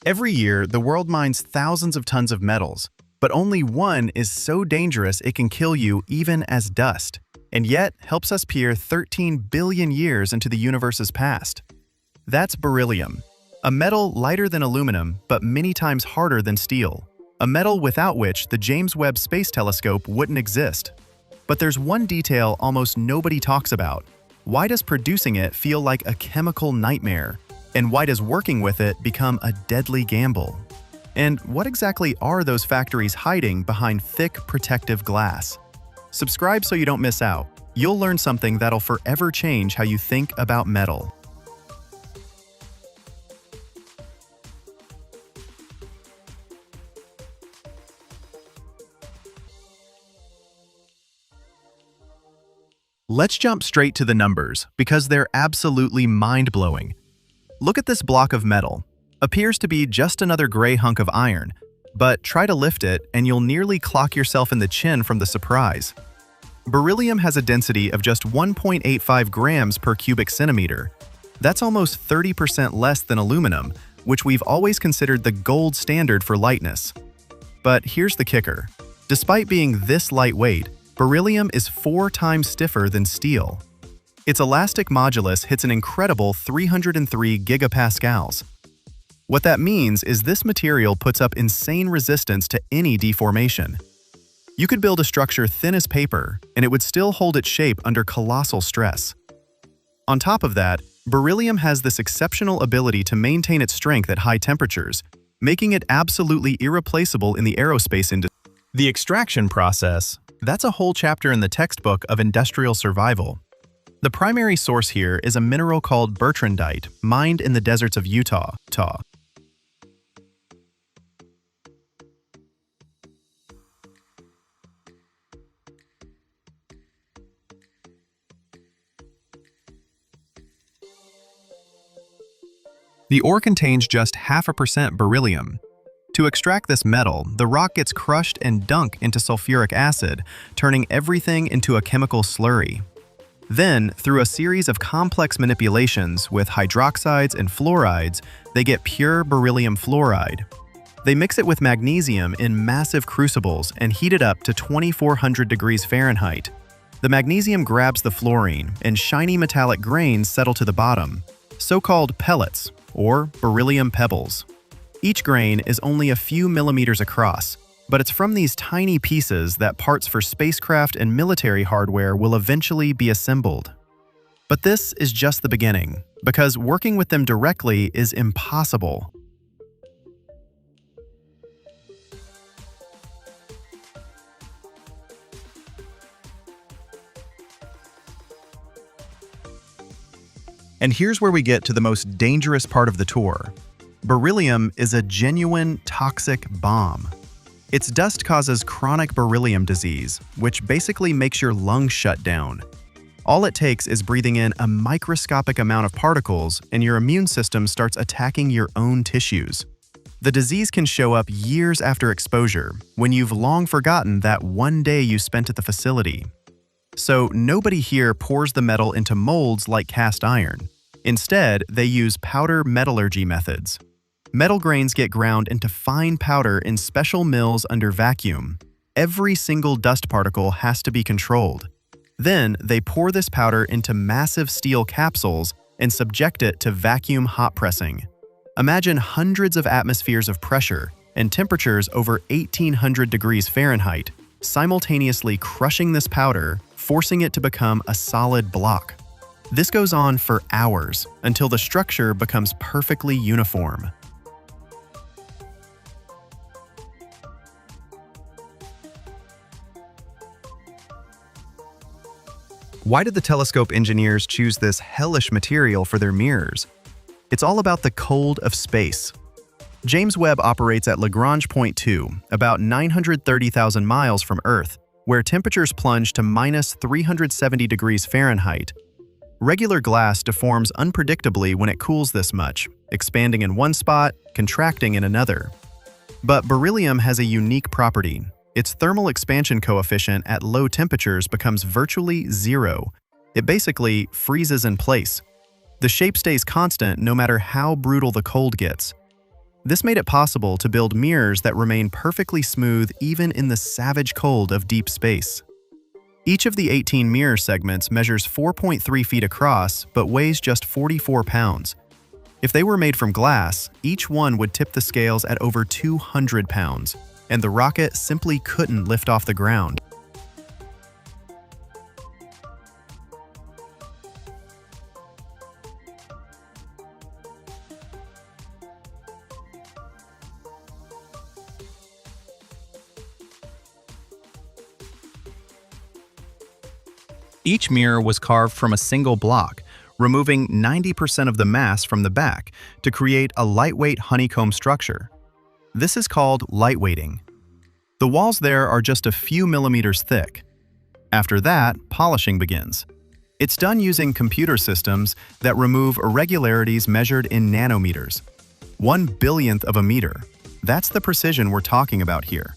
Every year, the world mines thousands of tons of metals, but only one is so dangerous it can kill you even as dust, and yet helps us peer 13 billion years into the universe's past. That's beryllium, a metal lighter than aluminum but many times harder than steel, a metal without which the James Webb Space Telescope wouldn't exist. But there's one detail almost nobody talks about. Why does producing it feel like a chemical nightmare? And why does working with it become a deadly gamble? And what exactly are those factories hiding behind thick, protective glass? Subscribe so you don't miss out. You'll learn something that'll forever change how you think about metal. Let's jump straight to the numbers, because they're absolutely mind-blowing. Look at this block of metal. Appears to be just another gray hunk of iron, but try to lift it and you'll nearly clock yourself in the chin from the surprise. Beryllium has a density of just 1.85 grams per cubic centimeter. That's almost 30% less than aluminum, which we've always considered the gold standard for lightness. But here's the kicker. Despite being this lightweight, beryllium is 4 times stiffer than steel. Its elastic modulus hits an incredible 303 gigapascals. What that means is this material puts up insane resistance to any deformation. You could build a structure thin as paper, and it would still hold its shape under colossal stress. On top of that, beryllium has this exceptional ability to maintain its strength at high temperatures, making it absolutely irreplaceable in the aerospace industry. The extraction process, that's a whole chapter in the textbook of industrial survival. The primary source here is a mineral called bertrandite, mined in the deserts of Utah. The ore contains just 0.5% beryllium. To extract this metal, the rock gets crushed and dunked into sulfuric acid, turning everything into a chemical slurry. Then, through a series of complex manipulations with hydroxides and fluorides, they get pure beryllium fluoride. They mix it with magnesium in massive crucibles and heat it up to 2400 degrees Fahrenheit. The magnesium grabs the fluorine, and shiny metallic grains settle to the bottom, so-called pellets, or beryllium pebbles. Each grain is only a few millimeters across, but it's from these tiny pieces that parts for spacecraft and military hardware will eventually be assembled. But this is just the beginning, because working with them directly is impossible. And here's where we get to the most dangerous part of the tour. Beryllium is a genuine toxic bomb. Its dust causes chronic beryllium disease, which basically makes your lungs shut down. All it takes is breathing in a microscopic amount of particles, and your immune system starts attacking your own tissues. The disease can show up years after exposure, when you've long forgotten that one day you spent at the facility. So nobody here pours the metal into molds like cast iron. Instead, they use powder metallurgy methods. Metal grains get ground into fine powder in special mills under vacuum. Every single dust particle has to be controlled. Then, they pour this powder into massive steel capsules and subject it to vacuum hot pressing. Imagine hundreds of atmospheres of pressure and temperatures over 1800 degrees Fahrenheit, simultaneously crushing this powder, forcing it to become a solid block. This goes on for hours until the structure becomes perfectly uniform. Why did the telescope engineers choose this hellish material for their mirrors? It's all about the cold of space. James Webb operates at Lagrange Point 2, about 930,000 miles from Earth, where temperatures plunge to minus 370 degrees Fahrenheit. Regular glass deforms unpredictably when it cools this much, expanding in one spot, contracting in another. But beryllium has a unique property. Its thermal expansion coefficient at low temperatures becomes virtually zero. It basically freezes in place. The shape stays constant no matter how brutal the cold gets. This made it possible to build mirrors that remain perfectly smooth even in the savage cold of deep space. Each of the 18 mirror segments measures 4.3 feet across but weighs just 44 pounds. If they were made from glass, each one would tip the scales at over 200 pounds, and the rocket simply couldn't lift off the ground. Each mirror was carved from a single block, removing 90% of the mass from the back to create a lightweight honeycomb structure. This is called lightweighting. The walls there are just a few millimeters thick. After that, polishing begins. It's done using computer systems that remove irregularities measured in nanometers. 1/1000th of a meter. That's the precision we're talking about here.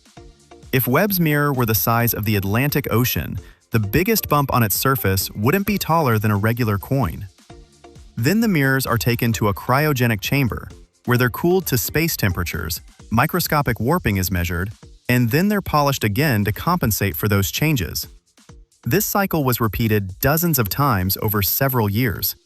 If Webb's mirror were the size of the Atlantic Ocean, the biggest bump on its surface wouldn't be taller than a regular coin. Then the mirrors are taken to a cryogenic chamber, where they're cooled to space temperatures, microscopic warping is measured, and then they're polished again to compensate for those changes. This cycle was repeated dozens of times over several years.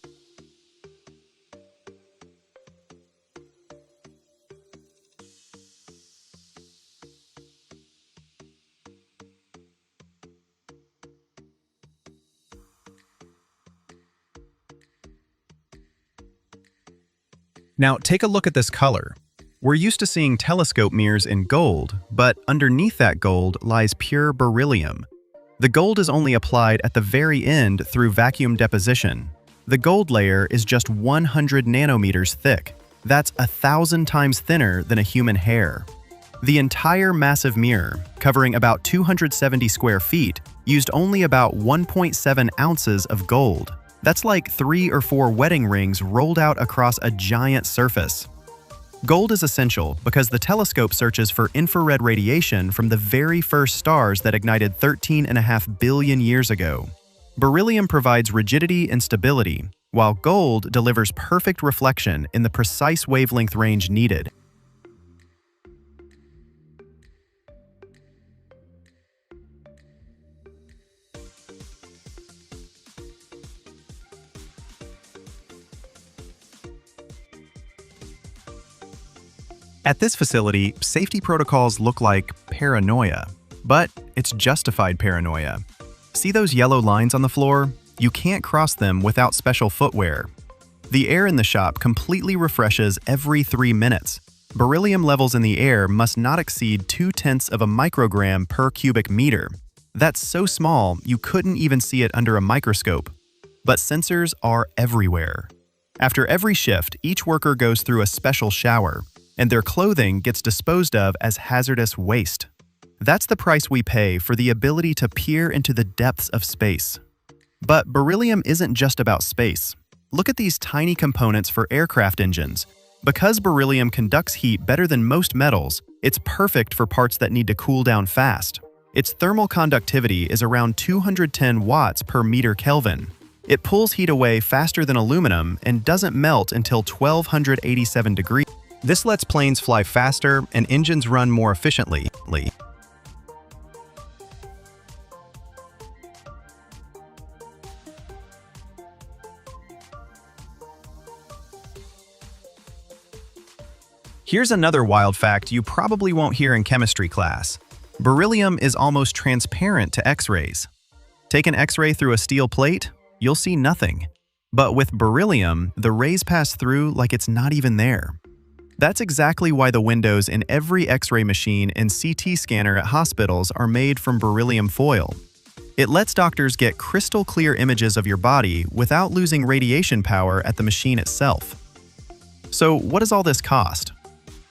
Now take a look at this color. We're used to seeing telescope mirrors in gold, but underneath that gold lies pure beryllium. The gold is only applied at the very end through vacuum deposition. The gold layer is just 100 nanometers thick. That's 1,000 times thinner than a human hair. The entire massive mirror, covering about 270 square feet, used only about 1.7 ounces of gold. That's like 3 or 4 wedding rings rolled out across a giant surface. Gold is essential because the telescope searches for infrared radiation from the very first stars that ignited 13.5 billion years ago. Beryllium provides rigidity and stability, while gold delivers perfect reflection in the precise wavelength range needed. At this facility, safety protocols look like paranoia, but it's justified paranoia. See those yellow lines on the floor? You can't cross them without special footwear. The air in the shop completely refreshes every 3 minutes. Beryllium levels in the air must not exceed 0.2 of a microgram per cubic meter. That's so small you couldn't even see it under a microscope. But sensors are everywhere. After every shift, each worker goes through a special shower, and their clothing gets disposed of as hazardous waste. That's the price we pay for the ability to peer into the depths of space. But beryllium isn't just about space. Look at these tiny components for aircraft engines. Because beryllium conducts heat better than most metals, it's perfect for parts that need to cool down fast. Its thermal conductivity is around 210 watts per meter Kelvin. It pulls heat away faster than aluminum and doesn't melt until 1287 degrees. This lets planes fly faster and engines run more efficiently. Here's another wild fact you probably won't hear in chemistry class. Beryllium is almost transparent to X-rays. Take an X-ray through a steel plate, you'll see nothing. But with beryllium, the rays pass through like it's not even there. That's exactly why the windows in every X-ray machine and CT scanner at hospitals are made from beryllium foil. It lets doctors get crystal clear images of your body without losing radiation power at the machine itself. So what does all this cost?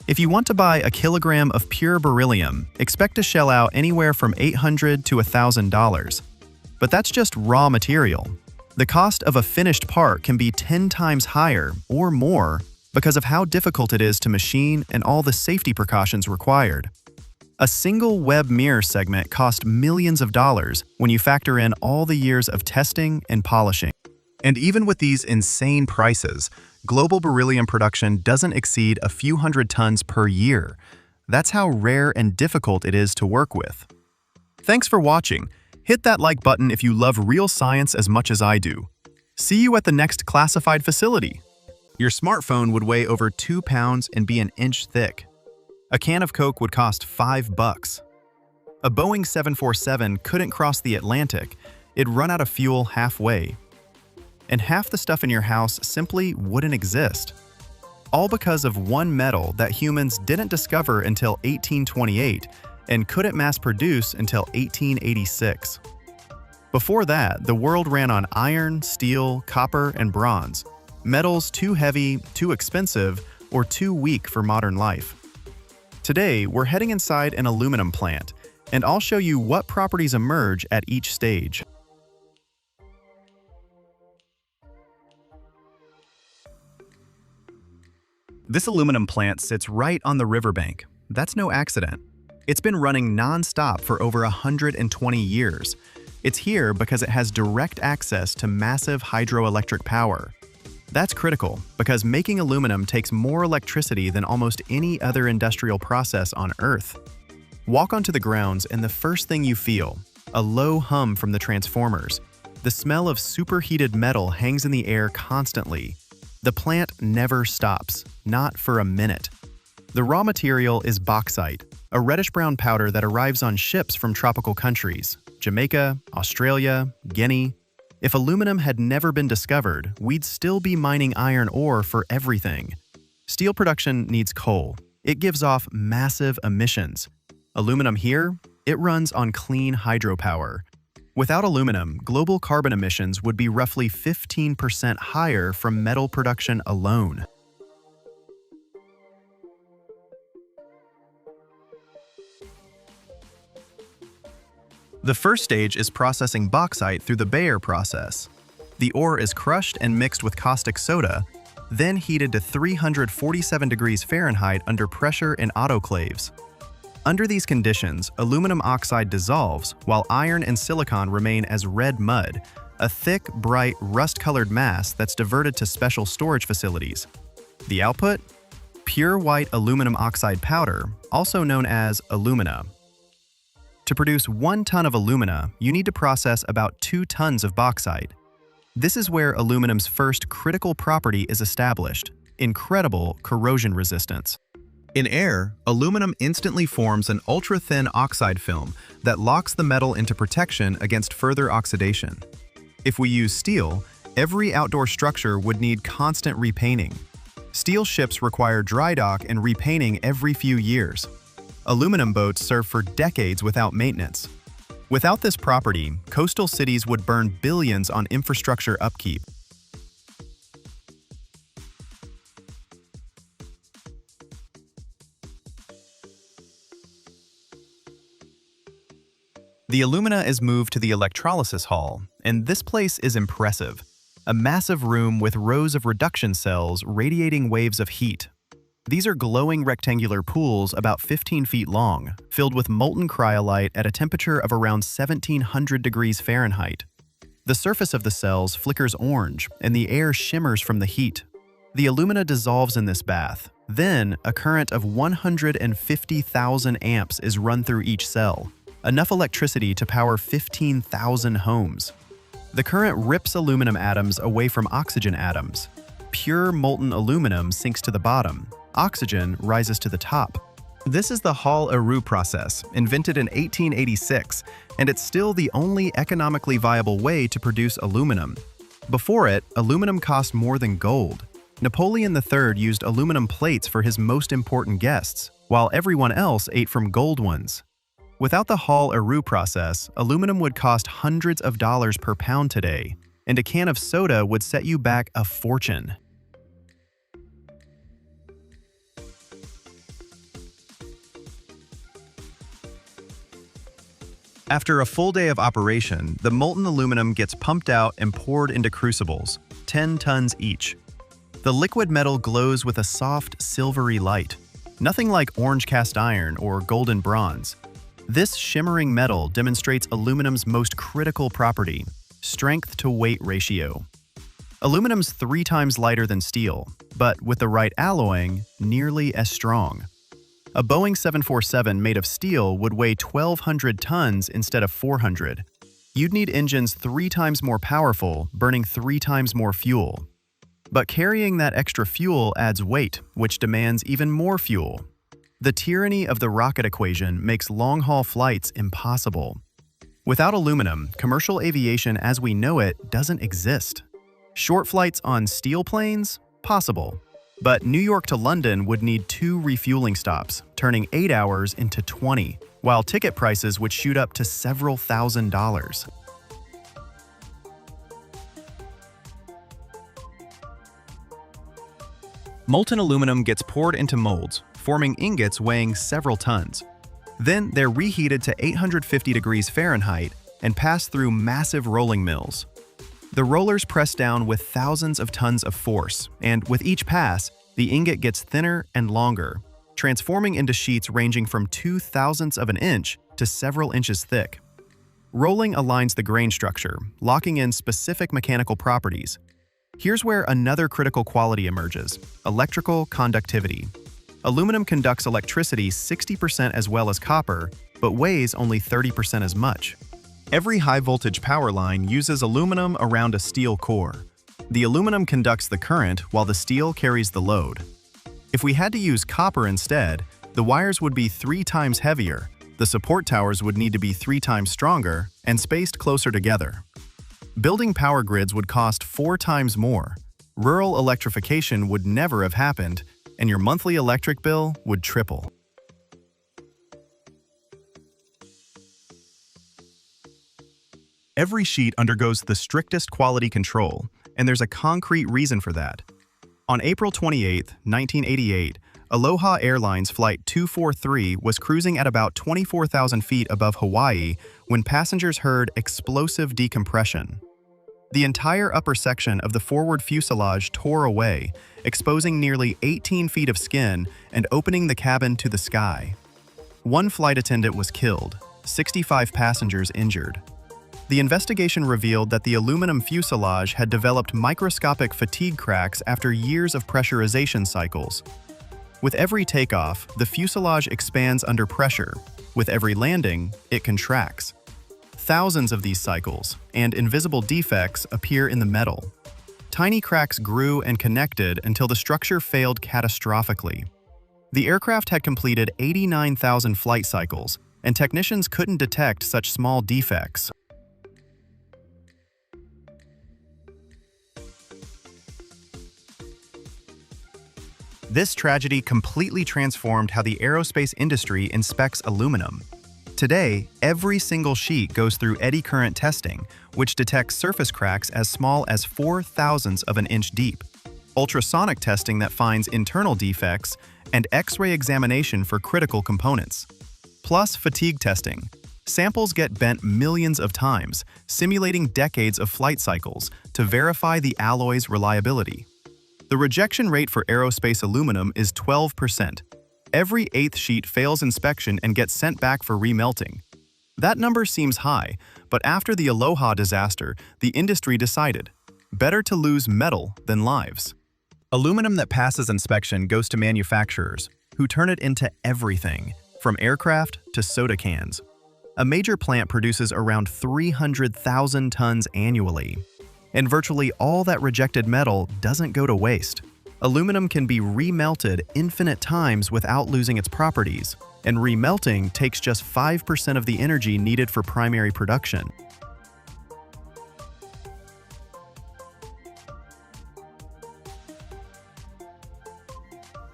If you want to buy a kilogram of pure beryllium, expect to shell out anywhere from $800 to $1,000. But that's just raw material. The cost of a finished part can be 10 times higher or more because of how difficult it is to machine and all the safety precautions required. A single Webb mirror segment cost millions of dollars when you factor in all the years of testing and polishing. And even with these insane prices, global beryllium production doesn't exceed a few hundred tons per year. That's how rare and difficult it is to work with. Thanks for watching. Hit that like button if you love real science as much as I do. See you at the next classified facility. Your smartphone would weigh over 2 pounds and be an inch thick. A can of Coke would cost $5. A Boeing 747 couldn't cross the Atlantic. It'd run out of fuel halfway. And half the stuff in your house simply wouldn't exist. All because of one metal that humans didn't discover until 1828 and couldn't mass produce until 1886. Before that, the world ran on iron, steel, copper, and bronze, metals too heavy, too expensive, or too weak for modern life. Today, we're heading inside an aluminum plant, and I'll show you what properties emerge at each stage. This aluminum plant sits right on the riverbank. That's no accident. It's been running non-stop for over 120 years. It's here because it has direct access to massive hydroelectric power. That's critical because making aluminum takes more electricity than almost any other industrial process on Earth. Walk onto the grounds and the first thing you feel, a low hum from the transformers. The smell of superheated metal hangs in the air constantly. The plant never stops, not for a minute. The raw material is bauxite, a reddish-brown powder that arrives on ships from tropical countries, Jamaica, Australia, Guinea. If aluminum had never been discovered, we'd still be mining iron ore for everything. Steel production needs coal. It gives off massive emissions. Aluminum here, it runs on clean hydropower. Without aluminum, global carbon emissions would be roughly 15% higher from metal production alone. The first stage is processing bauxite through the Bayer process. The ore is crushed and mixed with caustic soda, then heated to 347 degrees Fahrenheit under pressure in autoclaves. Under these conditions, aluminum oxide dissolves while iron and silicon remain as red mud, a thick, bright, rust-colored mass that's diverted to special storage facilities. The output? Pure white aluminum oxide powder, also known as alumina. To produce 1 ton of alumina, you need to process about 2 tons of bauxite. This is where aluminum's first critical property is established: incredible corrosion resistance. In air, aluminum instantly forms an ultra-thin oxide film that locks the metal into protection against further oxidation. If we use steel, every outdoor structure would need constant repainting. Steel ships require dry dock and repainting every few years. Aluminum boats serve for decades without maintenance. Without this property, coastal cities would burn billions on infrastructure upkeep. The alumina is moved to the electrolysis hall, and this place is impressive. A massive room with rows of reduction cells radiating waves of heat. These are glowing rectangular pools about 15 feet long, filled with molten cryolite at a temperature of around 1700 degrees Fahrenheit. The surface of the cells flickers orange, and the air shimmers from the heat. The alumina dissolves in this bath. Then, a current of 150,000 amps is run through each cell, enough electricity to power 15,000 homes. The current rips aluminum atoms away from oxygen atoms. Pure molten aluminum sinks to the bottom. Oxygen rises to the top. This is the Hall-Héroult process, invented in 1886, and it's still the only economically viable way to produce aluminum. Before it, aluminum cost more than gold. Napoleon III used aluminum plates for his most important guests, while everyone else ate from gold ones. Without the Hall-Héroult process, aluminum would cost hundreds of dollars per pound today, and a can of soda would set you back a fortune. After a full day of operation, the molten aluminum gets pumped out and poured into crucibles, 10 tons each. The liquid metal glows with a soft, silvery light, nothing like orange cast iron or golden bronze. This shimmering metal demonstrates aluminum's most critical property, strength-to-weight ratio. Aluminum's 3 times lighter than steel, but with the right alloying, nearly as strong. A Boeing 747 made of steel would weigh 1,200 tons instead of 400. You'd need engines 3 times more powerful, burning 3 times more fuel. But carrying that extra fuel adds weight, which demands even more fuel. The tyranny of the rocket equation makes long-haul flights impossible. Without aluminum, commercial aviation as we know it doesn't exist. Short flights on steel planes? Possible. But New York to London would need 2 refueling stops, turning 8 hours into 20, while ticket prices would shoot up to several $1,000s. Molten aluminum gets poured into molds, forming ingots weighing several tons. Then they're reheated to 850 degrees Fahrenheit and pass through massive rolling mills. The rollers press down with thousands of tons of force, and with each pass, the ingot gets thinner and longer, transforming into sheets ranging from 0.02 of an inch to several inches thick. Rolling aligns the grain structure, locking in specific mechanical properties. Here's where another critical quality emerges: electrical conductivity. Aluminum conducts electricity 60% as well as copper, but weighs only 30% as much. Every high-voltage power line uses aluminum around a steel core. The aluminum conducts the current while the steel carries the load. If we had to use copper instead, the wires would be 3 times heavier, the support towers would need to be 3 times stronger, and spaced closer together. Building power grids would cost 4 times more. Rural electrification would never have happened, and your monthly electric bill would triple. Every sheet undergoes the strictest quality control, and there's a concrete reason for that. On April 28, 1988, Aloha Airlines Flight 243 was cruising at about 24,000 feet above Hawaii when passengers heard explosive decompression. The entire upper section of the forward fuselage tore away, exposing nearly 18 feet of skin and opening the cabin to the sky. One flight attendant was killed, 65 passengers injured. The investigation revealed that the aluminum fuselage had developed microscopic fatigue cracks after years of pressurization cycles. With every takeoff, the fuselage expands under pressure. With every landing, it contracts. Thousands of these cycles, and invisible defects appear in the metal. Tiny cracks grew and connected until the structure failed catastrophically. The aircraft had completed 89,000 flight cycles, and technicians couldn't detect such small defects. This tragedy completely transformed how the aerospace industry inspects aluminum. Today, every single sheet goes through eddy current testing, which detects surface cracks as small as 0.004 of an inch deep, ultrasonic testing that finds internal defects, and X-ray examination for critical components. Plus fatigue testing. Samples get bent millions of times, simulating decades of flight cycles to verify the alloy's reliability. The rejection rate for aerospace aluminum is 12%. Every 8th sheet fails inspection and gets sent back for remelting. That number seems high, but after the Aloha disaster, the industry decided, better to lose metal than lives. Aluminum that passes inspection goes to manufacturers, who turn it into everything, from aircraft to soda cans. A major plant produces around 300,000 tons annually. And virtually all that rejected metal doesn't go to waste. Aluminum can be remelted infinite times without losing its properties, and remelting takes just 5% of the energy needed for primary production.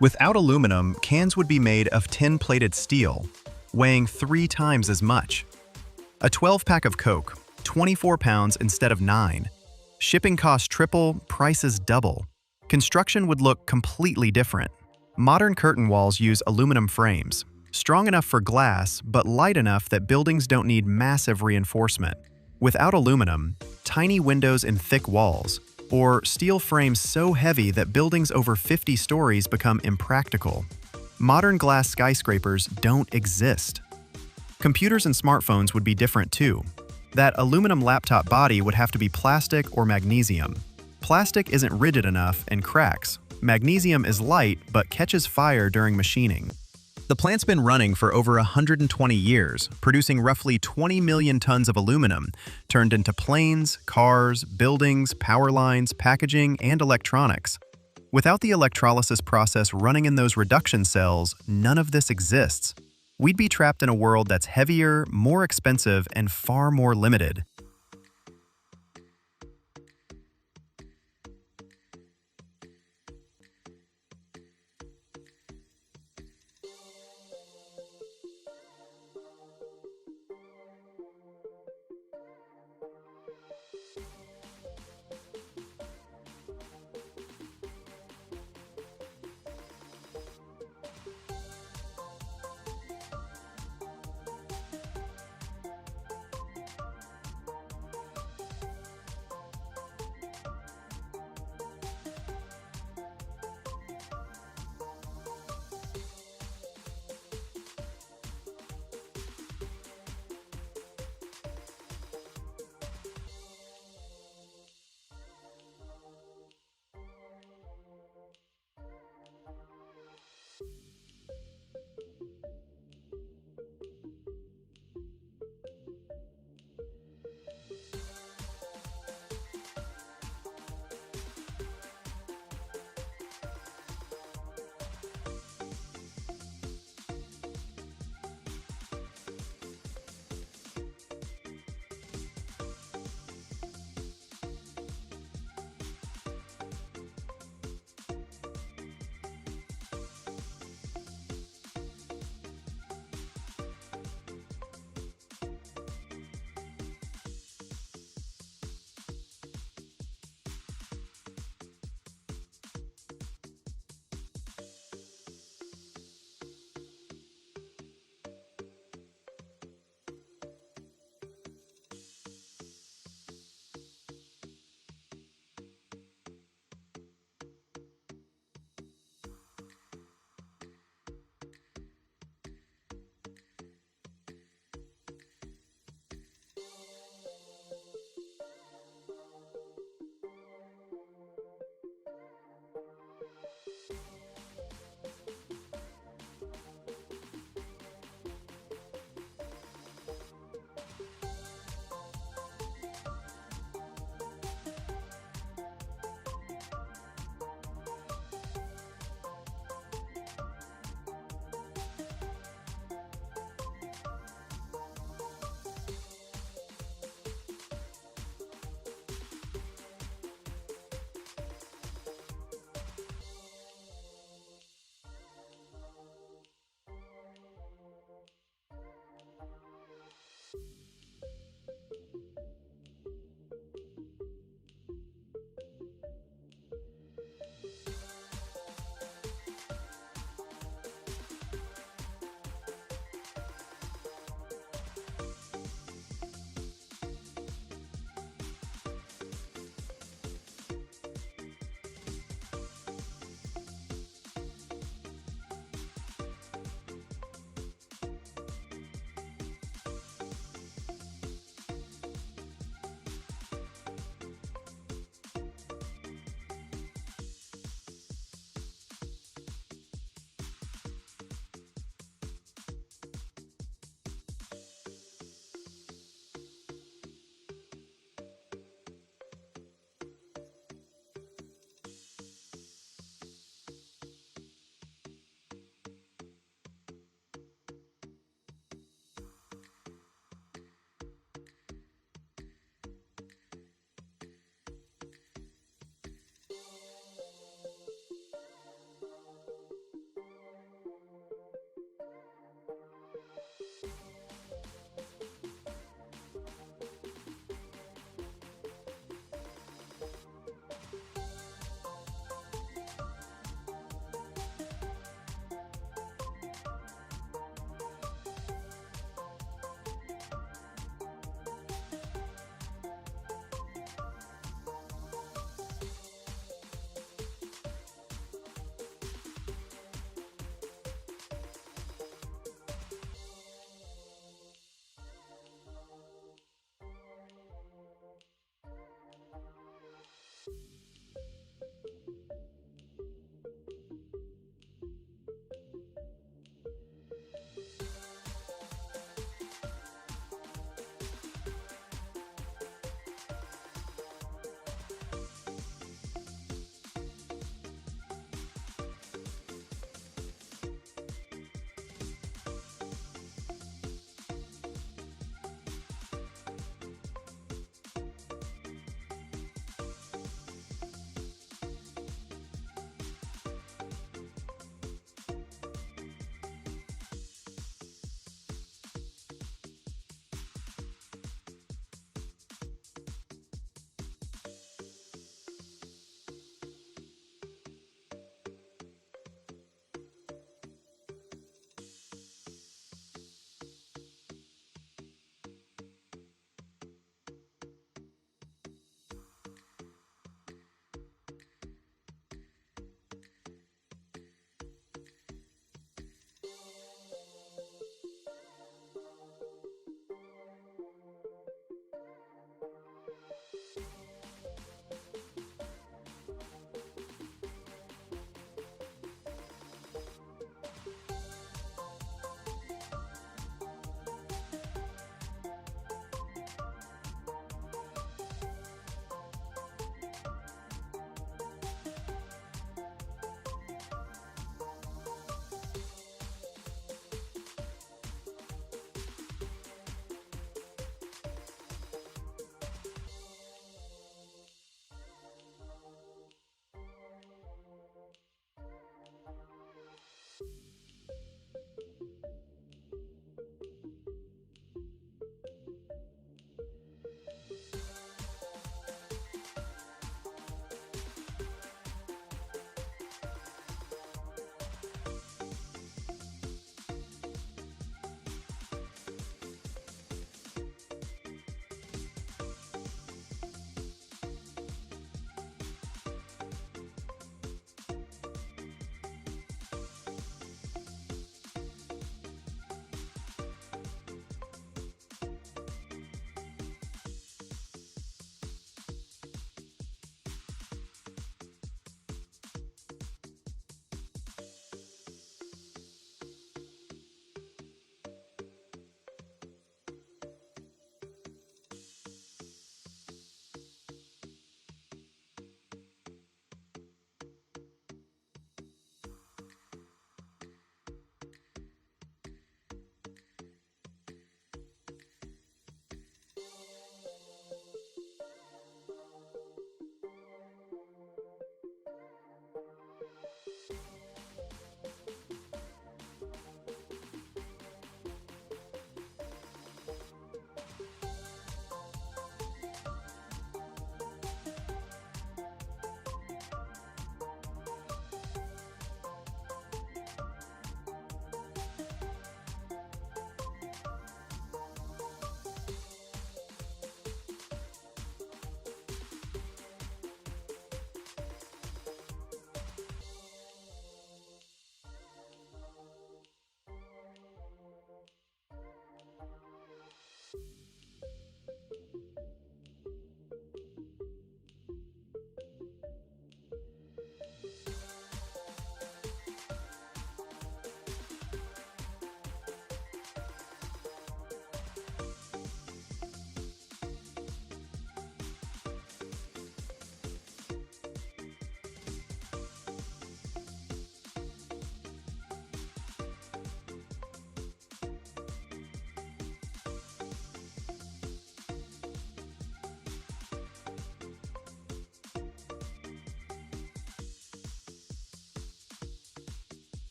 Without aluminum, cans would be made of tin-plated steel, weighing 3 times as much. A 12-pack of Coke, 24 pounds instead of 9. Shipping costs triple, prices double. Construction would look completely different. Modern curtain walls use aluminum frames, strong enough for glass but light enough that buildings don't need massive reinforcement. Without aluminum, tiny windows in thick walls, or steel frames so heavy that buildings over 50 stories become impractical. Modern glass skyscrapers don't exist. Computers and smartphones would be different too. That aluminum laptop body would have to be plastic or magnesium. Plastic isn't rigid enough and cracks. Magnesium is light but catches fire during machining. The plant's been running for over 120 years, producing roughly 20 million tons of aluminum, turned into planes, cars, buildings, power lines, packaging, and electronics. Without the electrolysis process running in those reduction cells, none of this exists. We'd be trapped in a world that's heavier, more expensive, and far more limited.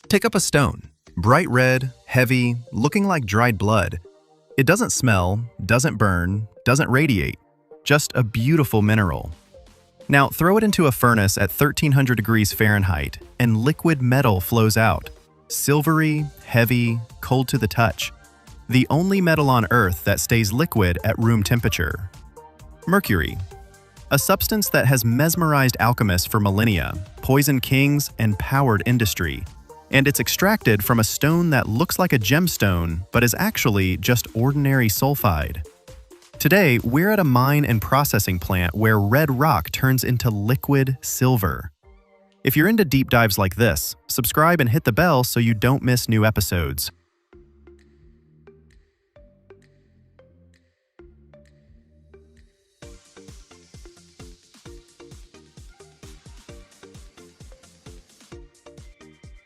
Take up a stone. Bright red, heavy, looking like dried blood. It doesn't smell, doesn't burn, doesn't radiate. Just a beautiful mineral. Now throw it into a furnace at 1300 degrees Fahrenheit and liquid metal flows out. Silvery, heavy, cold to the touch. The only metal on Earth that stays liquid at room temperature. Mercury. A substance that has mesmerized alchemists for millennia, poisoned kings, and powered industry. And it's extracted from a stone that looks like a gemstone, but is actually just ordinary sulfide. Today, we're at a mine and processing plant where red rock turns into liquid silver. If you're into deep dives like this, subscribe and hit the bell so you don't miss new episodes.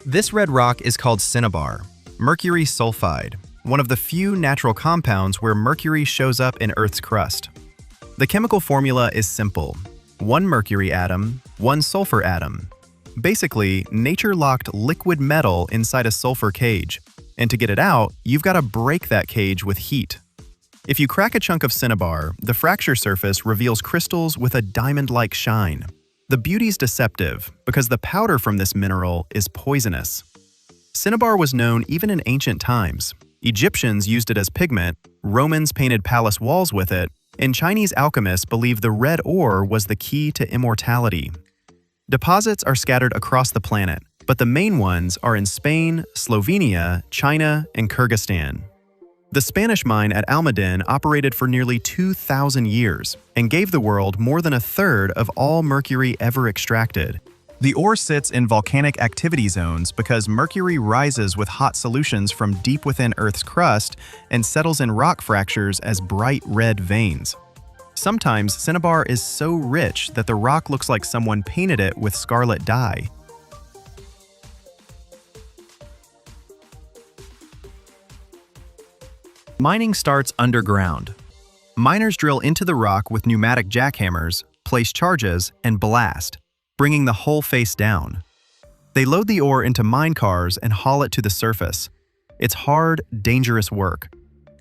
This red rock is called cinnabar, mercury sulfide, one of the few natural compounds where mercury shows up in Earth's crust. The chemical formula is simple: one mercury atom, one sulfur atom. Basically, nature locked liquid metal inside a sulfur cage, and to get it out, you've got to break that cage with heat. If you crack a chunk of cinnabar, the fracture surface reveals crystals with a diamond-like shine. The beauty's deceptive because the powder from this mineral is poisonous. Cinnabar was known even in ancient times. Egyptians used it as pigment, Romans painted palace walls with it, and Chinese alchemists believed the red ore was the key to immortality. Deposits are scattered across the planet, but the main ones are in Spain, Slovenia, China, and Kyrgyzstan. The Spanish mine at Almaden operated for nearly 2,000 years and gave the world more than a third of all mercury ever extracted. The ore sits in volcanic activity zones because mercury rises with hot solutions from deep within Earth's crust and settles in rock fractures as bright red veins. Sometimes cinnabar is so rich that the rock looks like someone painted it with scarlet dye. Mining starts underground. Miners drill into the rock with pneumatic jackhammers, place charges, and blast, bringing the whole face down. They load the ore into mine cars and haul it to the surface. It's hard, dangerous work.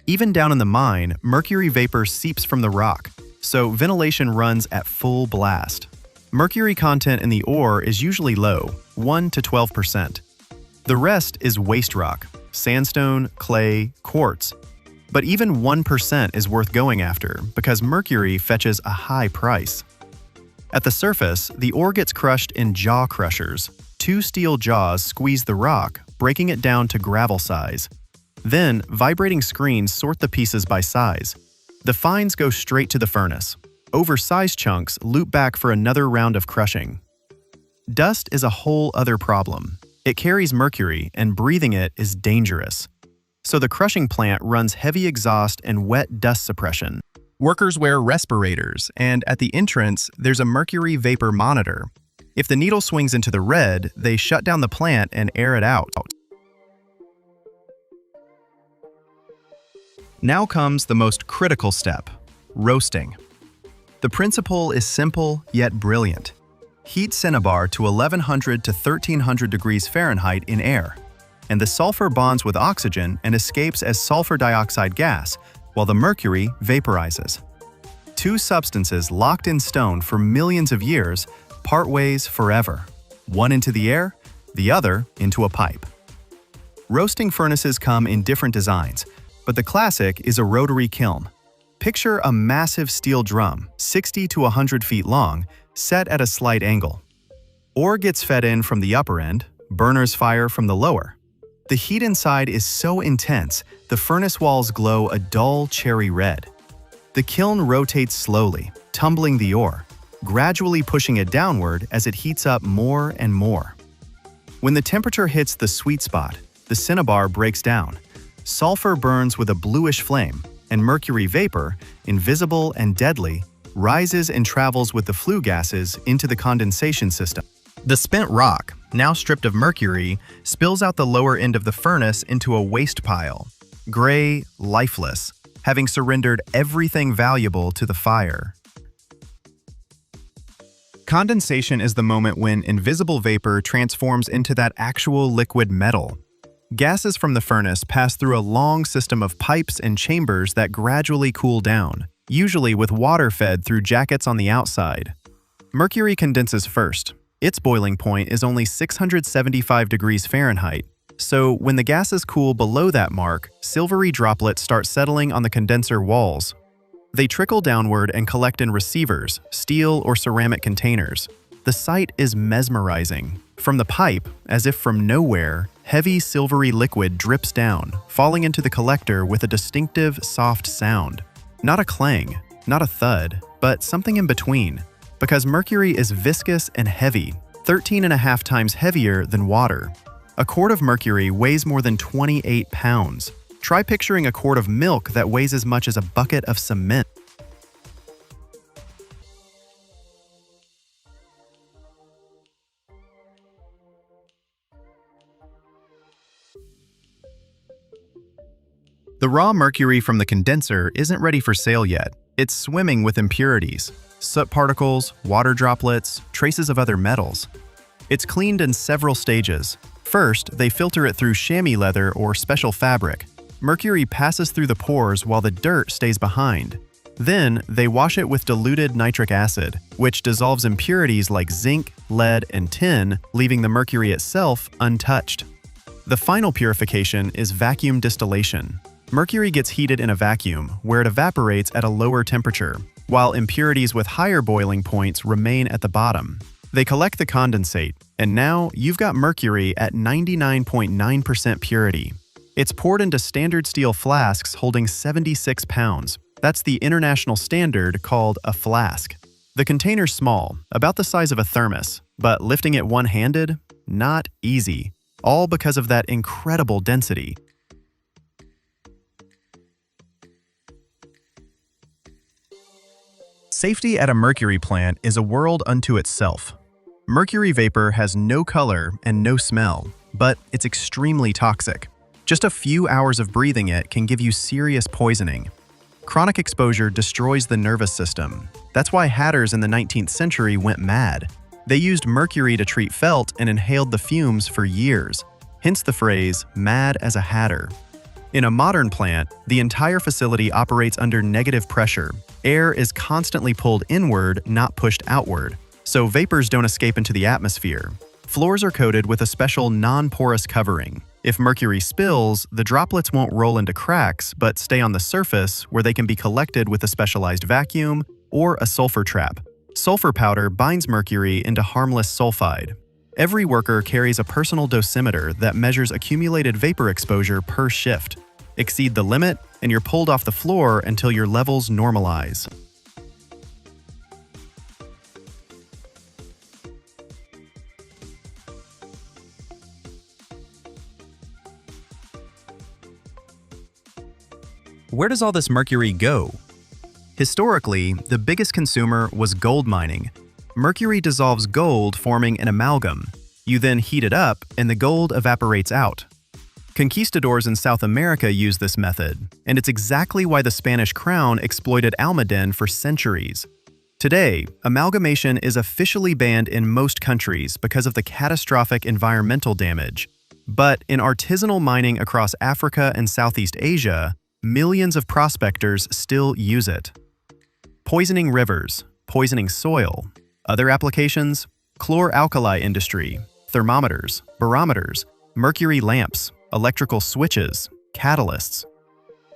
Even down in the mine, mercury vapor seeps from the rock, so ventilation runs at full blast. Mercury content in the ore is usually low, 1 to 12%. The rest is waste rock, sandstone, clay, quartz. But even 1% is worth going after because mercury fetches a high price. At the surface, the ore gets crushed in jaw crushers. 2 steel jaws squeeze the rock, breaking it down to gravel size. Then, vibrating screens sort the pieces by size. The fines go straight to the furnace. Oversized chunks loop back for another round of crushing. Dust is a whole other problem. It carries mercury, and breathing it is dangerous. So the crushing plant runs heavy exhaust and wet dust suppression. Workers wear respirators, and at the entrance, there's a mercury vapor monitor. If the needle swings into the red, they shut down the plant and air it out. Now comes the most critical step: roasting. The principle is simple yet brilliant. Heat cinnabar to 1100 to 1300 degrees Fahrenheit in air, and the sulfur bonds with oxygen and escapes as sulfur dioxide gas, while the mercury vaporizes. 2 substances locked in stone for millions of years part ways forever. One into the air, the other into a pipe. Roasting furnaces come in different designs, but the classic is a rotary kiln. Picture a massive steel drum, 60 to 100 feet long, set at a slight angle. Ore gets fed in from the upper end, burners fire from the lower. The heat inside is so intense, the furnace walls glow a dull cherry red. The kiln rotates slowly, tumbling the ore, gradually pushing it downward as it heats up more and more. When the temperature hits the sweet spot, the cinnabar breaks down. Sulfur burns with a bluish flame, and mercury vapor, invisible and deadly, rises and travels with the flue gases into the condensation system. The spent rock, now stripped of mercury, spills out the lower end of the furnace into a waste pile, gray, lifeless, having surrendered everything valuable to the fire. Condensation is the moment when invisible vapor transforms into that actual liquid metal. Gases from the furnace pass through a long system of pipes and chambers that gradually cool down, usually with water fed through jackets on the outside. Mercury condenses first. Its boiling point is only 675 degrees Fahrenheit, so when the gases cool below that mark, silvery droplets start settling on the condenser walls. They trickle downward and collect in receivers, steel or ceramic containers. The sight is mesmerizing. From the pipe, as if from nowhere, heavy silvery liquid drips down, falling into the collector with a distinctive, soft sound. Not a clang, not a thud, but something in between. Because mercury is viscous and heavy, 13.5 times heavier than water. A quart of mercury weighs more than 28 pounds. Try picturing a quart of milk that weighs as much as a bucket of cement. The raw mercury from the condenser isn't ready for sale yet. It's swimming with impurities, soot particles, water droplets, traces of other metals. It's cleaned in several stages. First, they filter it through chamois leather or special fabric. Mercury passes through the pores while the dirt stays behind. Then, they wash it with diluted nitric acid, which dissolves impurities like zinc, lead, and tin, leaving the mercury itself untouched. The final purification is vacuum distillation. Mercury gets heated in a vacuum, where it evaporates at a lower temperature, while impurities with higher boiling points remain at the bottom. They collect the condensate, and now you've got mercury at 99.9% purity. It's poured into standard steel flasks holding 76 pounds. That's the international standard called a flask. The container's small, about the size of a thermos, but lifting it one-handed? Not easy. All because of that incredible density. Safety at a mercury plant is a world unto itself. Mercury vapor has no color and no smell, but it's extremely toxic. Just a few hours of breathing it can give you serious poisoning. Chronic exposure destroys the nervous system. That's why hatters in the 19th century went mad. They used mercury to treat felt and inhaled the fumes for years, hence the phrase, mad as a hatter. In a modern plant, the entire facility operates under negative pressure. Air is constantly pulled inward, not pushed outward, so vapors don't escape into the atmosphere. Floors are coated with a special non-porous covering. If mercury spills, the droplets won't roll into cracks, but stay on the surface where they can be collected with a specialized vacuum or a sulfur trap. Sulfur powder binds mercury into harmless sulfide. Every worker carries a personal dosimeter that measures accumulated vapor exposure per shift. Exceed the limit, and you're pulled off the floor until your levels normalize. Where does all this mercury go? Historically, the biggest consumer was gold mining. Mercury dissolves gold, forming an amalgam. You then heat it up, and the gold evaporates out. Conquistadors in South America use this method, and it's exactly why the Spanish crown exploited almaden for centuries. Today, amalgamation is officially banned in most countries because of the catastrophic environmental damage. But in artisanal mining across Africa and Southeast Asia, millions of prospectors still use it. Poisoning rivers, poisoning soil. Other applications? Chlor-alkali industry, thermometers, barometers, mercury lamps, electrical switches, catalysts.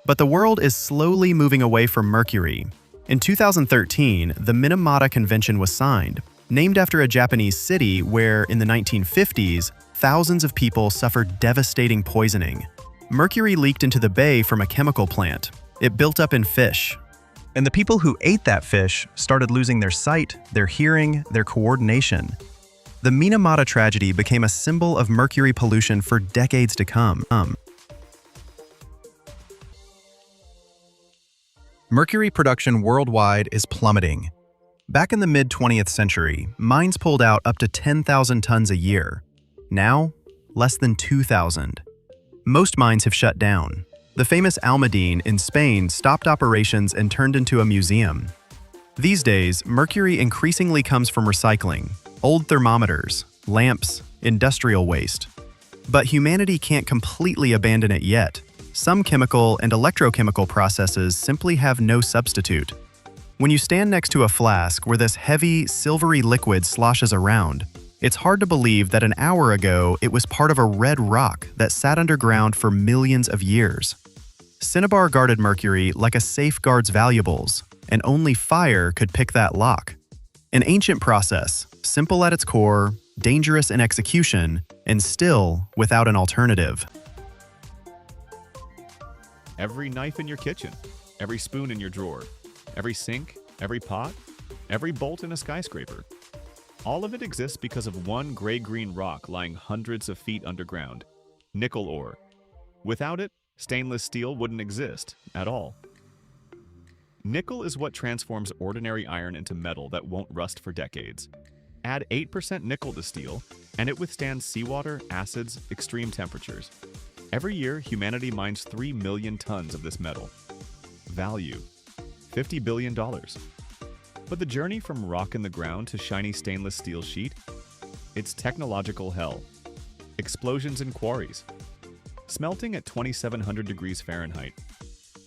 But the world is slowly moving away from mercury. In 2013, the Minamata Convention was signed, named after a Japanese city where, in the 1950s, thousands of people suffered devastating poisoning. Mercury leaked into the bay from a chemical plant. It built up in fish. And the people who ate that fish started losing their sight, their hearing, their coordination. The Minamata tragedy became a symbol of mercury pollution for decades to come. Mercury production worldwide is plummeting. Back in the mid-20th century, mines pulled out up to 10,000 tons a year. Now, less than 2,000. Most mines have shut down. The famous Almadine in Spain stopped operations and turned into a museum. These days, mercury increasingly comes from recycling, old thermometers, lamps, industrial waste. But humanity can't completely abandon it yet. Some chemical and electrochemical processes simply have no substitute. When you stand next to a flask where this heavy, silvery liquid sloshes around, it's hard to believe that an hour ago it was part of a red rock that sat underground for millions of years. Cinnabar guarded mercury like a safe guards valuables, and only fire could pick that lock. An ancient process, simple at its core, dangerous in execution, and still without an alternative. Every knife in your kitchen, every spoon in your drawer, every sink, every pot, every bolt in a skyscraper. All of it exists because of one gray-green rock lying hundreds of feet underground, nickel ore. Without it, stainless steel wouldn't exist at all. Nickel is what transforms ordinary iron into metal that won't rust for decades. Add 8% nickel to steel, and it withstands seawater, acids, extreme temperatures. Every year, humanity mines 3 million tons of this metal. Value: $50 billion. But the journey from rock in the ground to shiny stainless steel sheet? It's technological hell. Explosions in quarries. Smelting at 2,700 degrees Fahrenheit.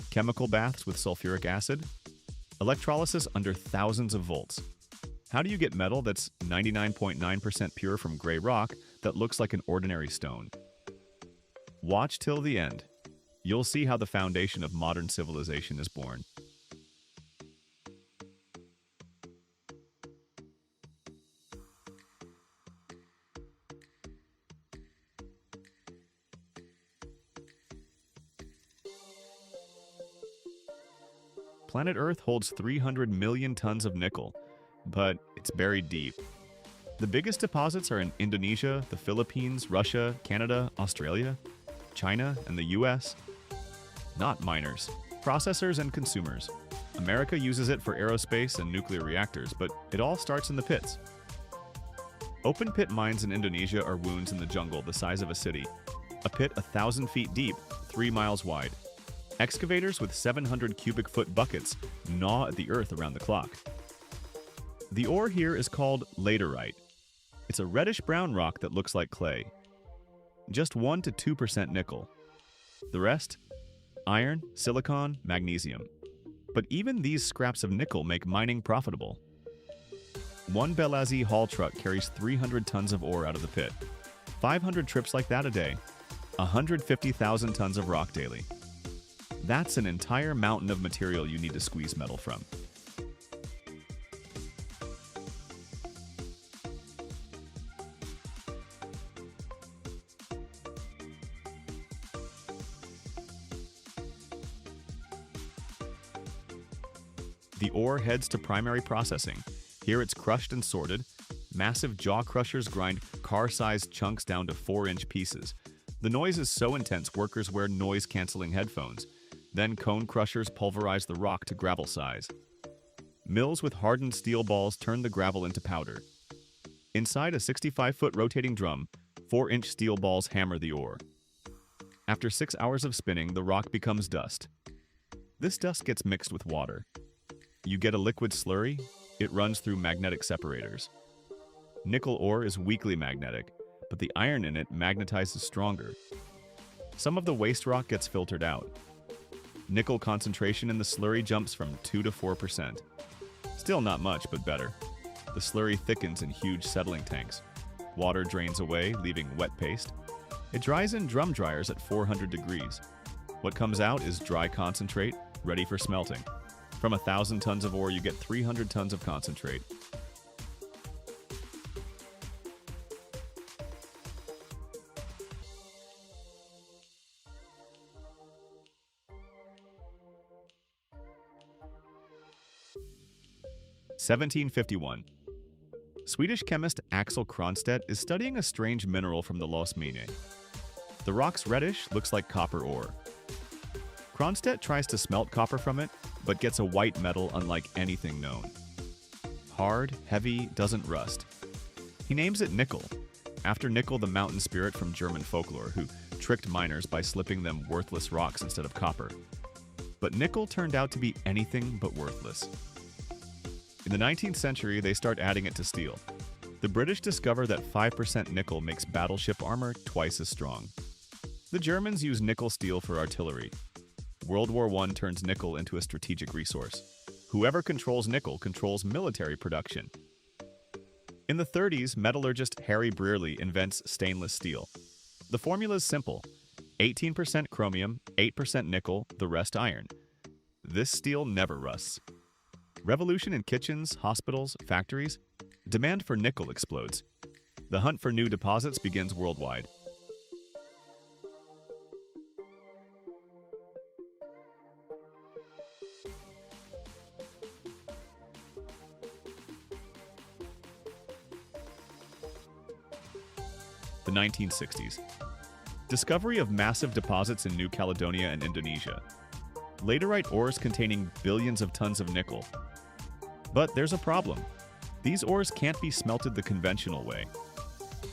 Chemical baths with sulfuric acid. Electrolysis under thousands of volts. How do you get metal that's 99.9% pure from gray rock that looks like an ordinary stone? Watch till the end. You'll see how the foundation of modern civilization is born. Planet Earth holds 300 million tons of nickel, but it's buried deep. The biggest deposits are in Indonesia, the Philippines, Russia, Canada, Australia, China, and the US. Not miners, processors and consumers. America uses it for aerospace and nuclear reactors, but it all starts in the pits. Open pit mines in Indonesia are wounds in the jungle the size of a city. A pit 1,000 feet deep, 3 miles wide. Excavators with 700 cubic foot buckets gnaw at the earth around the clock. The ore here is called laterite. It's a reddish-brown rock that looks like clay. Just 1 to 2% nickel. The rest? Iron, silicon, magnesium. But even these scraps of nickel make mining profitable. One Belazi haul truck carries 300 tons of ore out of the pit. 500 trips like that a day. 150,000 tons of rock daily. That's an entire mountain of material you need to squeeze metal from. The ore heads to primary processing. Here it's crushed and sorted. Massive jaw crushers grind car-sized chunks down to 4-inch pieces. The noise is so intense workers wear noise-canceling headphones. Then cone crushers pulverize the rock to gravel size. Mills with hardened steel balls turn the gravel into powder. Inside a 65-foot rotating drum, 4-inch steel balls hammer the ore. After 6 hours of spinning, the rock becomes dust. This dust gets mixed with water. You get a liquid slurry. It runs through magnetic separators. Nickel ore is weakly magnetic, but the iron in it magnetizes stronger. Some of the waste rock gets filtered out. Nickel concentration in the slurry jumps from 2 to 4%. Still not much, but better. The slurry thickens in huge settling tanks. Water drains away, leaving wet paste. It dries in drum dryers at 400 degrees. What comes out is dry concentrate, ready for smelting. From 1,000 tons of ore, you get 300 tons of concentrate. (1751). Swedish chemist Axel Kronstedt is studying a strange mineral from the Lost Mine. The rock's reddish, looks like copper ore. Kronstedt tries to smelt copper from it, but gets a white metal unlike anything known. Hard, heavy, doesn't rust. He names it nickel, after Nickel the mountain spirit from German folklore, who tricked miners by slipping them worthless rocks instead of copper. But nickel turned out to be anything but worthless. In the 19th century, they start adding it to steel. The British discover that 5% nickel makes battleship armor twice as strong. The Germans use nickel steel for artillery. World War I turns nickel into a strategic resource. Whoever controls nickel controls military production. In the 30s, metallurgist Harry Brearley invents stainless steel. The formula is simple: 18% chromium, 8% nickel, the rest iron. This steel never rusts. Revolution in kitchens, hospitals, factories. Demand for nickel explodes. The hunt for new deposits begins worldwide. The 1960s. Discovery of massive deposits in New Caledonia and Indonesia. Laterite ores containing billions of tons of nickel. But there's a problem. These ores can't be smelted the conventional way.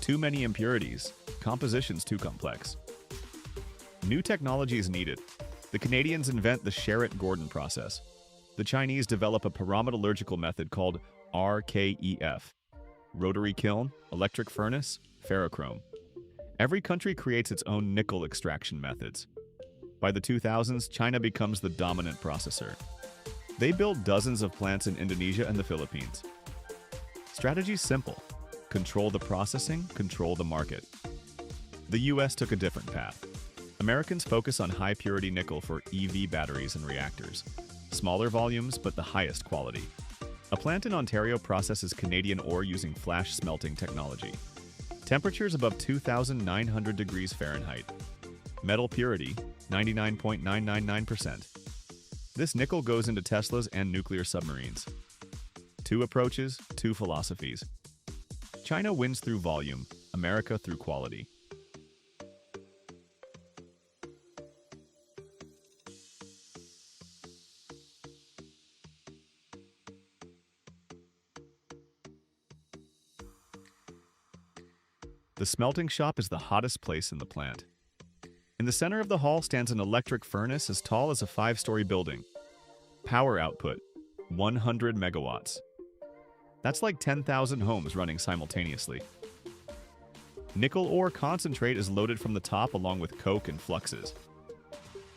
Too many impurities, compositions too complex. New technology is needed. The Canadians invent the Sherritt-Gordon process. The Chinese develop a pyrometallurgical method called RKEF. Rotary kiln, electric furnace, ferrochrome. Every country creates its own nickel extraction methods. By the 2000s, China becomes the dominant processor. They build dozens of plants in Indonesia and the Philippines. Strategy's simple: control the processing, control the market. The US took a different path. Americans focus on high-purity nickel for EV batteries and reactors. Smaller volumes, but the highest quality. A plant in Ontario processes Canadian ore using flash smelting technology. Temperatures above 2,900 degrees Fahrenheit. Metal purity, 99.999%. This nickel goes into Teslas and nuclear submarines. Two approaches, two philosophies. China wins through volume, America through quality. The smelting shop is the hottest place in the plant. In the center of the hall stands an electric furnace as tall as a 5-story building. Power output, 100 megawatts. That's like 10,000 homes running simultaneously. Nickel ore concentrate is loaded from the top along with coke and fluxes.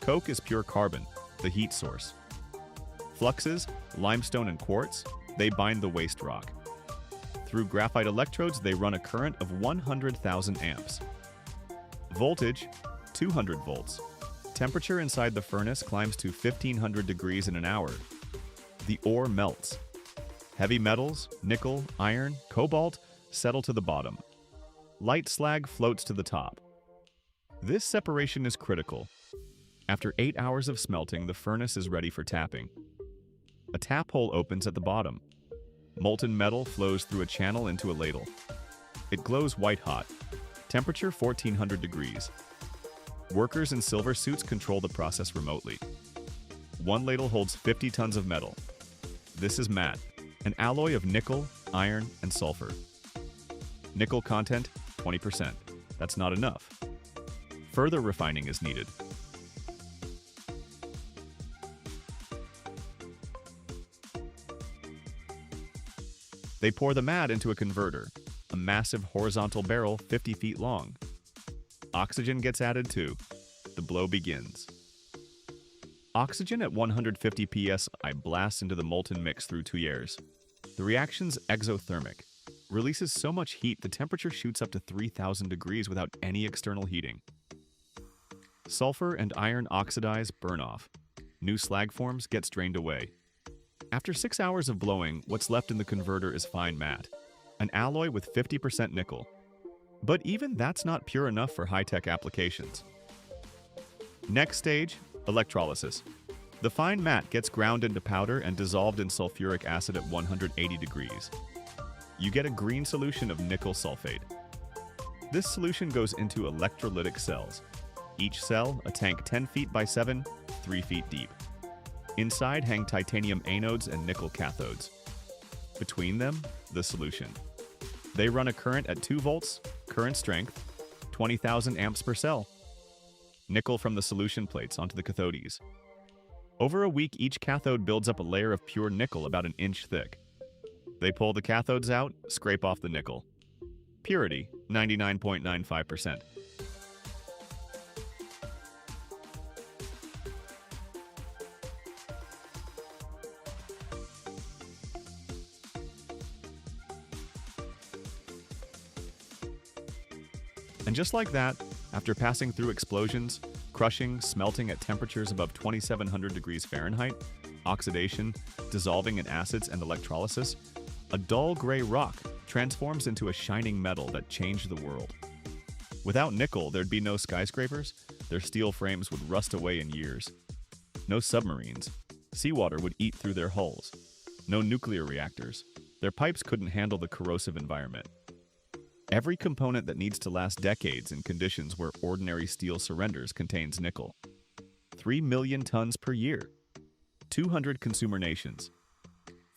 Coke is pure carbon, the heat source. Fluxes, limestone and quartz, they bind the waste rock. Through graphite electrodes, they run a current of 100,000 amps. Voltage, 200 volts. Temperature inside the furnace climbs to 1,500 degrees in an hour. The ore melts. Heavy metals, nickel, iron, cobalt, settle to the bottom. Light slag floats to the top. This separation is critical. After 8 hours of smelting, the furnace is ready for tapping. A tap hole opens at the bottom. Molten metal flows through a channel into a ladle. It glows white-hot. Temperature 1,400 degrees. Workers in silver suits control the process remotely. One ladle holds 50 tons of metal. This is matte, an alloy of nickel, iron, and sulfur. Nickel content, 20%. That's not enough. Further refining is needed. They pour the matte into a converter, a massive horizontal barrel 50 feet long. Oxygen gets added too. The blow begins. Oxygen at 150 psi blasts into the molten mix through tuyères. The reaction's exothermic. Releases so much heat the temperature shoots up to 3,000 degrees without any external heating. Sulfur and iron oxidize, burn off. New slag forms, gets drained away. After 6 hours of blowing, what's left in the converter is fine matte, an alloy with 50% nickel. But even that's not pure enough for high-tech applications. Next stage, electrolysis. The fine matte gets ground into powder and dissolved in sulfuric acid at 180 degrees. You get a green solution of nickel sulfate. This solution goes into electrolytic cells. Each cell, a tank 10 feet by 7, 3 feet deep. Inside hang titanium anodes and nickel cathodes. Between them, the solution. They run a current at 2 volts, current strength, 20,000 amps per cell. Nickel from the solution plates onto the cathodes. Over a week, each cathode builds up a layer of pure nickel about an inch thick. They pull the cathodes out, scrape off the nickel. Purity, 99.95%. And just like that, after passing through explosions, crushing, smelting at temperatures above 2700 degrees Fahrenheit, oxidation, dissolving in acids and electrolysis, a dull gray rock transforms into a shining metal that changed the world. Without nickel, there'd be no skyscrapers, their steel frames would rust away in years. No submarines. Seawater would eat through their hulls. No nuclear reactors. Their pipes couldn't handle the corrosive environment. Every component that needs to last decades in conditions where ordinary steel surrenders contains nickel. 3 million tons per year. 200 consumer nations.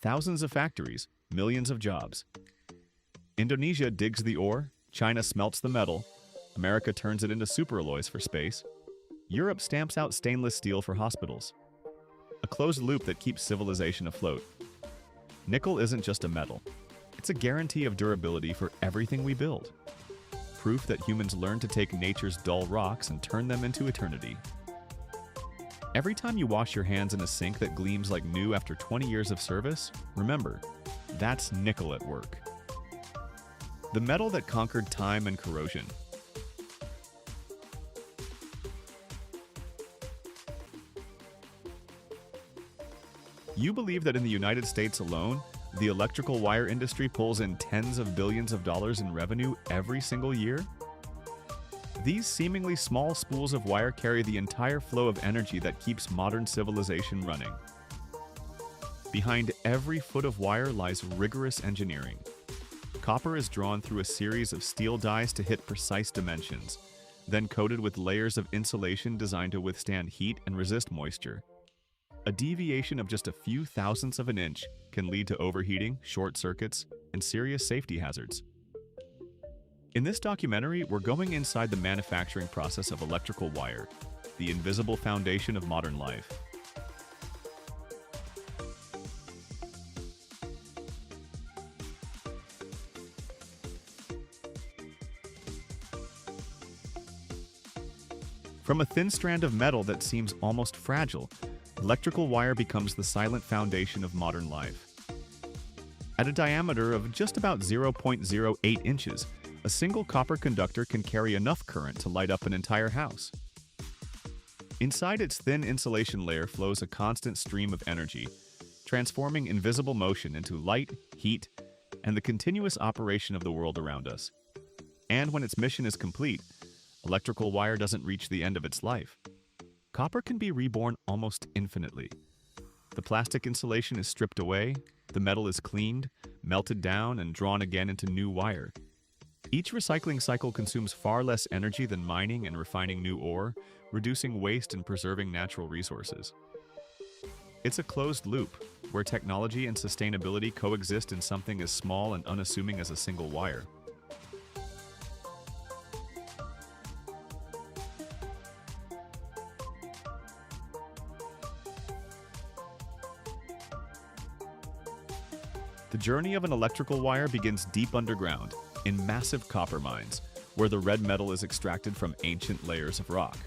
Thousands of factories, millions of jobs. Indonesia digs the ore, China smelts the metal, America turns it into superalloys for space. Europe stamps out stainless steel for hospitals. A closed loop that keeps civilization afloat. Nickel isn't just a metal. It's a guarantee of durability for everything we build. Proof that humans learn to take nature's dull rocks and turn them into eternity. Every time you wash your hands in a sink that gleams like new after 20 years of service, remember, that's nickel at work. The metal that conquered time and corrosion. You believe that in the United States alone, the electrical wire industry pulls in tens of billions of dollars in revenue every single year? These seemingly small spools of wire carry the entire flow of energy that keeps modern civilization running. Behind every foot of wire lies rigorous engineering. Copper is drawn through a series of steel dies to hit precise dimensions, then coated with layers of insulation designed to withstand heat and resist moisture. A deviation of just a few thousandths of an inch can lead to overheating, short circuits, and serious safety hazards. In this documentary, we're going inside the manufacturing process of electrical wire, the invisible foundation of modern life. From a thin strand of metal that seems almost fragile, electrical wire becomes the silent foundation of modern life. At a diameter of just about 0.08 inches, a single copper conductor can carry enough current to light up an entire house. Inside its thin insulation layer flows a constant stream of energy, transforming invisible motion into light, heat, and the continuous operation of the world around us. And when its mission is complete, electrical wire doesn't reach the end of its life. Copper can be reborn almost infinitely. The plastic insulation is stripped away, the metal is cleaned, melted down, and drawn again into new wire. Each recycling cycle consumes far less energy than mining and refining new ore, reducing waste and preserving natural resources. It's a closed loop, where technology and sustainability coexist in something as small and unassuming as a single wire. The journey of an electrical wire begins deep underground, in massive copper mines, where the red metal is extracted from ancient layers of rock.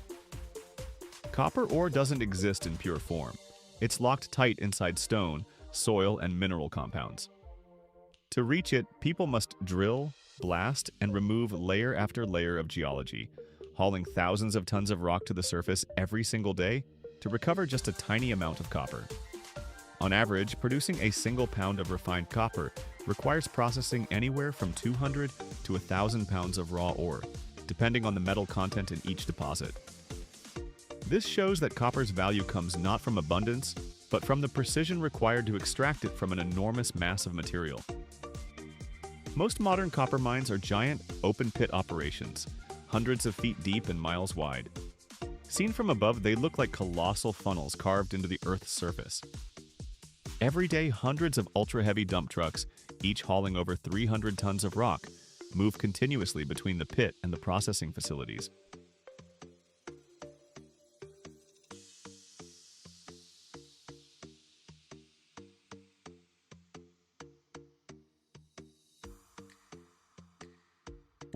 Copper ore doesn't exist in pure form. It's locked tight inside stone, soil, and mineral compounds. To reach it, people must drill, blast, and remove layer after layer of geology, hauling thousands of tons of rock to the surface every single day to recover just a tiny amount of copper. On average, producing a single pound of refined copper requires processing anywhere from 200 to 1,000 pounds of raw ore, depending on the metal content in each deposit. This shows that copper's value comes not from abundance, but from the precision required to extract it from an enormous mass of material. Most modern copper mines are giant, open-pit operations, hundreds of feet deep and miles wide. Seen from above, they look like colossal funnels carved into the Earth's surface. Every day, hundreds of ultra-heavy dump trucks, each hauling over 300 tons of rock, move continuously between the pit and the processing facilities.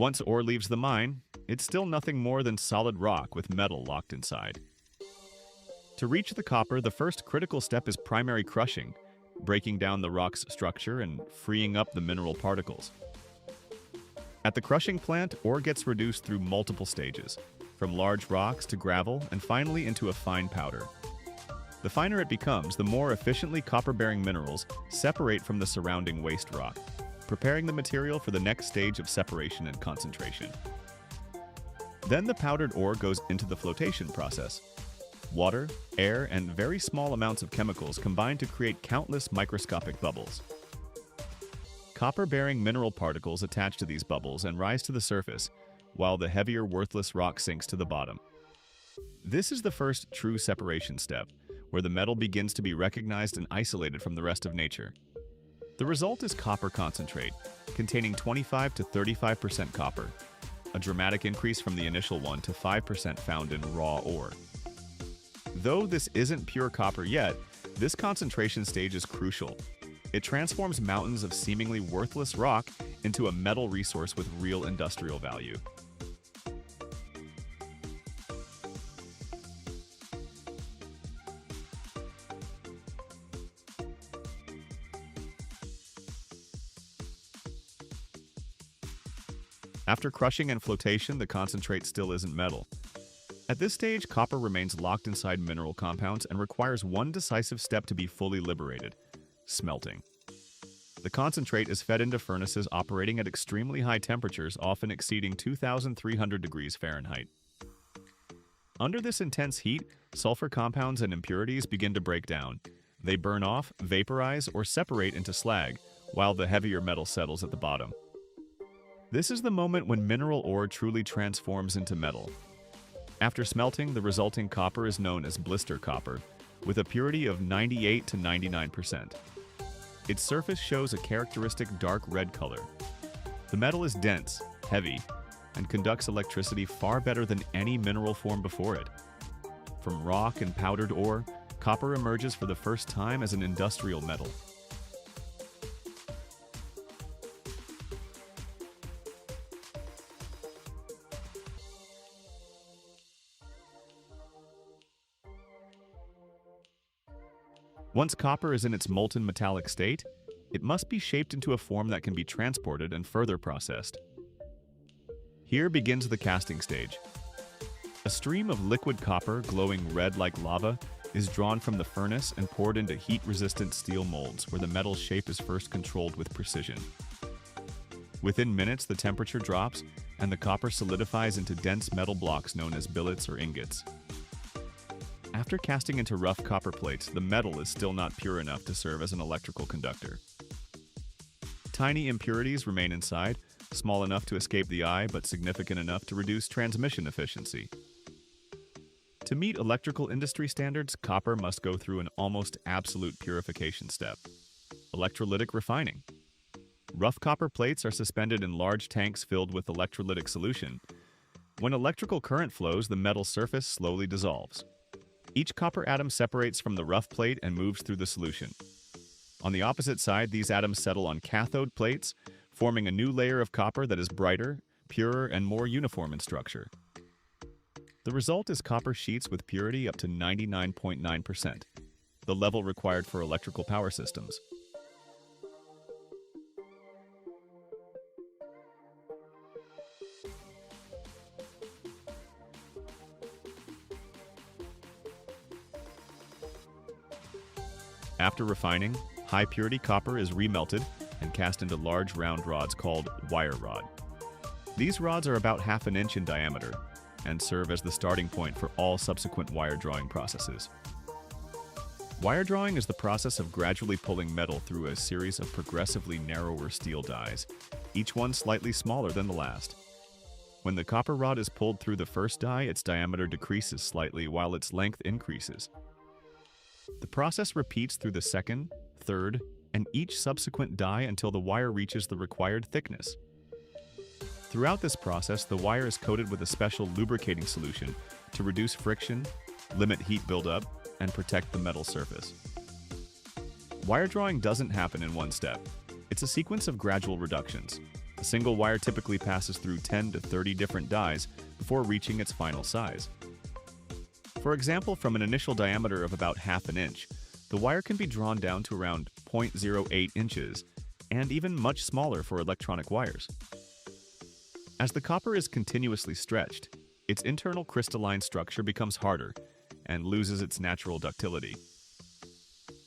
Once ore leaves the mine, it's still nothing more than solid rock with metal locked inside. To reach the copper, the first critical step is primary crushing, breaking down the rock's structure and freeing up the mineral particles. At the crushing plant, ore gets reduced through multiple stages, from large rocks to gravel and finally into a fine powder. The finer it becomes, the more efficiently copper-bearing minerals separate from the surrounding waste rock, preparing the material for the next stage of separation and concentration. Then the powdered ore goes into the flotation process. Water, air, and very small amounts of chemicals combine to create countless microscopic bubbles. Copper-bearing mineral particles attach to these bubbles and rise to the surface, while the heavier, worthless rock sinks to the bottom. This is the first true separation step, where the metal begins to be recognized and isolated from the rest of nature. The result is copper concentrate, containing 25 to 35% copper, a dramatic increase from the initial 1 to 5% found in raw ore. Though this isn't pure copper yet, this concentration stage is crucial. It transforms mountains of seemingly worthless rock into a metal resource with real industrial value. After crushing and flotation, the concentrate still isn't metal. At this stage, copper remains locked inside mineral compounds and requires one decisive step to be fully liberated: smelting. The concentrate is fed into furnaces operating at extremely high temperatures, often exceeding 2,300 degrees Fahrenheit. Under this intense heat, sulfur compounds and impurities begin to break down. They burn off, vaporize, or separate into slag, while the heavier metal settles at the bottom. This is the moment when mineral ore truly transforms into metal. After smelting, the resulting copper is known as blister copper, with a purity of 98 to 99%. Its surface shows a characteristic dark red color. The metal is dense, heavy, and conducts electricity far better than any mineral form before it. From rock and powdered ore, copper emerges for the first time as an industrial metal. Once copper is in its molten metallic state, it must be shaped into a form that can be transported and further processed. Here begins the casting stage. A stream of liquid copper, glowing red like lava, is drawn from the furnace and poured into heat-resistant steel molds where the metal's shape is first controlled with precision. Within minutes, the temperature drops and the copper solidifies into dense metal blocks known as billets or ingots. After casting into rough copper plates, the metal is still not pure enough to serve as an electrical conductor. Tiny impurities remain inside, small enough to escape the eye but significant enough to reduce transmission efficiency. To meet electrical industry standards, copper must go through an almost absolute purification step: electrolytic refining. Rough copper plates are suspended in large tanks filled with electrolytic solution. When electrical current flows, the metal surface slowly dissolves. Each copper atom separates from the rough plate and moves through the solution. On the opposite side, these atoms settle on cathode plates, forming a new layer of copper that is brighter, purer, and more uniform in structure. The result is copper sheets with purity up to 99.9%, the level required for electrical power systems. After refining, high-purity copper is remelted and cast into large round rods called wire rod. These rods are about half an inch in diameter and serve as the starting point for all subsequent wire drawing processes. Wire drawing is the process of gradually pulling metal through a series of progressively narrower steel dies, each one slightly smaller than the last. When the copper rod is pulled through the first die, its diameter decreases slightly while its length increases. The process repeats through the second, third, and each subsequent die until the wire reaches the required thickness. Throughout this process, the wire is coated with a special lubricating solution to reduce friction, limit heat buildup, and protect the metal surface. Wire drawing doesn't happen in one step. It's a sequence of gradual reductions. A single wire typically passes through 10 to 30 different dies before reaching its final size. For example, from an initial diameter of about half an inch, the wire can be drawn down to around 0.08 inches, and even much smaller for electronic wires. As the copper is continuously stretched, its internal crystalline structure becomes harder and loses its natural ductility.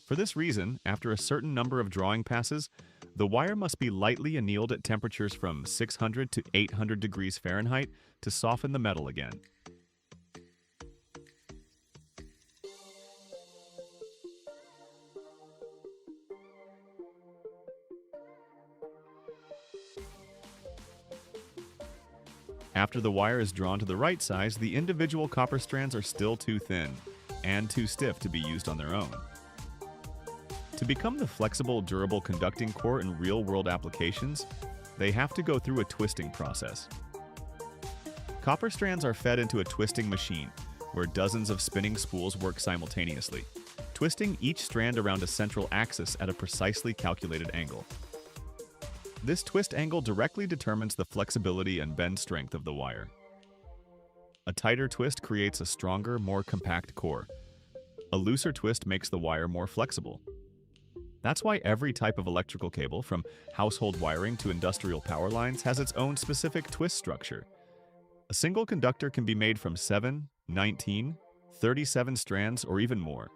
For this reason, after a certain number of drawing passes, the wire must be lightly annealed at temperatures from 600 to 800 degrees Fahrenheit to soften the metal again. After the wire is drawn to the right size, the individual copper strands are still too thin and too stiff to be used on their own. To become the flexible, durable conducting core in real-world applications, they have to go through a twisting process. Copper strands are fed into a twisting machine, where dozens of spinning spools work simultaneously, twisting each strand around a central axis at a precisely calculated angle. This twist angle directly determines the flexibility and bend strength of the wire. A tighter twist creates a stronger, more compact core. A looser twist makes the wire more flexible. That's why every type of electrical cable, from household wiring to industrial power lines, has its own specific twist structure. A single conductor can be made from 7, 19, 37 strands, or even more.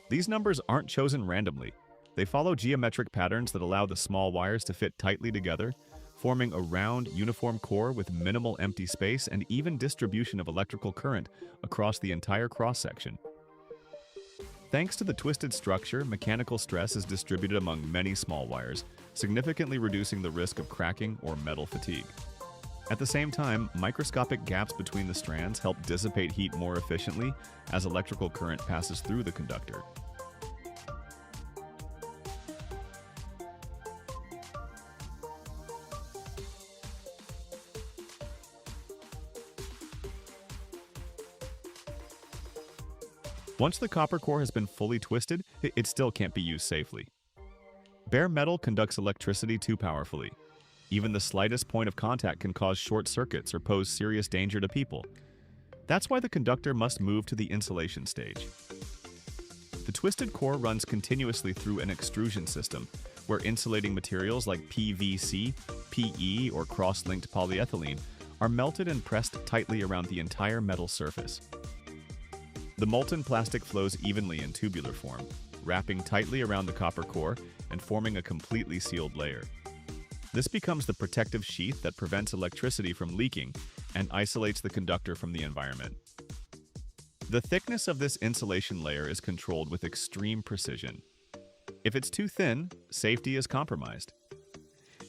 These numbers aren't chosen randomly. They follow geometric patterns that allow the small wires to fit tightly together, forming a round, uniform core with minimal empty space and even distribution of electrical current across the entire cross-section. Thanks to the twisted structure, mechanical stress is distributed among many small wires, significantly reducing the risk of cracking or metal fatigue. At the same time, microscopic gaps between the strands help dissipate heat more efficiently as electrical current passes through the conductor. Once the copper core has been fully twisted, it still can't be used safely. Bare metal conducts electricity too powerfully. Even the slightest point of contact can cause short circuits or pose serious danger to people. That's why the conductor must move to the insulation stage. The twisted core runs continuously through an extrusion system, where insulating materials like PVC, PE, or cross-linked polyethylene are melted and pressed tightly around the entire metal surface. The molten plastic flows evenly in tubular form, wrapping tightly around the copper core and forming a completely sealed layer. This becomes the protective sheath that prevents electricity from leaking and isolates the conductor from the environment. The thickness of this insulation layer is controlled with extreme precision. If it's too thin, safety is compromised.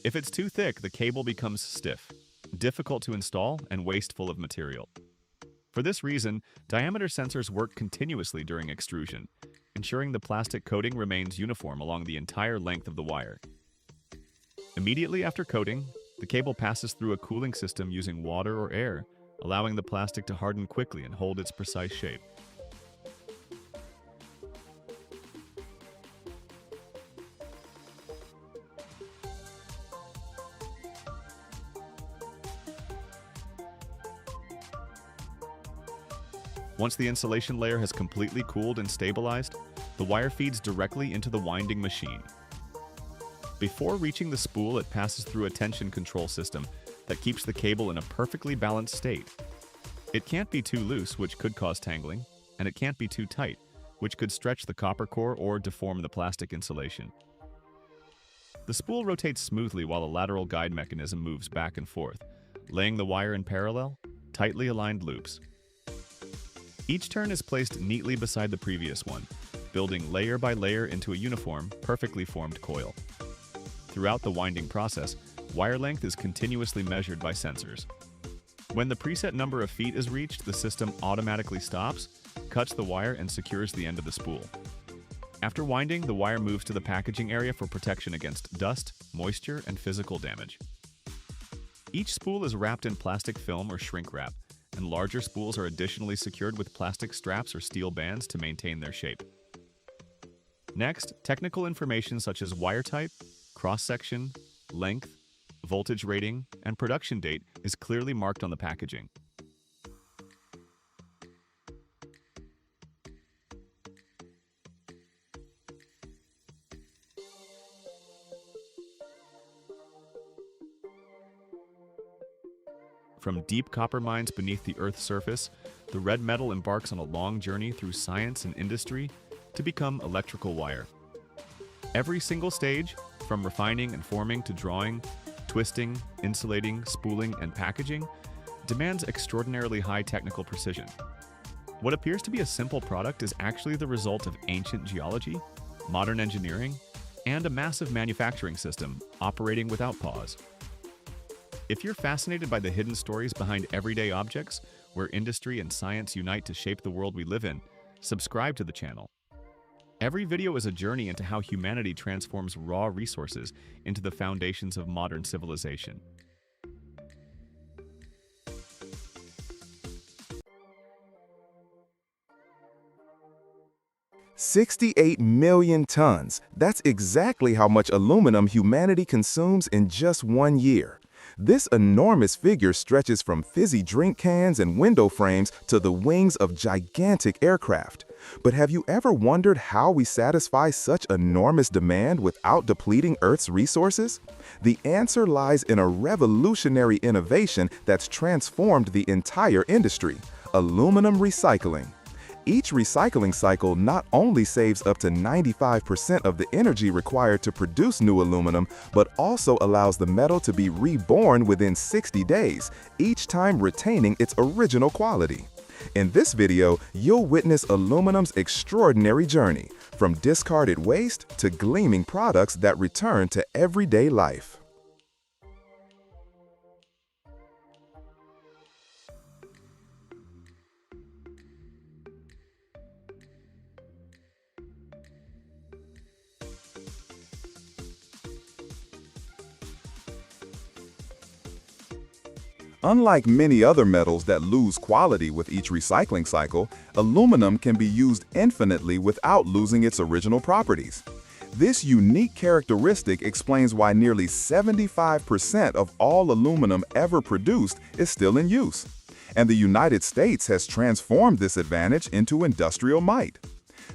If it's too thick, the cable becomes stiff, difficult to install, and wasteful of material. For this reason, diameter sensors work continuously during extrusion, ensuring the plastic coating remains uniform along the entire length of the wire. Immediately after coating, the cable passes through a cooling system using water or air, allowing the plastic to harden quickly and hold its precise shape. Once the insulation layer has completely cooled and stabilized, the wire feeds directly into the winding machine. Before reaching the spool, it passes through a tension control system that keeps the cable in a perfectly balanced state. It can't be too loose, which could cause tangling, and it can't be too tight, which could stretch the copper core or deform the plastic insulation. The spool rotates smoothly while a lateral guide mechanism moves back and forth, laying the wire in parallel, tightly aligned loops. Each turn is placed neatly beside the previous one, building layer by layer into a uniform, perfectly formed coil. Throughout the winding process, wire length is continuously measured by sensors. When the preset number of feet is reached, the system automatically stops, cuts the wire, and secures the end of the spool. After winding, the wire moves to the packaging area for protection against dust, moisture, and physical damage. Each spool is wrapped in plastic film or shrink wrap, and larger spools are additionally secured with plastic straps or steel bands to maintain their shape. Next, technical information such as wire type, cross-section, length, voltage rating, and production date is clearly marked on the packaging. From deep copper mines beneath the Earth's surface, the red metal embarks on a long journey through science and industry to become electrical wire. Every single stage, from refining and forming to drawing, twisting, insulating, spooling, and packaging, demands extraordinarily high technical precision. What appears to be a simple product is actually the result of ancient geology, modern engineering, and a massive manufacturing system operating without pause. If you're fascinated by the hidden stories behind everyday objects, where industry and science unite to shape the world we live in, subscribe to the channel. Every video is a journey into how humanity transforms raw resources into the foundations of modern civilization. "68 million tons. That's exactly how much aluminum humanity consumes in just 1 year. This enormous figure stretches from fizzy drink cans and window frames to the wings of gigantic aircraft. But have you ever wondered how we satisfy such enormous demand without depleting Earth's resources? The answer lies in a revolutionary innovation that's transformed the entire industry: aluminum recycling. Each recycling cycle not only saves up to 95% of the energy required to produce new aluminum, but also allows the metal to be reborn within 60 days, each time retaining its original quality. In this video, you'll witness aluminum's extraordinary journey, from discarded waste to gleaming products that return to everyday life. Unlike many other metals that lose quality with each recycling cycle, aluminum can be used infinitely without losing its original properties. This unique characteristic explains why nearly 75% of all aluminum ever produced is still in use. And the United States has transformed this advantage into industrial might.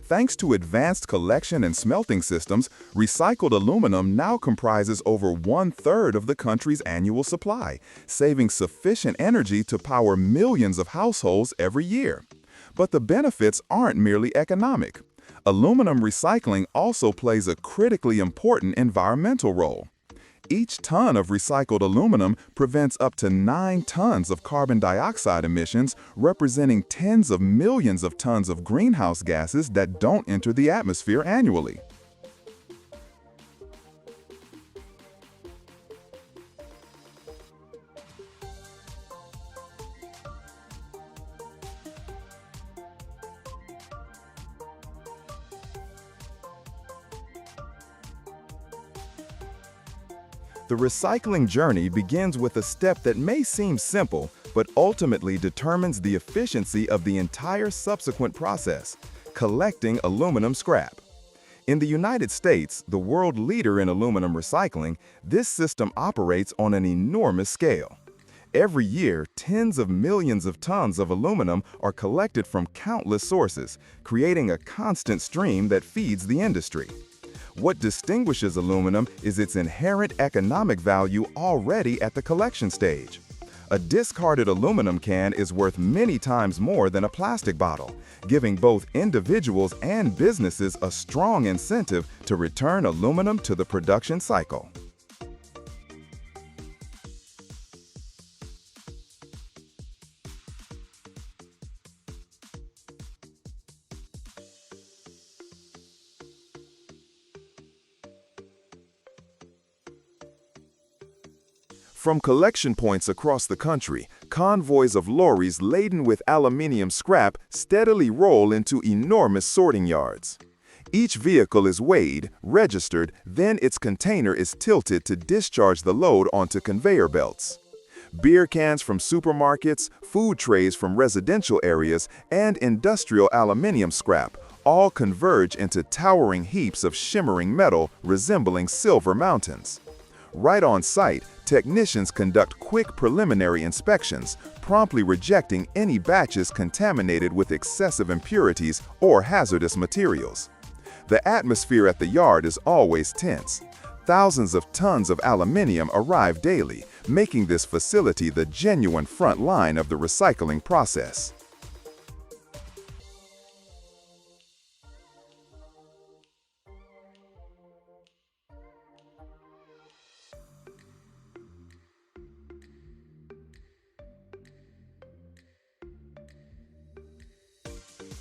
Thanks to advanced collection and smelting systems, recycled aluminum now comprises over 1/3 of the country's annual supply, saving sufficient energy to power millions of households every year. But the benefits aren't merely economic. Aluminum recycling also plays a critically important environmental role. Each ton of recycled aluminum prevents up to 9 tons of carbon dioxide emissions, representing tens of millions of tons of greenhouse gases that don't enter the atmosphere annually. The recycling journey begins with a step that may seem simple, but ultimately determines the efficiency of the entire subsequent process: collecting aluminum scrap. In the United States, the world leader in aluminum recycling, this system operates on an enormous scale. Every year, tens of millions of tons of aluminum are collected from countless sources, creating a constant stream that feeds the industry. What distinguishes aluminum is its inherent economic value already at the collection stage. A discarded aluminum can is worth many times more than a plastic bottle, giving both individuals and businesses a strong incentive to return aluminum to the production cycle. From collection points across the country, convoys of lorries laden with aluminium scrap steadily roll into enormous sorting yards. Each vehicle is weighed, registered, then its container is tilted to discharge the load onto conveyor belts. Beer cans from supermarkets, food trays from residential areas, and industrial aluminium scrap all converge into towering heaps of shimmering metal resembling silver mountains. Right on site, Technicians conduct quick preliminary inspections, promptly rejecting any batches contaminated with excessive impurities or hazardous materials. The atmosphere at the yard is always tense. Thousands of tons of aluminium arrive daily, making this facility the genuine front line of the recycling process.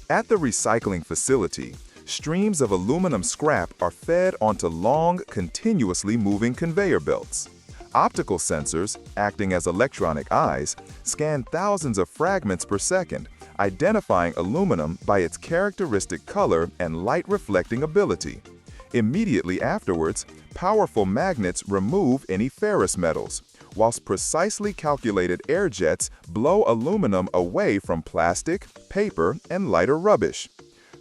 At the recycling facility, streams of aluminum scrap are fed onto long, continuously moving conveyor belts. Optical sensors, acting as electronic eyes, scan thousands of fragments per second, identifying aluminum by its characteristic color and light-reflecting ability. Immediately afterwards, powerful magnets remove any ferrous metals, whilst precisely calculated air jets blow aluminum away from plastic, paper, and lighter rubbish.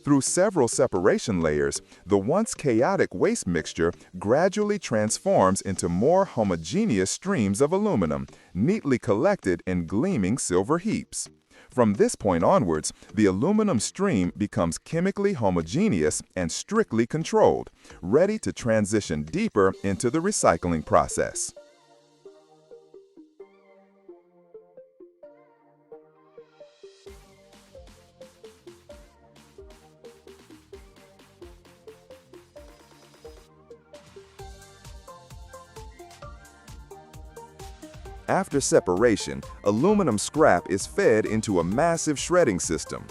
Through several separation layers, the once chaotic waste mixture gradually transforms into more homogeneous streams of aluminum, neatly collected in gleaming silver heaps. From this point onwards, the aluminum stream becomes chemically homogeneous and strictly controlled, ready to transition deeper into the recycling process. After separation, aluminum scrap is fed into a massive shredding system.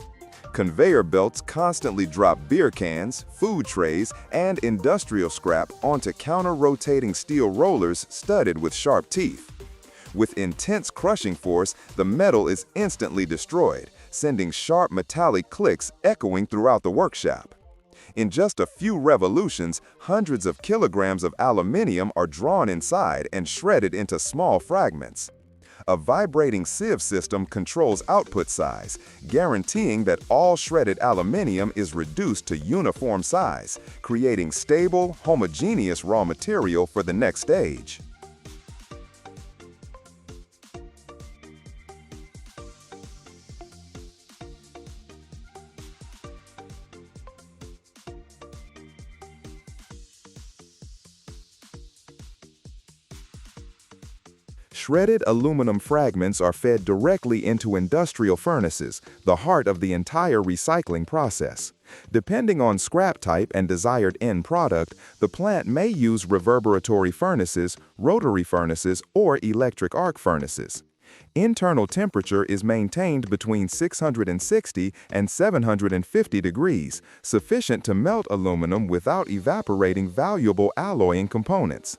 Conveyor belts constantly drop beer cans, food trays, and industrial scrap onto counter-rotating steel rollers studded with sharp teeth. With intense crushing force, the metal is instantly destroyed, sending sharp metallic clicks echoing throughout the workshop. In just a few revolutions, hundreds of kilograms of aluminium are drawn inside and shredded into small fragments. A vibrating sieve system controls output size, guaranteeing that all shredded aluminium is reduced to uniform size, creating stable, homogeneous raw material for the next stage. Shredded aluminum fragments are fed directly into industrial furnaces, the heart of the entire recycling process. Depending on scrap type and desired end product, the plant may use reverberatory furnaces, rotary furnaces, or electric arc furnaces. Internal temperature is maintained between 660 and 750 degrees, sufficient to melt aluminum without evaporating valuable alloying components.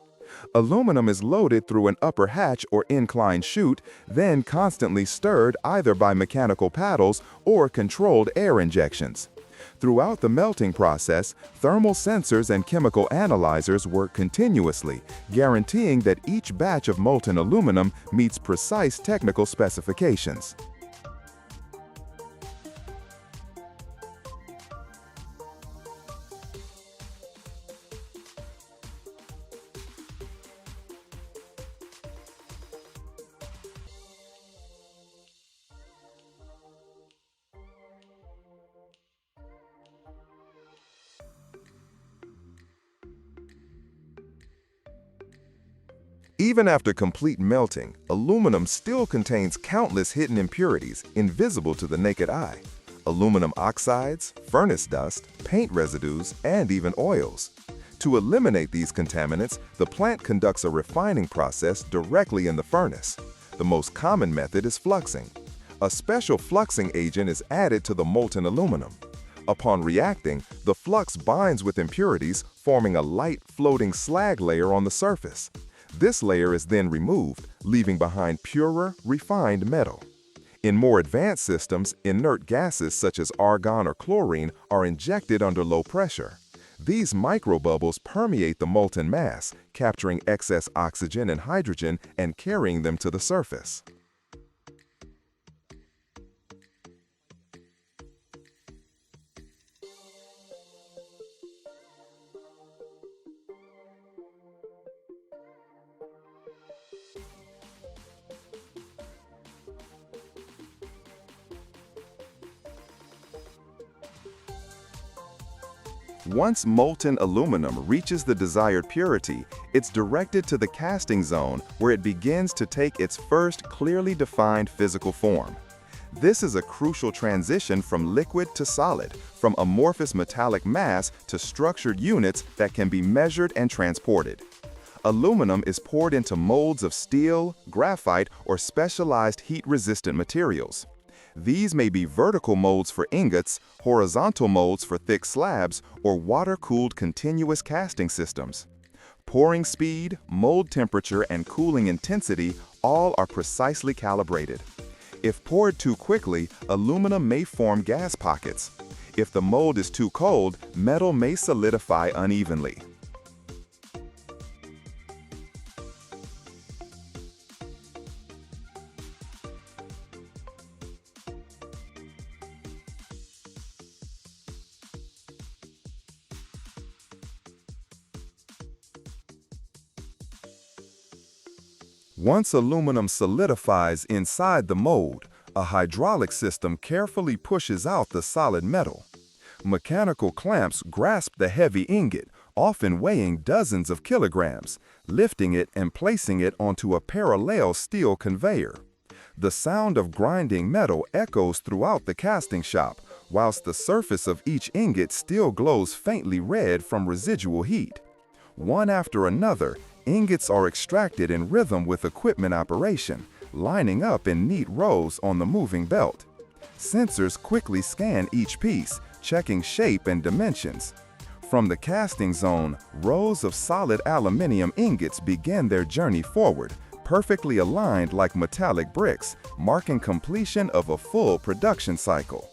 Aluminum is loaded through an upper hatch or incline chute, then constantly stirred either by mechanical paddles or controlled air injections. Throughout the melting process, thermal sensors and chemical analyzers work continuously, guaranteeing that each batch of molten aluminum meets precise technical specifications. Even after complete melting, aluminum still contains countless hidden impurities invisible to the naked eye. Aluminum oxides, furnace dust, paint residues, and even oils. To eliminate these contaminants, the plant conducts a refining process directly in the furnace. The most common method is fluxing. A special fluxing agent is added to the molten aluminum. Upon reacting, the flux binds with impurities, forming a light floating slag layer on the surface. This layer is then removed, leaving behind purer, refined metal. In more advanced systems, inert gases such as argon or chlorine are injected under low pressure. These microbubbles permeate the molten mass, capturing excess oxygen and hydrogen and carrying them to the surface. Once molten aluminum reaches the desired purity, it's directed to the casting zone where it begins to take its first clearly defined physical form. This is a crucial transition from liquid to solid, from amorphous metallic mass to structured units that can be measured and transported. Aluminum is poured into molds of steel, graphite, or specialized heat-resistant materials. These may be vertical molds for ingots, horizontal molds for thick slabs, or water-cooled continuous casting systems. Pouring speed, mold temperature, and cooling intensity all are precisely calibrated. If poured too quickly, aluminum may form gas pockets. If the mold is too cold, metal may solidify unevenly. Once aluminum solidifies inside the mold, a hydraulic system carefully pushes out the solid metal. Mechanical clamps grasp the heavy ingot, often weighing dozens of kilograms, lifting it and placing it onto a parallel steel conveyor. The sound of grinding metal echoes throughout the casting shop, whilst the surface of each ingot still glows faintly red from residual heat. One after another, ingots are extracted in rhythm with equipment operation, lining up in neat rows on the moving belt. Sensors quickly scan each piece, checking shape and dimensions. From the casting zone, rows of solid aluminum ingots begin their journey forward, perfectly aligned like metallic bricks, marking completion of a full production cycle.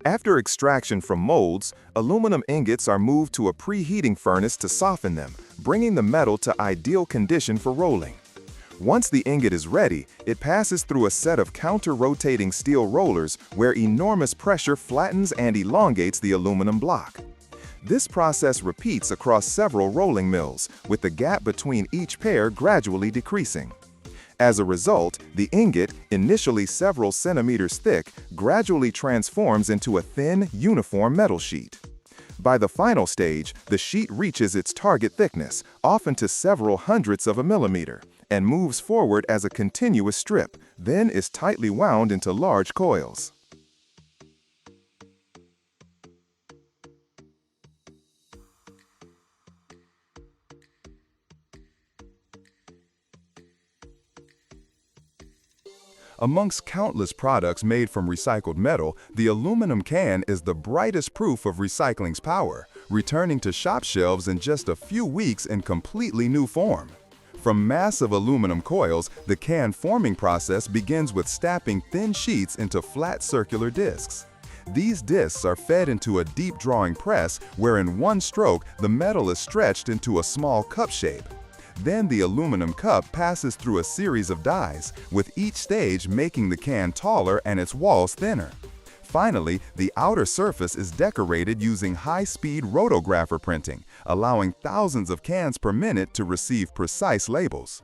After extraction from molds, aluminum ingots are moved to a preheating furnace to soften them, bringing the metal to ideal condition for rolling. Once the ingot is ready, it passes through a set of counter-rotating steel rollers where enormous pressure flattens and elongates the aluminum block. This process repeats across several rolling mills, with the gap between each pair gradually decreasing. As a result, the ingot, initially several centimeters thick, gradually transforms into a thin, uniform metal sheet. By the final stage, the sheet reaches its target thickness, often to several hundredths of a millimeter, and moves forward as a continuous strip, then is tightly wound into large coils. Amongst countless products made from recycled metal, the aluminum can is the brightest proof of recycling's power, returning to shop shelves in just a few weeks in completely new form. From massive aluminum coils, the can forming process begins with stamping thin sheets into flat circular discs. These discs are fed into a deep drawing press where in one stroke the metal is stretched into a small cup shape. Then the aluminum cup passes through a series of dies, with each stage making the can taller and its walls thinner. Finally, the outer surface is decorated using high-speed rotographer printing, allowing thousands of cans per minute to receive precise labels.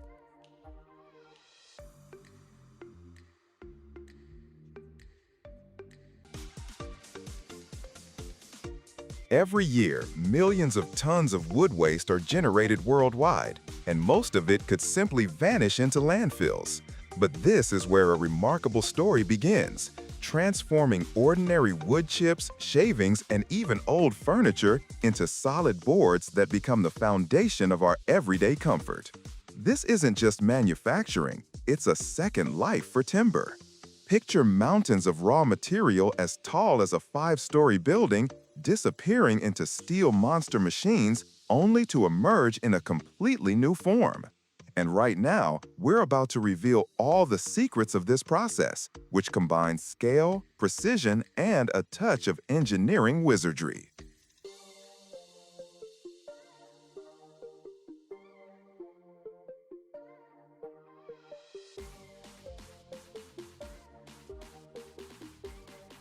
Every year, millions of tons of wood waste are generated worldwide, and most of it could simply vanish into landfills. But this is where a remarkable story begins, transforming ordinary wood chips, shavings, and even old furniture into solid boards that become the foundation of our everyday comfort. This isn't just manufacturing, it's a second life for timber. Picture mountains of raw material as tall as a 5-story building disappearing into steel monster machines only to emerge in a completely new form. And right now, we're about to reveal all the secrets of this process, which combines scale, precision, and a touch of engineering wizardry.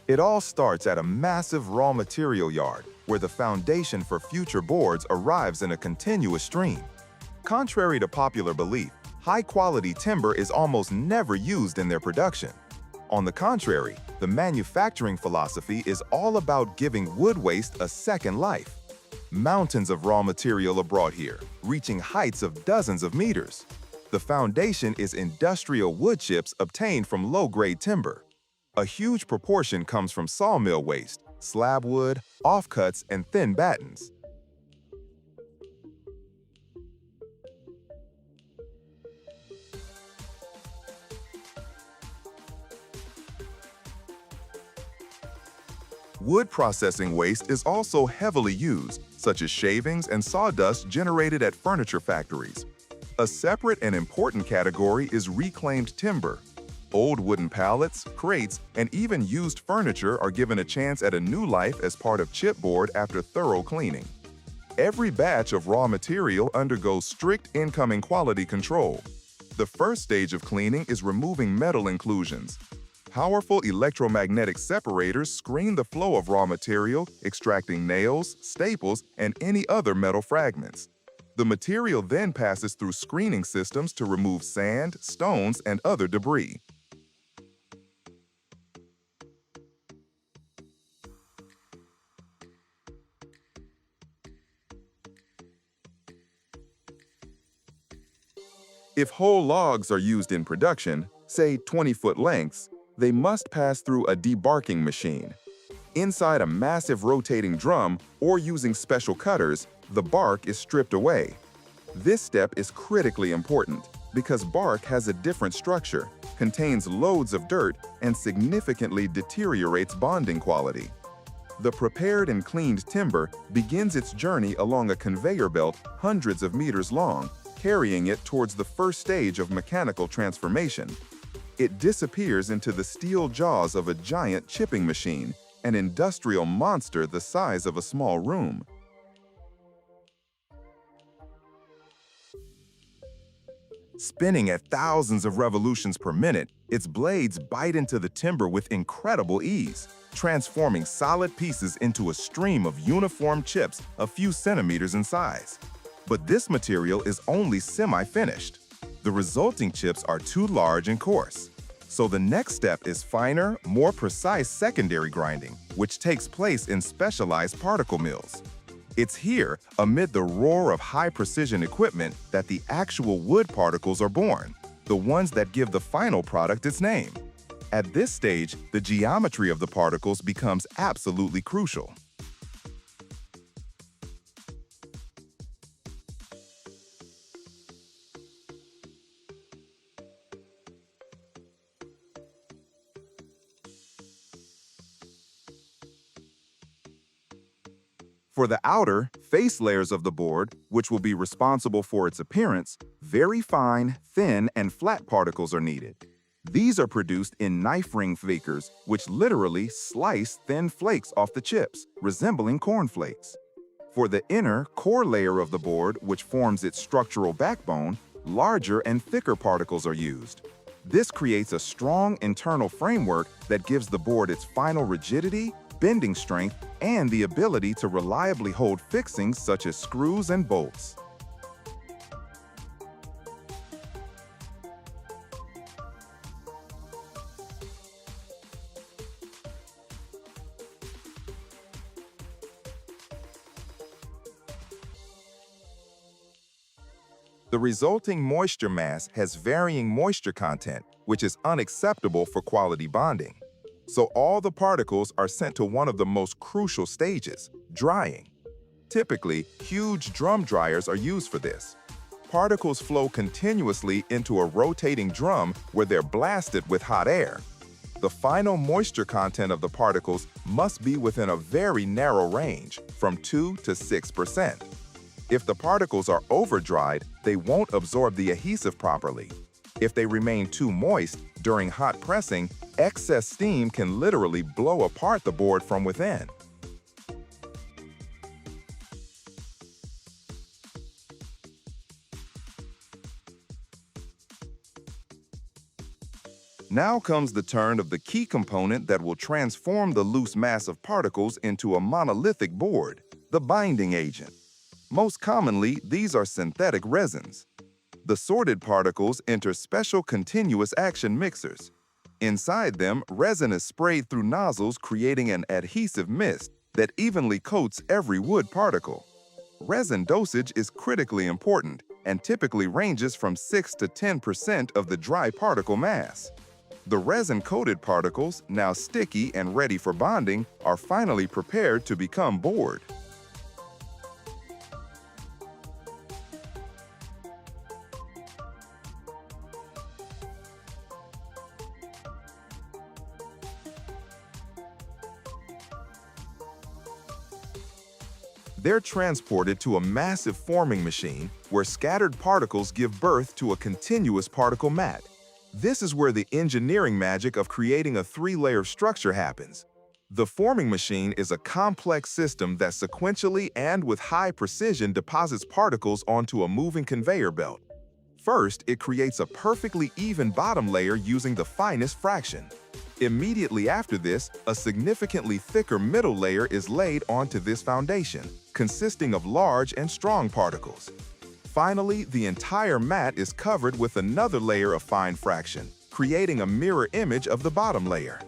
It all starts at a massive raw material yard, where the foundation for future boards arrives in a continuous stream. Contrary to popular belief, high-quality timber is almost never used in their production. On the contrary, the manufacturing philosophy is all about giving wood waste a second life. Mountains of raw material are brought here, reaching heights of dozens of meters. The foundation is industrial wood chips obtained from low-grade timber. A huge proportion comes from sawmill waste, slab wood, offcuts, and thin battens. Wood processing waste is also heavily used, such as shavings and sawdust generated at furniture factories. A separate and important category is reclaimed timber. Old wooden pallets, crates, and even used furniture are given a chance at a new life as part of chipboard after thorough cleaning. Every batch of raw material undergoes strict incoming quality control. The first stage of cleaning is removing metal inclusions. Powerful electromagnetic separators screen the flow of raw material, extracting nails, staples, and any other metal fragments. The material then passes through screening systems to remove sand, stones, and other debris. If whole logs are used in production, say 20-foot lengths, they must pass through a debarking machine. Inside a massive rotating drum or using special cutters, the bark is stripped away. This step is critically important because bark has a different structure, contains loads of dirt, and significantly deteriorates bonding quality. The prepared and cleaned timber begins its journey along a conveyor belt hundreds of meters long, carrying it towards the first stage of mechanical transformation. It disappears into the steel jaws of a giant chipping machine, an industrial monster the size of a small room. Spinning at thousands of revolutions per minute, its blades bite into the timber with incredible ease, transforming solid pieces into a stream of uniform chips a few centimeters in size. But this material is only semi-finished. The resulting chips are too large and coarse. So the next step is finer, more precise secondary grinding, which takes place in specialized particle mills. It's here, amid the roar of high-precision equipment, that the actual wood particles are born, the ones that give the final product its name. At this stage, the geometry of the particles becomes absolutely crucial. For the outer, face layers of the board, which will be responsible for its appearance, very fine, thin, and flat particles are needed. These are produced in knife ring fakers, which literally slice thin flakes off the chips, resembling cornflakes. For the inner, core layer of the board, which forms its structural backbone, larger and thicker particles are used. This creates a strong internal framework that gives the board its final rigidity, bending strength, and the ability to reliably hold fixings such as screws and bolts. The resulting moisture mass has varying moisture content, which is unacceptable for quality bonding. So all the particles are sent to one of the most crucial stages, drying. Typically, huge drum dryers are used for this. Particles flow continuously into a rotating drum where they're blasted with hot air. The final moisture content of the particles must be within a very narrow range, from 2 to 6%. If the particles are over-dried, they won't absorb the adhesive properly. If they remain too moist, during hot pressing, excess steam can literally blow apart the board from within. Now comes the turn of the key component that will transform the loose mass of particles into a monolithic board, the binding agent. Most commonly, these are synthetic resins. The sorted particles enter special continuous action mixers. Inside them, resin is sprayed through nozzles, creating an adhesive mist that evenly coats every wood particle. Resin dosage is critically important and typically ranges from 6 to 10% of the dry particle mass. The resin-coated particles, now sticky and ready for bonding, are finally prepared to become board. They're transported to a massive forming machine where scattered particles give birth to a continuous particle mat. This is where the engineering magic of creating a 3-layer structure happens. The forming machine is a complex system that sequentially and with high precision deposits particles onto a moving conveyor belt. First, it creates a perfectly even bottom layer using the finest fraction. Immediately after this, a significantly thicker middle layer is laid onto this foundation, consisting of large and strong particles. Finally, the entire mat is covered with another layer of fine fraction, creating a mirror image of the bottom layer.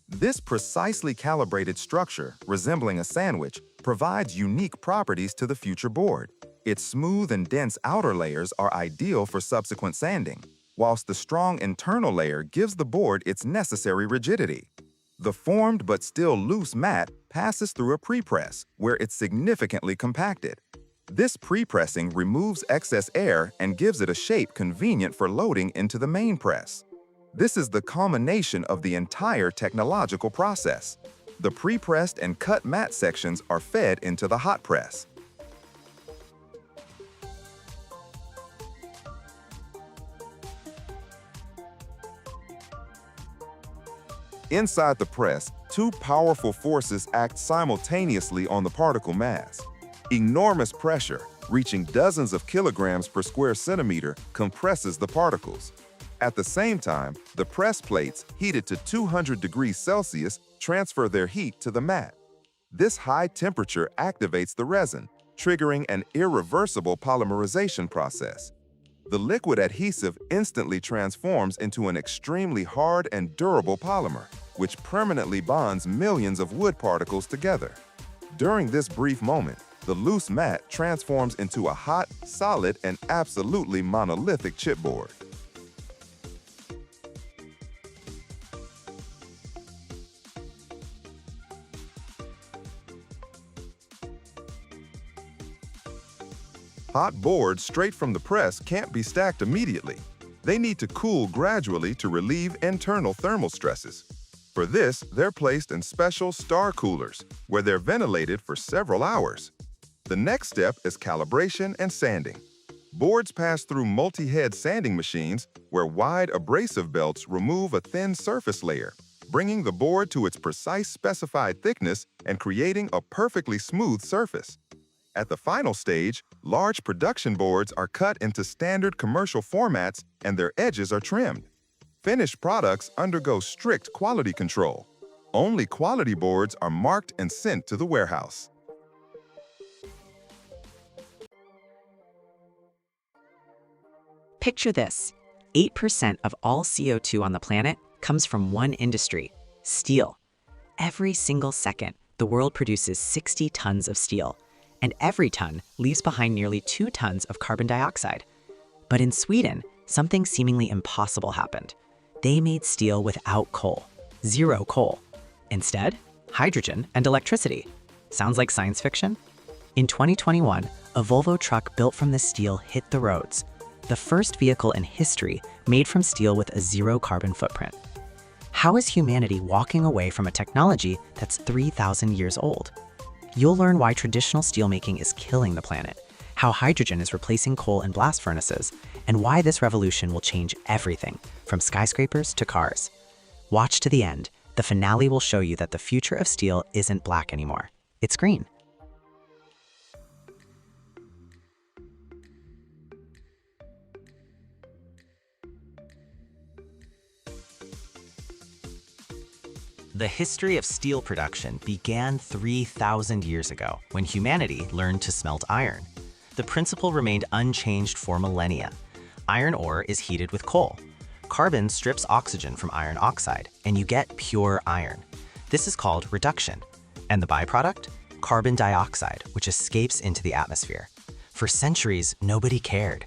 This precisely calibrated structure, resembling a sandwich, provides unique properties to the future board. Its smooth and dense outer layers are ideal for subsequent sanding, whilst the strong internal layer gives the board its necessary rigidity. The formed but still loose mat passes through a prepress, where it's significantly compacted. This prepressing removes excess air and gives it a shape convenient for loading into the main press. This is the culmination of the entire technological process. The pre-pressed and cut mat sections are fed into the hot press. Inside the press, two powerful forces act simultaneously on the particle mass. Enormous pressure, reaching dozens of kilograms per square centimeter, compresses the particles. At the same time, the press plates, heated to 200 degrees Celsius, transfer their heat to the mat. This high temperature activates the resin, triggering an irreversible polymerization process. The liquid adhesive instantly transforms into an extremely hard and durable polymer, which permanently bonds millions of wood particles together. During this brief moment, the loose mat transforms into a hot, solid, and absolutely monolithic chipboard. Hot boards straight from the press can't be stacked immediately. They need to cool gradually to relieve internal thermal stresses. For this, they're placed in special star coolers, where they're ventilated for several hours. The next step is calibration and sanding. Boards pass through multi-head sanding machines, where wide abrasive belts remove a thin surface layer, bringing the board to its precise specified thickness and creating a perfectly smooth surface. At the final stage, large production boards are cut into standard commercial formats and their edges are trimmed. Finished products undergo strict quality control. Only quality boards are marked and sent to the warehouse. Picture this: 8% of all CO2 on the planet comes from one industry, steel. Every single second, the world produces 60 tons of steel, and every ton leaves behind nearly 2 tons of carbon dioxide. But in Sweden, something seemingly impossible happened. They made steel without coal, zero coal. Instead, hydrogen and electricity. Sounds like science fiction? In 2021, a Volvo truck built from this steel hit the roads, the first vehicle in history made from steel with a zero carbon footprint. How is humanity walking away from a technology that's 3,000 years old? You'll learn why traditional steelmaking is killing the planet, how hydrogen is replacing coal in blast furnaces, and why this revolution will change everything, from skyscrapers to cars. Watch to the end. The finale will show you that the future of steel isn't black anymore. It's green. The history of steel production began 3,000 years ago when humanity learned to smelt iron. The principle remained unchanged for millennia. Iron ore is heated with coal. Carbon strips oxygen from iron oxide, and you get pure iron. This is called reduction. And the byproduct? Carbon dioxide, which escapes into the atmosphere. For centuries, nobody cared.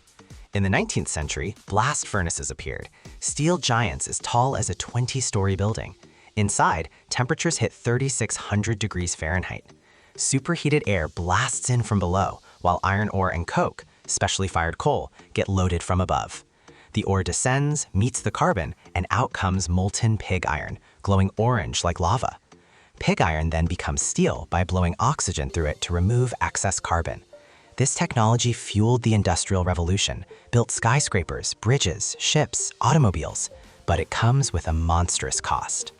In the 19th century, blast furnaces appeared, steel giants as tall as a 20-story building. Inside, temperatures hit 3,600 degrees Fahrenheit. Superheated air blasts in from below, while iron ore and coke, specially fired coal, get loaded from above. The ore descends, meets the carbon, and out comes molten pig iron, glowing orange like lava. Pig iron then becomes steel by blowing oxygen through it to remove excess carbon. This technology fueled the Industrial Revolution, built skyscrapers, bridges, ships, automobiles, but it comes with a monstrous cost.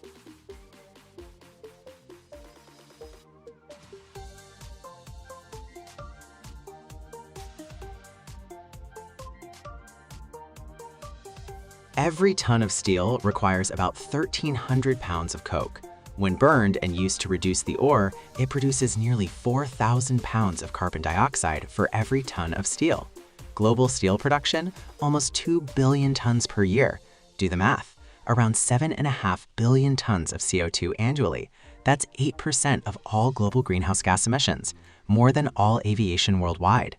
Every ton of steel requires about 1,300 pounds of coke. When burned and used to reduce the ore, it produces nearly 4,000 pounds of carbon dioxide for every ton of steel. Global steel production, almost 2 billion tons per year. Do the math. Around 7.5 billion tons of CO2 annually. That's 8% of all global greenhouse gas emissions, more than all aviation worldwide.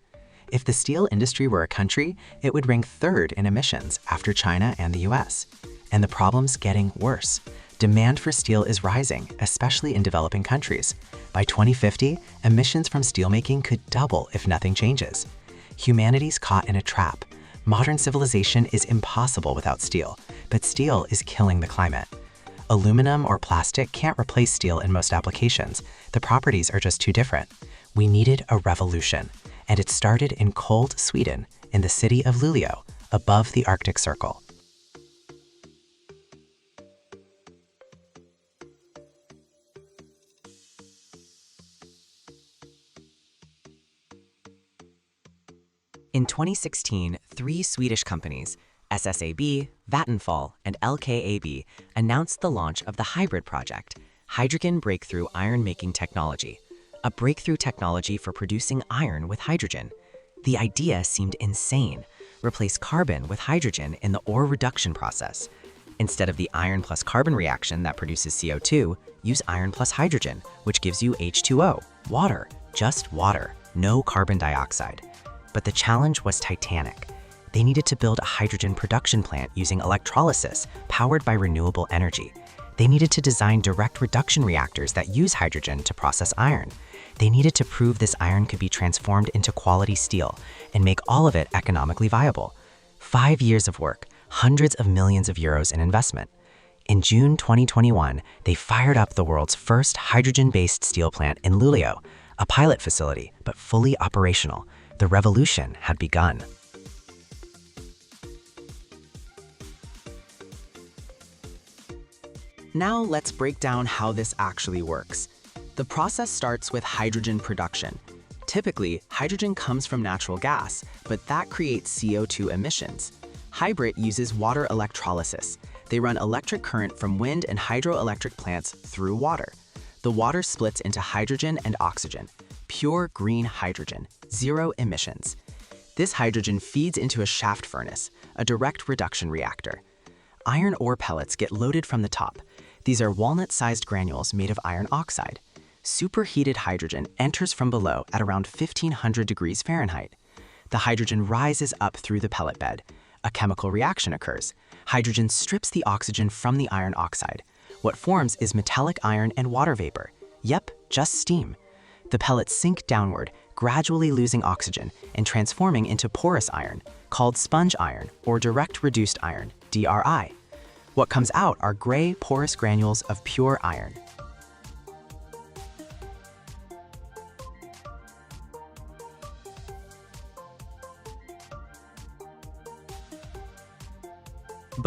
If the steel industry were a country, it would rank third in emissions after China and the US. And the problem's getting worse. Demand for steel is rising, especially in developing countries. By 2050, emissions from steelmaking could double if nothing changes. Humanity's caught in a trap. Modern civilization is impossible without steel, but steel is killing the climate. Aluminum or plastic can't replace steel in most applications. The properties are just too different. We needed a revolution. And it started in cold Sweden, in the city of Luleå, above the Arctic Circle. In 2016, 3 Swedish companies, SSAB, Vattenfall, and LKAB, announced the launch of the Hybrid Project, Hydrogen Breakthrough Iron-Making Technology, a breakthrough technology for producing iron with hydrogen. The idea seemed insane. Replace carbon with hydrogen in the ore reduction process. Instead of the iron plus carbon reaction that produces CO2, use iron plus hydrogen, which gives you H2O, water, just water, no carbon dioxide. But the challenge was titanic. They needed to build a hydrogen production plant using electrolysis, powered by renewable energy. They needed to design direct reduction reactors that use hydrogen to process iron. They needed to prove this iron could be transformed into quality steel and make all of it economically viable. 5 years of work, hundreds of millions of euros in investment. In June 2021, they fired up the world's first hydrogen-based steel plant in Luleå, a pilot facility, but fully operational. The revolution had begun. Now let's break down how this actually works. The process starts with hydrogen production. Typically, hydrogen comes from natural gas, but that creates CO2 emissions. Hybrid uses water electrolysis. They run electric current from wind and hydroelectric plants through water. The water splits into hydrogen and oxygen. Pure green hydrogen, 0 emissions. This hydrogen feeds into a shaft furnace, a direct reduction reactor. Iron ore pellets get loaded from the top. These are walnut-sized granules made of iron oxide. Superheated hydrogen enters from below at around 1,500 degrees Fahrenheit. The hydrogen rises up through the pellet bed. A chemical reaction occurs. Hydrogen strips the oxygen from the iron oxide. What forms is metallic iron and water vapor. Yep, just steam. The pellets sink downward, gradually losing oxygen and transforming into porous iron, called sponge iron or direct reduced iron, DRI. What comes out are gray, porous granules of pure iron.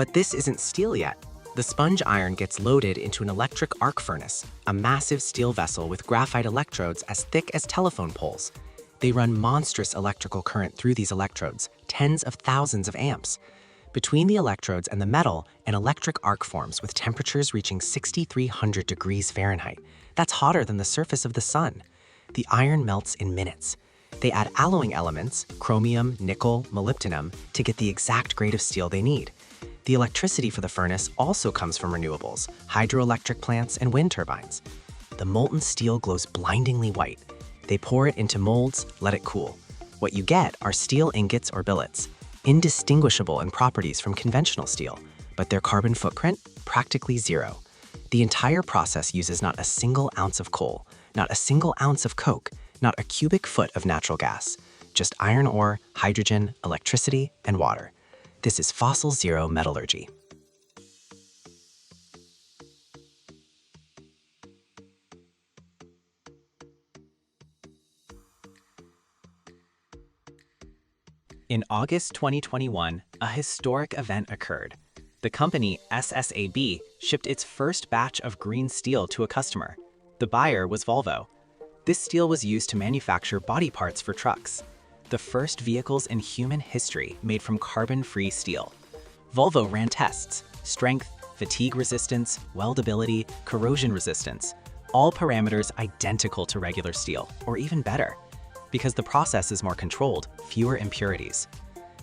But this isn't steel yet. The sponge iron gets loaded into an electric arc furnace, a massive steel vessel with graphite electrodes as thick as telephone poles. They run monstrous electrical current through these electrodes, tens of thousands of amps. Between the electrodes and the metal, an electric arc forms with temperatures reaching 6,300 degrees Fahrenheit. That's hotter than the surface of the sun. The iron melts in minutes. They add alloying elements, chromium, nickel, molybdenum, to get the exact grade of steel they need. The electricity for the furnace also comes from renewables, hydroelectric plants, and wind turbines. The molten steel glows blindingly white. They pour it into molds, let it cool. What you get are steel ingots or billets, indistinguishable in properties from conventional steel, but their carbon footprint, practically zero. The entire process uses not a single ounce of coal, not a single ounce of coke, not a cubic foot of natural gas, just iron ore, hydrogen, electricity, and water. This is fossil zero metallurgy. In August 2021, a historic event occurred. The company SSAB shipped its first batch of green steel to a customer. The buyer was Volvo. This steel was used to manufacture body parts for trucks, the first vehicles in human history made from carbon-free steel. Volvo ran tests: strength, fatigue resistance, weldability, corrosion resistance, all parameters identical to regular steel, or even better. Because the process is more controlled, fewer impurities.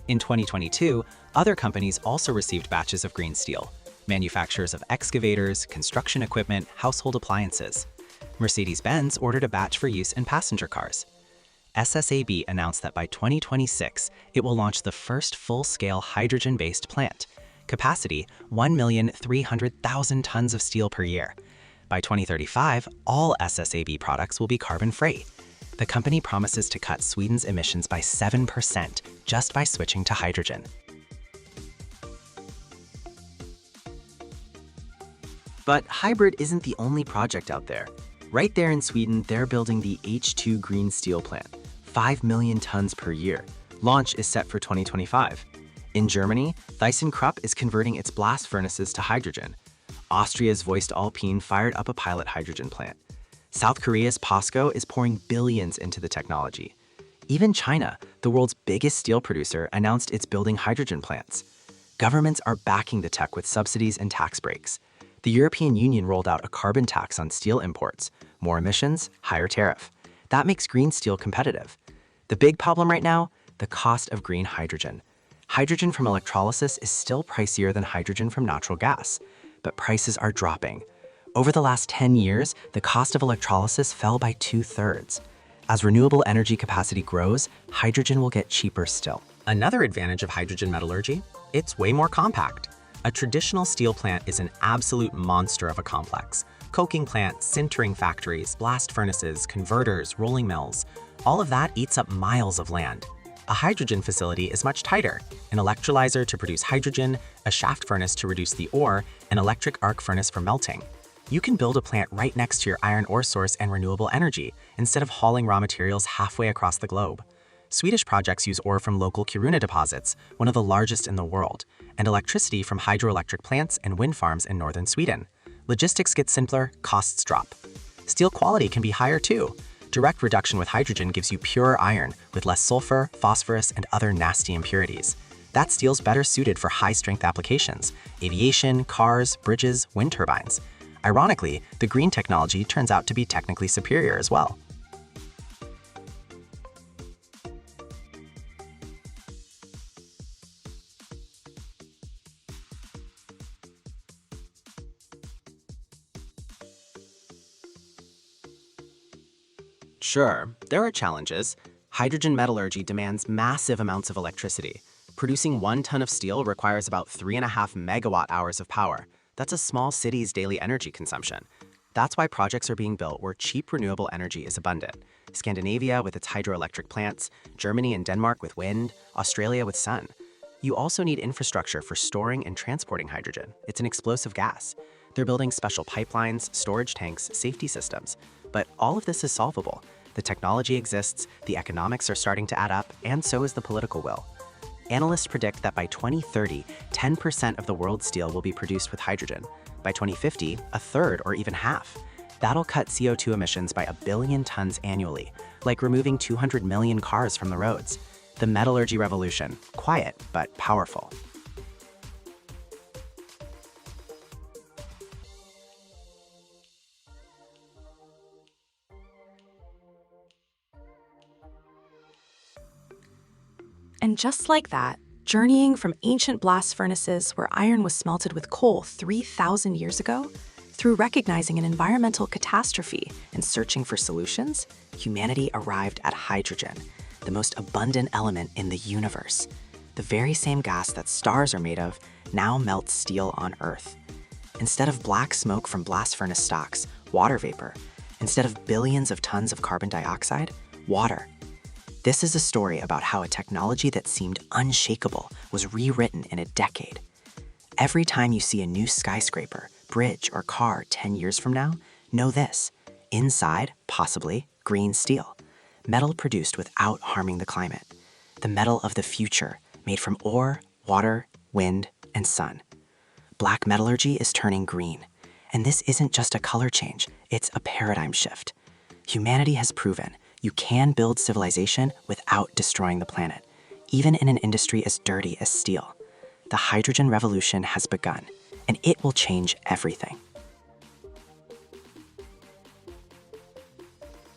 In 2022, other companies also received batches of green steel, manufacturers of excavators, construction equipment, household appliances. Mercedes-Benz ordered a batch for use in passenger cars. SSAB announced that by 2026, it will launch the first full-scale hydrogen-based plant, capacity 1,300,000 tons of steel per year. By 2035, all SSAB products will be carbon-free. The company promises to cut Sweden's emissions by 7% just by switching to hydrogen. But hybrid isn't the only project out there. Right there in Sweden, they're building the H2 green steel plant, 5 million tons per year. Launch is set for 2025. In Germany, ThyssenKrupp is converting its blast furnaces to hydrogen. Austria's voestalpine fired up a pilot hydrogen plant. South Korea's POSCO is pouring billions into the technology. Even China, the world's biggest steel producer, announced it's building hydrogen plants. Governments are backing the tech with subsidies and tax breaks. The European Union rolled out a carbon tax on steel imports. More emissions, higher tariff. That makes green steel competitive. The big problem right now? The cost of green hydrogen. Hydrogen from electrolysis is still pricier than hydrogen from natural gas, but prices are dropping. Over the last 10 years, the cost of electrolysis fell by 2/3. As renewable energy capacity grows, hydrogen will get cheaper still. Another advantage of hydrogen metallurgy? It's way more compact. A traditional steel plant is an absolute monster of a complex. Coking plants, sintering factories, blast furnaces, converters, rolling mills, all of that eats up miles of land. A hydrogen facility is much tighter: an electrolyzer to produce hydrogen, a shaft furnace to reduce the ore, an electric arc furnace for melting. You can build a plant right next to your iron ore source and renewable energy, instead of hauling raw materials halfway across the globe. Swedish projects use ore from local Kiruna deposits, one of the largest in the world, and electricity from hydroelectric plants and wind farms in northern Sweden. Logistics get simpler, costs drop. Steel quality can be higher too. Direct reduction with hydrogen gives you purer iron, with less sulfur, phosphorus, and other nasty impurities. That steel's better suited for high-strength applications: aviation, cars, bridges, wind turbines. Ironically, the green technology turns out to be technically superior as well. Sure, there are challenges. Hydrogen metallurgy demands massive amounts of electricity. Producing 1 ton of steel requires about 3.5 megawatt-hours of power. That's a small city's daily energy consumption. That's why projects are being built where cheap renewable energy is abundant. Scandinavia with its hydroelectric plants, Germany and Denmark with wind, Australia with sun. You also need infrastructure for storing and transporting hydrogen. It's an explosive gas. They're building special pipelines, storage tanks, safety systems. But all of this is solvable. The technology exists, the economics are starting to add up, and so is the political will. Analysts predict that by 2030, 10% of the world's steel will be produced with hydrogen. By 2050, a third or even half. That'll cut CO2 emissions by 1 billion tons annually, like removing 200 million cars from the roads. The metallurgy revolution, quiet but powerful. And just like that, journeying from ancient blast furnaces where iron was smelted with coal 3,000 years ago, through recognizing an environmental catastrophe and searching for solutions, humanity arrived at hydrogen, the most abundant element in the universe. The very same gas that stars are made of now melts steel on Earth. Instead of black smoke from blast furnace stocks, water vapor. Instead of billions of tons of carbon dioxide, water. This is a story about how a technology that seemed unshakable was rewritten in a decade. Every time you see a new skyscraper, bridge, or car 10 years from now, know this: inside, possibly, green steel. Metal produced without harming the climate. The metal of the future, made from ore, water, wind, and sun. Black metallurgy is turning green. And this isn't just a color change, it's a paradigm shift. Humanity has proven you can build civilization without destroying the planet, even in an industry as dirty as steel. The hydrogen revolution has begun, and it will change everything.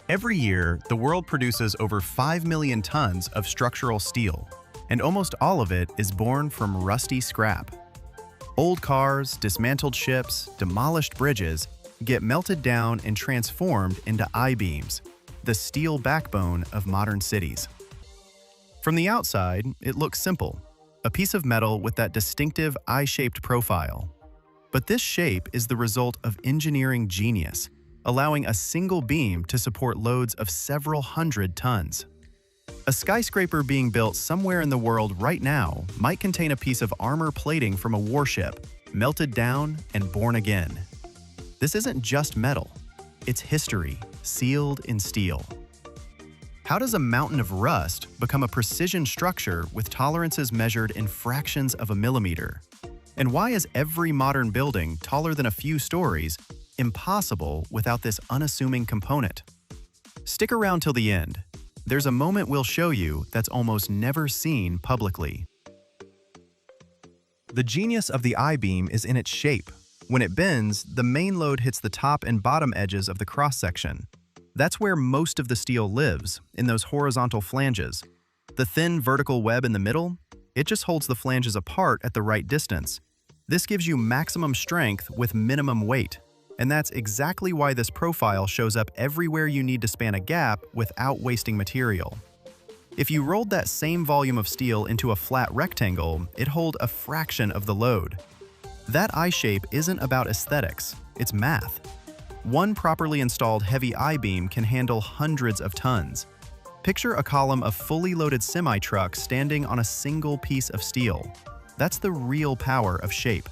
Every year, the world produces over 5 million tons of structural steel, and almost all of it is born from rusty scrap. Old cars, dismantled ships, demolished bridges get melted down and transformed into I-beams, the steel backbone of modern cities. From the outside, it looks simple, a piece of metal with that distinctive I-shaped profile. But this shape is the result of engineering genius, allowing a single beam to support loads of several hundred tons. A skyscraper being built somewhere in the world right now might contain a piece of armor plating from a warship, melted down and born again. This isn't just metal, it's history, sealed in steel. How does a mountain of rust become a precision structure with tolerances measured in fractions of a millimeter? And why is every modern building taller than a few stories impossible without this unassuming component? Stick around till the end. There's a moment we'll show you that's almost never seen publicly. The genius of the I-beam is in its shape. When it bends, the main load hits the top and bottom edges of the cross-section. That's where most of the steel lives, in those horizontal flanges. The thin vertical web in the middle, it just holds the flanges apart at the right distance. This gives you maximum strength with minimum weight. And that's exactly why this profile shows up everywhere you need to span a gap without wasting material. If you rolled that same volume of steel into a flat rectangle, it'd hold a fraction of the load. That I-shape isn't about aesthetics, it's math. One properly installed heavy I-beam can handle hundreds of tons. Picture a column of fully loaded semi-trucks standing on a single piece of steel. That's the real power of shape.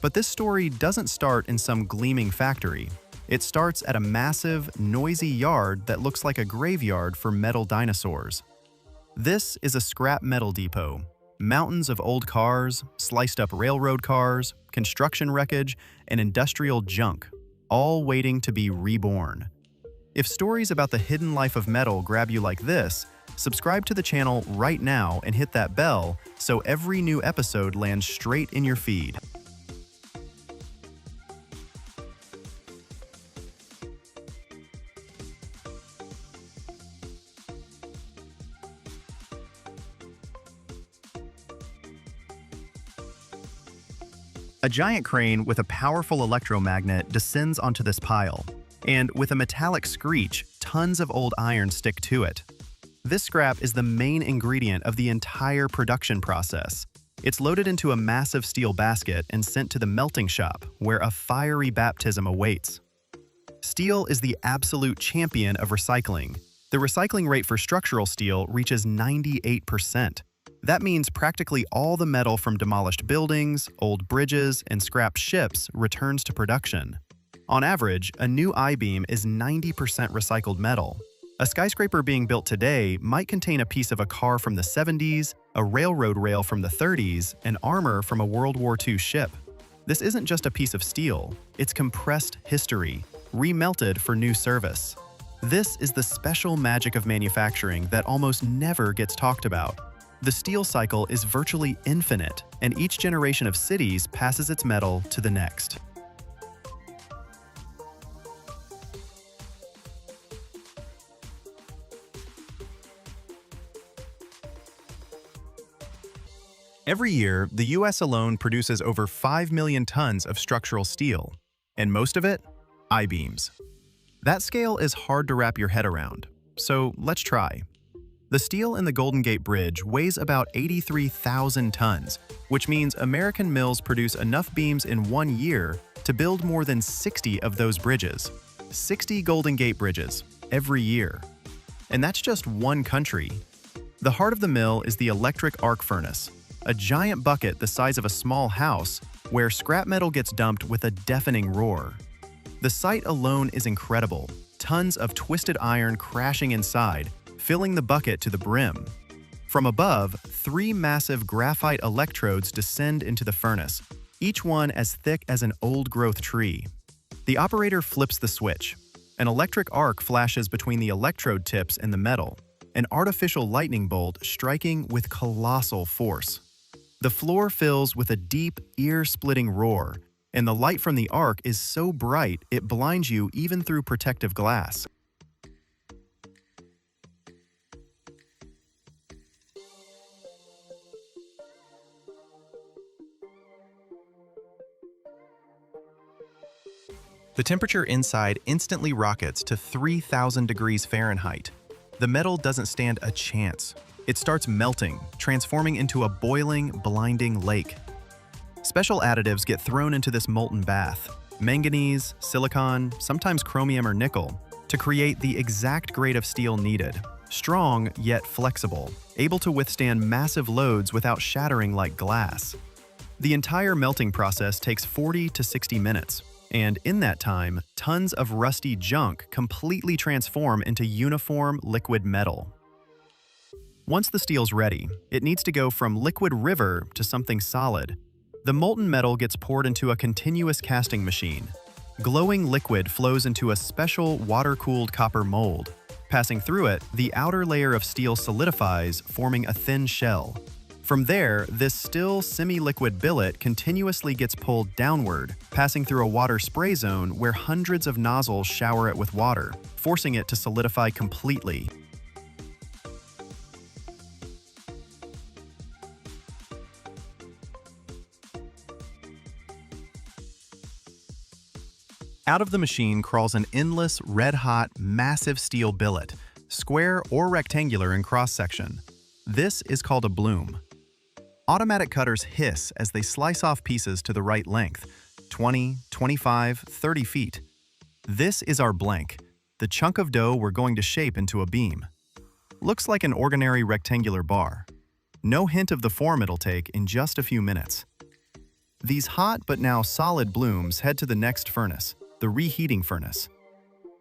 But this story doesn't start in some gleaming factory. It starts at a massive, noisy yard that looks like a graveyard for metal dinosaurs. This is a scrap metal depot. Mountains of old cars, sliced up railroad cars, construction wreckage, and industrial junk, all waiting to be reborn. If stories about the hidden life of metal grab you like this, subscribe to the channel right now and hit that bell so every new episode lands straight in your feed. A giant crane with a powerful electromagnet descends onto this pile, and with a metallic screech, tons of old iron stick to it. This scrap is the main ingredient of the entire production process. It's loaded into a massive steel basket and sent to the melting shop, where a fiery baptism awaits. Steel is the absolute champion of recycling. The recycling rate for structural steel reaches 98%. That means practically all the metal from demolished buildings, old bridges, and scrapped ships returns to production. On average, a new I-beam is 90% recycled metal. A skyscraper being built today might contain a piece of a car from the 70s, a railroad rail from the 30s, and armor from a World War II ship. This isn't just a piece of steel, it's compressed history, remelted for new service. This is the special magic of manufacturing that almost never gets talked about. The steel cycle is virtually infinite, and each generation of cities passes its metal to the next. Every year, the US alone produces over 5 million tons of structural steel, and most of it, I-beams. That scale is hard to wrap your head around, so let's try. The steel in the Golden Gate Bridge weighs about 83,000 tons, which means American mills produce enough beams in 1 year to build more than 60 of those bridges. 60 Golden Gate bridges, every year. And that's just one country. The heart of the mill is the electric arc furnace, a giant bucket the size of a small house where scrap metal gets dumped with a deafening roar. The sight alone is incredible, tons of twisted iron crashing inside, filling the bucket to the brim. From above, 3 massive graphite electrodes descend into the furnace, each one as thick as an old-growth tree. The operator flips the switch. An electric arc flashes between the electrode tips and the metal, an artificial lightning bolt striking with colossal force. The floor fills with a deep, ear-splitting roar, and the light from the arc is so bright it blinds you even through protective glass. The temperature inside instantly rockets to 3,000 degrees Fahrenheit. The metal doesn't stand a chance. It starts melting, transforming into a boiling, blinding lake. Special additives get thrown into this molten bath: manganese, silicon, sometimes chromium or nickel, to create the exact grade of steel needed. Strong yet flexible, able to withstand massive loads without shattering like glass. The entire melting process takes 40 to 60 minutes. And in that time, tons of rusty junk completely transform into uniform liquid metal. Once the steel's ready, it needs to go from liquid river to something solid. The molten metal gets poured into a continuous casting machine. Glowing liquid flows into a special water-cooled copper mold. Passing through it, the outer layer of steel solidifies, forming a thin shell. From there, this still semi-liquid billet continuously gets pulled downward, passing through a water spray zone where hundreds of nozzles shower it with water, forcing it to solidify completely. Out of the machine crawls an endless, red-hot, massive steel billet, square or rectangular in cross-section. This is called a bloom. Automatic cutters hiss as they slice off pieces to the right length, 20, 25, 30 feet. This is our blank, the chunk of dough we're going to shape into a beam. Looks like an ordinary rectangular bar. No hint of the form it'll take in just a few minutes. These hot but now solid blooms head to the next furnace, the reheating furnace.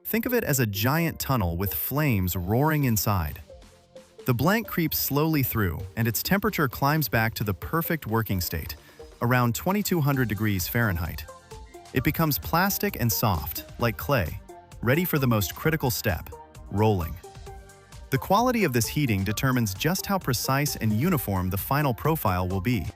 Think of it as a giant tunnel with flames roaring inside. The blank creeps slowly through, and its temperature climbs back to the perfect working state, around 2200 degrees Fahrenheit. It becomes plastic and soft, like clay, ready for the most critical step, rolling. The quality of this heating determines just how precise and uniform the final profile will be.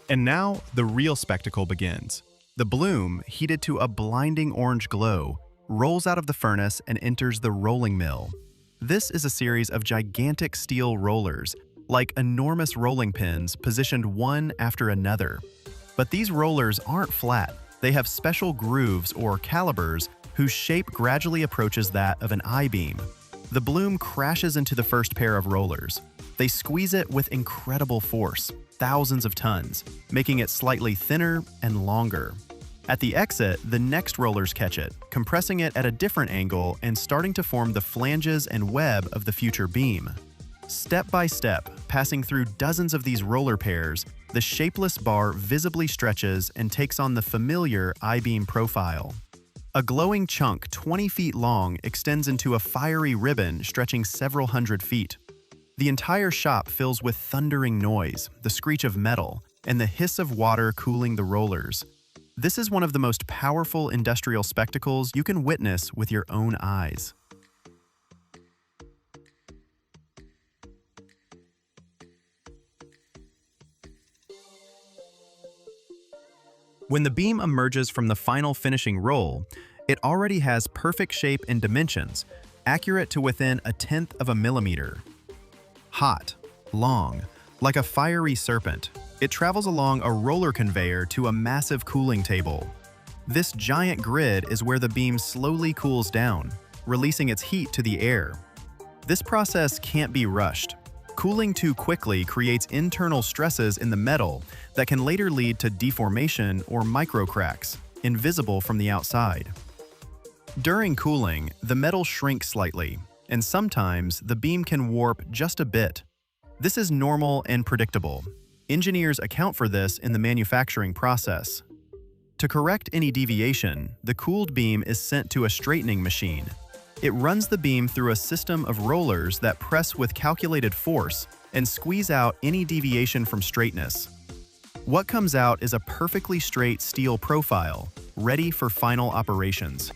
And now, the real spectacle begins. The bloom, heated to a blinding orange glow, rolls out of the furnace and enters the rolling mill. This is a series of gigantic steel rollers, like enormous rolling pins positioned one after another. But these rollers aren't flat. They have special grooves or calibers whose shape gradually approaches that of an I-beam. The bloom crashes into the first pair of rollers. They squeeze it with incredible force, thousands of tons, making it slightly thinner and longer. At the exit, the next rollers catch it, compressing it at a different angle and starting to form the flanges and web of the future beam. Step by step, passing through dozens of these roller pairs, the shapeless bar visibly stretches and takes on the familiar I-beam profile. A glowing chunk 20 feet long extends into a fiery ribbon stretching several hundred feet. The entire shop fills with thundering noise, the screech of metal, and the hiss of water cooling the rollers. This is one of the most powerful industrial spectacles you can witness with your own eyes. When the beam emerges from the final finishing roll, it already has perfect shape and dimensions, accurate to within 1/10 of a millimeter. Hot, long, like a fiery serpent, it travels along a roller conveyor to a massive cooling table. This giant grid is where the beam slowly cools down, releasing its heat to the air. This process can't be rushed. Cooling too quickly creates internal stresses in the metal that can later lead to deformation or microcracks, invisible from the outside. During cooling, the metal shrinks slightly, and sometimes the beam can warp just a bit. This is normal and predictable. Engineers account for this in the manufacturing process. To correct any deviation, the cooled beam is sent to a straightening machine. It runs the beam through a system of rollers that press with calculated force and squeeze out any deviation from straightness. What comes out is a perfectly straight steel profile, ready for final operations.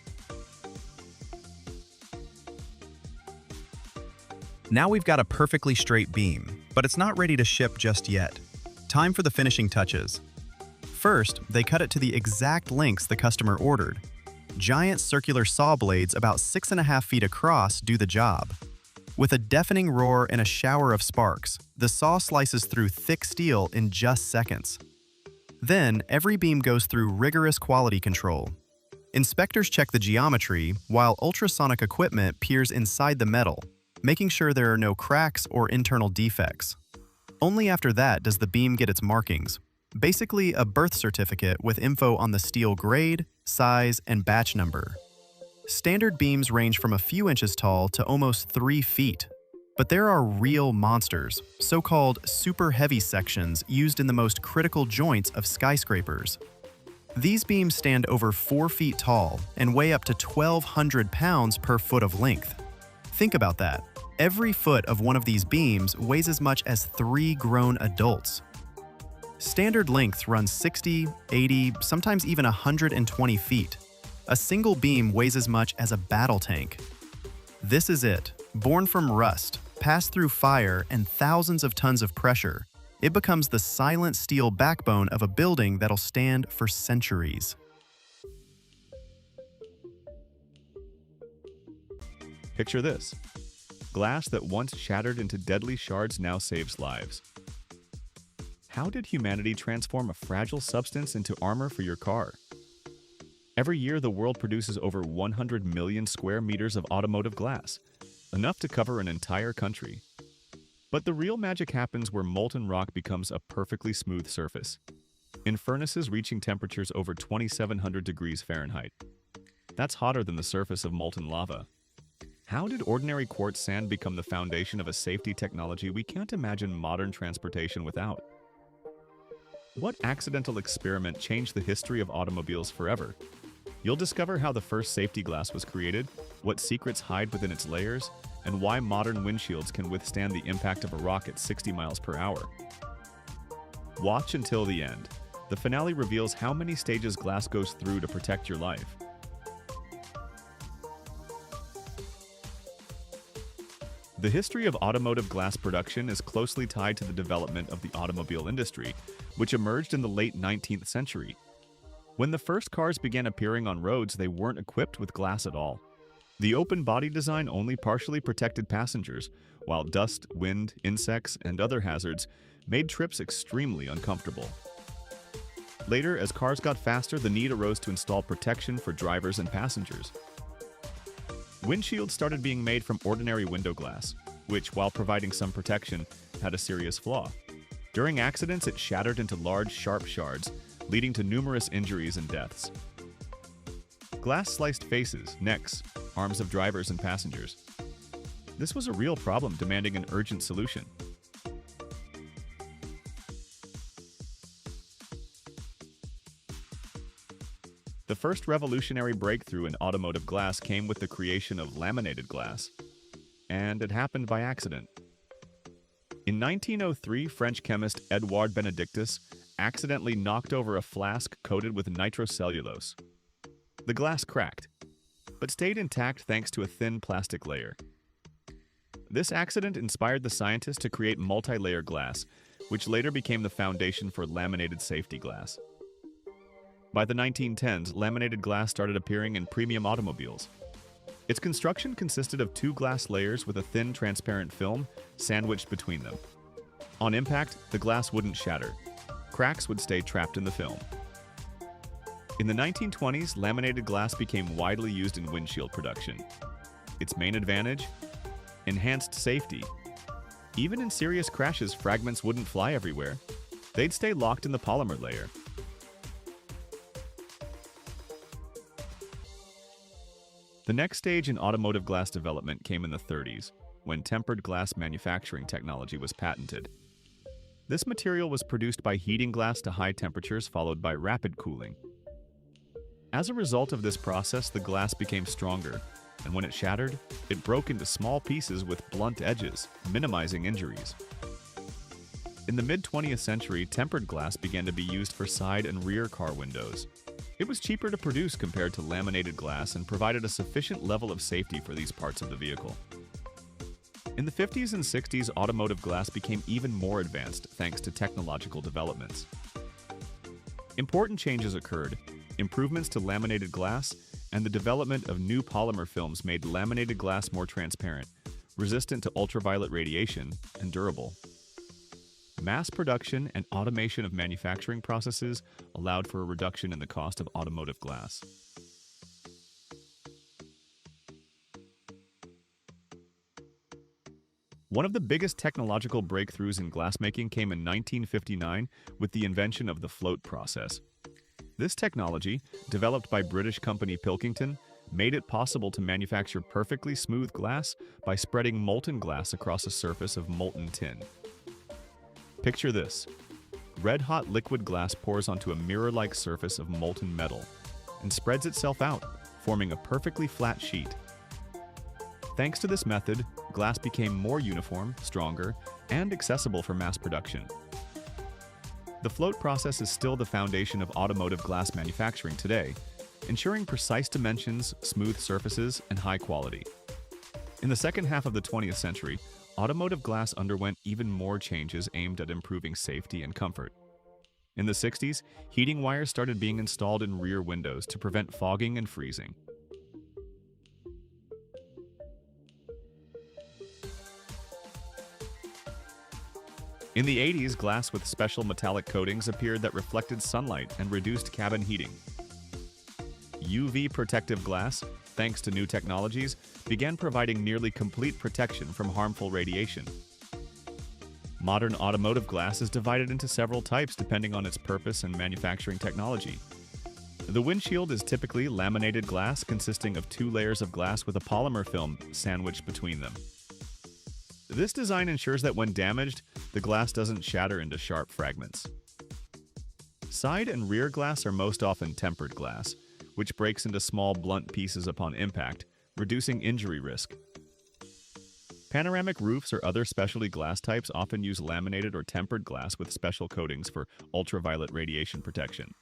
Now we've got a perfectly straight beam, but it's not ready to ship just yet. Time for the finishing touches. First, they cut it to the exact lengths the customer ordered. Giant circular saw blades about 6.5 feet across do the job. With a deafening roar and a shower of sparks, the saw slices through thick steel in just seconds. Then, every beam goes through rigorous quality control. Inspectors check the geometry, while ultrasonic equipment peers inside the metal, making sure there are no cracks or internal defects. Only after that does the beam get its markings, basically a birth certificate with info on the steel grade, size, and batch number. Standard beams range from a few inches tall to almost 3 feet. But there are real monsters, so-called super heavy sections used in the most critical joints of skyscrapers. These beams stand over 4 feet tall and weigh up to 1,200 pounds per foot of length. Think about that. Every foot of one of these beams weighs as much as 3 grown adults. Standard lengths run 60, 80, sometimes even 120 feet. A single beam weighs as much as a battle tank. This is it. Born from rust, passed through fire and thousands of tons of pressure, it becomes the silent steel backbone of a building that'll stand for centuries. Picture this. Glass that once shattered into deadly shards now saves lives. How did humanity transform a fragile substance into armor for your car? Every year, the world produces over 100 million square meters of automotive glass, enough to cover an entire country. But the real magic happens where molten rock becomes a perfectly smooth surface, in furnaces reaching temperatures over 2,700 degrees Fahrenheit. That's hotter than the surface of molten lava. How did ordinary quartz sand become the foundation of a safety technology we can't imagine modern transportation without? What accidental experiment changed the history of automobiles forever? You'll discover how the first safety glass was created, what secrets hide within its layers, and why modern windshields can withstand the impact of a rock at 60 miles per hour. Watch until the end. The finale reveals how many stages glass goes through to protect your life. The history of automotive glass production is closely tied to the development of the automobile industry, which emerged in the late 19th century. When the first cars began appearing on roads, they weren't equipped with glass at all. The open body design only partially protected passengers, while dust, wind, insects, and other hazards made trips extremely uncomfortable. Later, as cars got faster, the need arose to install protection for drivers and passengers. Windshields started being made from ordinary window glass, which, while providing some protection, had a serious flaw. During accidents, it shattered into large, sharp shards, leading to numerous injuries and deaths. Glass sliced faces, necks, arms of drivers and passengers. This was a real problem demanding an urgent solution. The first revolutionary breakthrough in automotive glass came with the creation of laminated glass, and it happened by accident. In 1903, French chemist Edouard Benedictus accidentally knocked over a flask coated with nitrocellulose. The glass cracked, but stayed intact thanks to a thin plastic layer. This accident inspired the scientists to create multi-layer glass, which later became the foundation for laminated safety glass. By the 1910s, laminated glass started appearing in premium automobiles. Its construction consisted of two glass layers with a thin, transparent film sandwiched between them. On impact, the glass wouldn't shatter. Cracks would stay trapped in the film. In the 1920s, laminated glass became widely used in windshield production. Its main advantage? Enhanced safety. Even in serious crashes, fragments wouldn't fly everywhere. They'd stay locked in the polymer layer. The next stage in automotive glass development came in the 30s, when tempered glass manufacturing technology was patented. This material was produced by heating glass to high temperatures followed by rapid cooling. As a result of this process, the glass became stronger, and when it shattered, it broke into small pieces with blunt edges, minimizing injuries. In the mid-20th century, tempered glass began to be used for side and rear car windows. It was cheaper to produce compared to laminated glass and provided a sufficient level of safety for these parts of the vehicle. In the 50s and 60s, automotive glass became even more advanced thanks to technological developments. Important changes occurred: improvements to laminated glass and the development of new polymer films made laminated glass more transparent, resistant to ultraviolet radiation, and durable. Mass production and automation of manufacturing processes allowed for a reduction in the cost of automotive glass. One of the biggest technological breakthroughs in glassmaking came in 1959 with the invention of the float process. This technology, developed by British company Pilkington, made it possible to manufacture perfectly smooth glass by spreading molten glass across a surface of molten tin. Picture this. Red-hot liquid glass pours onto a mirror-like surface of molten metal and spreads itself out, forming a perfectly flat sheet. Thanks to this method, glass became more uniform, stronger, and accessible for mass production. The float process is still the foundation of automotive glass manufacturing today, ensuring precise dimensions, smooth surfaces, and high quality. In the second half of the 20th century, automotive glass underwent even more changes aimed at improving safety and comfort. In the 60s, heating wires started being installed in rear windows to prevent fogging and freezing. In the 80s, glass with special metallic coatings appeared that reflected sunlight and reduced cabin heating. UV protective glass, thanks to new technologies, began providing nearly complete protection from harmful radiation. Modern automotive glass is divided into several types depending on its purpose and manufacturing technology. The windshield is typically laminated glass consisting of two layers of glass with a polymer film sandwiched between them. This design ensures that when damaged, the glass doesn't shatter into sharp fragments. Side and rear glass are most often tempered glass, which breaks into small blunt pieces upon impact, reducing injury risk. Panoramic roofs or other specialty glass types often use laminated or tempered glass with special coatings for ultraviolet radiation protection.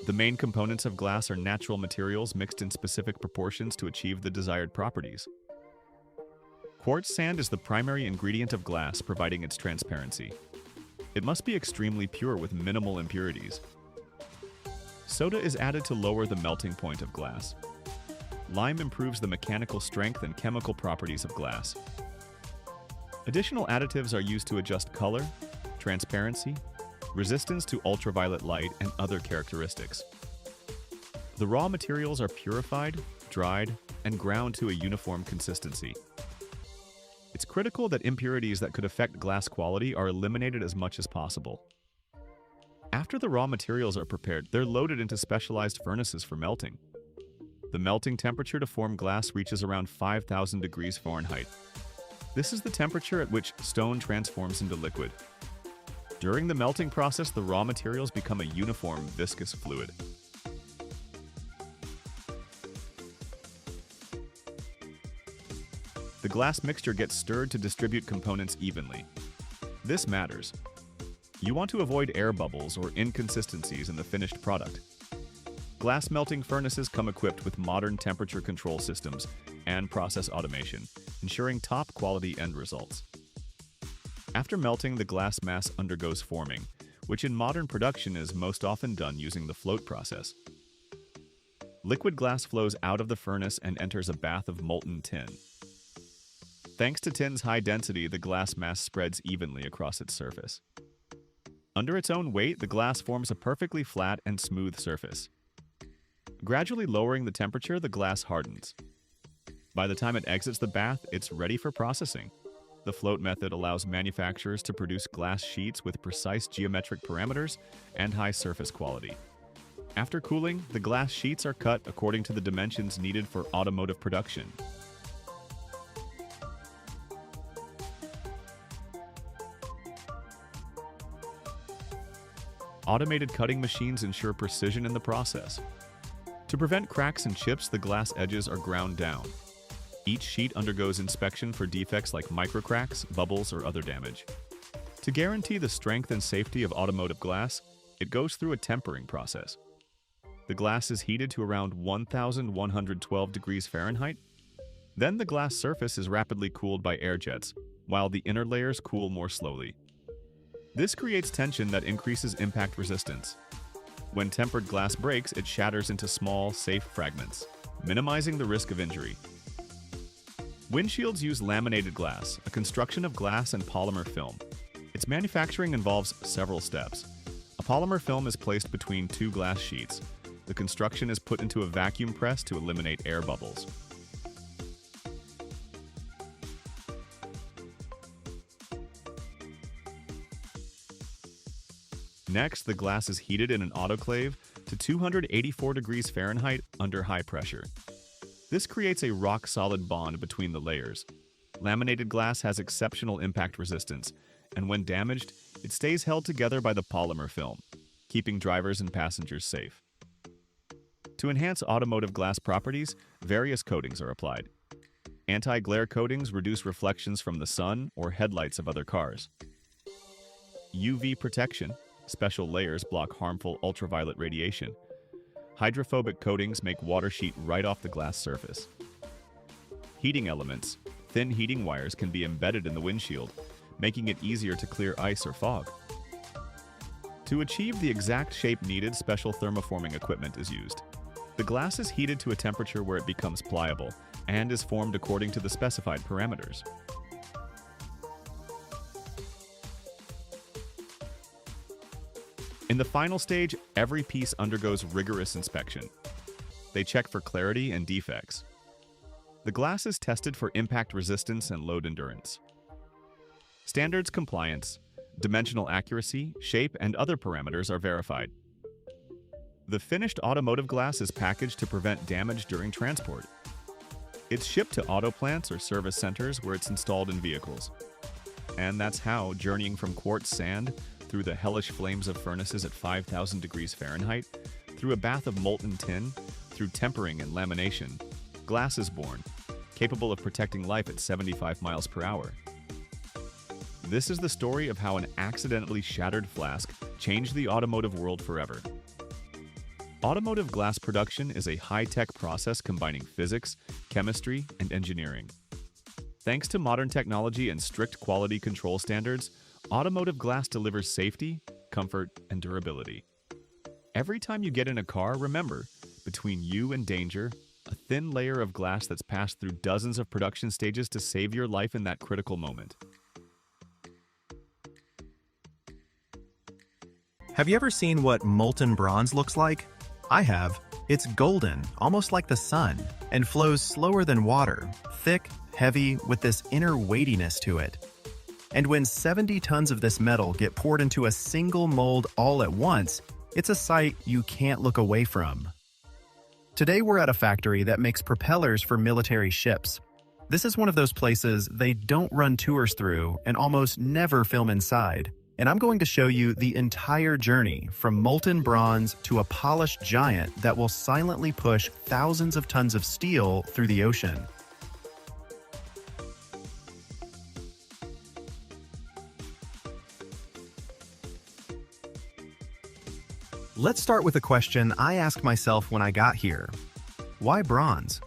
The main components of glass are natural materials mixed in specific proportions to achieve the desired properties. Quartz sand is the primary ingredient of glass, providing its transparency. It must be extremely pure with minimal impurities. Soda is added to lower the melting point of glass. Lime improves the mechanical strength and chemical properties of glass. Additional additives are used to adjust color, transparency, resistance to ultraviolet light, and other characteristics. The raw materials are purified, dried, and ground to a uniform consistency. It's critical that impurities that could affect glass quality are eliminated as much as possible. After the raw materials are prepared, they're loaded into specialized furnaces for melting. The melting temperature to form glass reaches around 5,000 degrees Fahrenheit. This is the temperature at which stone transforms into liquid. During the melting process, the raw materials become a uniform, viscous fluid. The glass mixture gets stirred to distribute components evenly. This matters. You want to avoid air bubbles or inconsistencies in the finished product. Glass melting furnaces come equipped with modern temperature control systems and process automation, ensuring top-quality end results. After melting, the glass mass undergoes forming, which in modern production is most often done using the float process. Liquid glass flows out of the furnace and enters a bath of molten tin. Thanks to tin's high density, the glass mass spreads evenly across its surface. Under its own weight, the glass forms a perfectly flat and smooth surface. Gradually lowering the temperature, the glass hardens. By the time it exits the bath, it's ready for processing. The float method allows manufacturers to produce glass sheets with precise geometric parameters and high surface quality. After cooling, the glass sheets are cut according to the dimensions needed for automotive production. Automated cutting machines ensure precision in the process. To prevent cracks and chips, the glass edges are ground down. Each sheet undergoes inspection for defects like microcracks, bubbles, or other damage. To guarantee the strength and safety of automotive glass, it goes through a tempering process. The glass is heated to around 1,112 degrees Fahrenheit. Then the glass surface is rapidly cooled by air jets, while the inner layers cool more slowly. This creates tension that increases impact resistance. When tempered glass breaks, it shatters into small, safe fragments, minimizing the risk of injury. Windshields use laminated glass, a construction of glass and polymer film. Its manufacturing involves several steps. A polymer film is placed between two glass sheets. The construction is put into a vacuum press to eliminate air bubbles. Next, the glass is heated in an autoclave to 284 degrees Fahrenheit under high pressure. This creates a rock-solid bond between the layers. Laminated glass has exceptional impact resistance, and when damaged, it stays held together by the polymer film, keeping drivers and passengers safe. To enhance automotive glass properties, various coatings are applied. Anti-glare coatings reduce reflections from the sun or headlights of other cars. UV protection. Special layers block harmful ultraviolet radiation. Hydrophobic coatings make water sheet right off the glass surface. Heating elements. Thin heating wires can be embedded in the windshield, making it easier to clear ice or fog. To achieve the exact shape needed, special thermoforming equipment is used. The glass is heated to a temperature where it becomes pliable and is formed according to the specified parameters. In the final stage, every piece undergoes rigorous inspection. They check for clarity and defects. The glass is tested for impact resistance and load endurance. Standards compliance, dimensional accuracy, shape, and other parameters are verified. The finished automotive glass is packaged to prevent damage during transport. It's shipped to auto plants or service centers where it's installed in vehicles. And that's how, journeying from quartz sand through the hellish flames of furnaces at 5,000 degrees Fahrenheit, through a bath of molten tin, through tempering and lamination, glass is born, capable of protecting life at 75 miles per hour. This is the story of how an accidentally shattered flask changed the automotive world forever. Automotive glass production is a high-tech process combining physics, chemistry, and engineering. Thanks to modern technology and strict quality control standards, automotive glass delivers safety, comfort, and durability. Every time you get in a car, remember, between you and danger, a thin layer of glass that's passed through dozens of production stages to save your life in that critical moment. Have you ever seen what molten bronze looks like? I have. It's golden, almost like the sun, and flows slower than water, thick, heavy, with this inner weightiness to it. And when 70 tons of this metal get poured into a single mold all at once, it's a sight you can't look away from. Today we're at a factory that makes propellers for military ships. This is one of those places they don't run tours through and almost never film inside. and I'm going to show you the entire journey from molten bronze to a polished giant that will silently push thousands of tons of steel through the ocean. Let's start with a question I asked myself when I got here. Why bronze?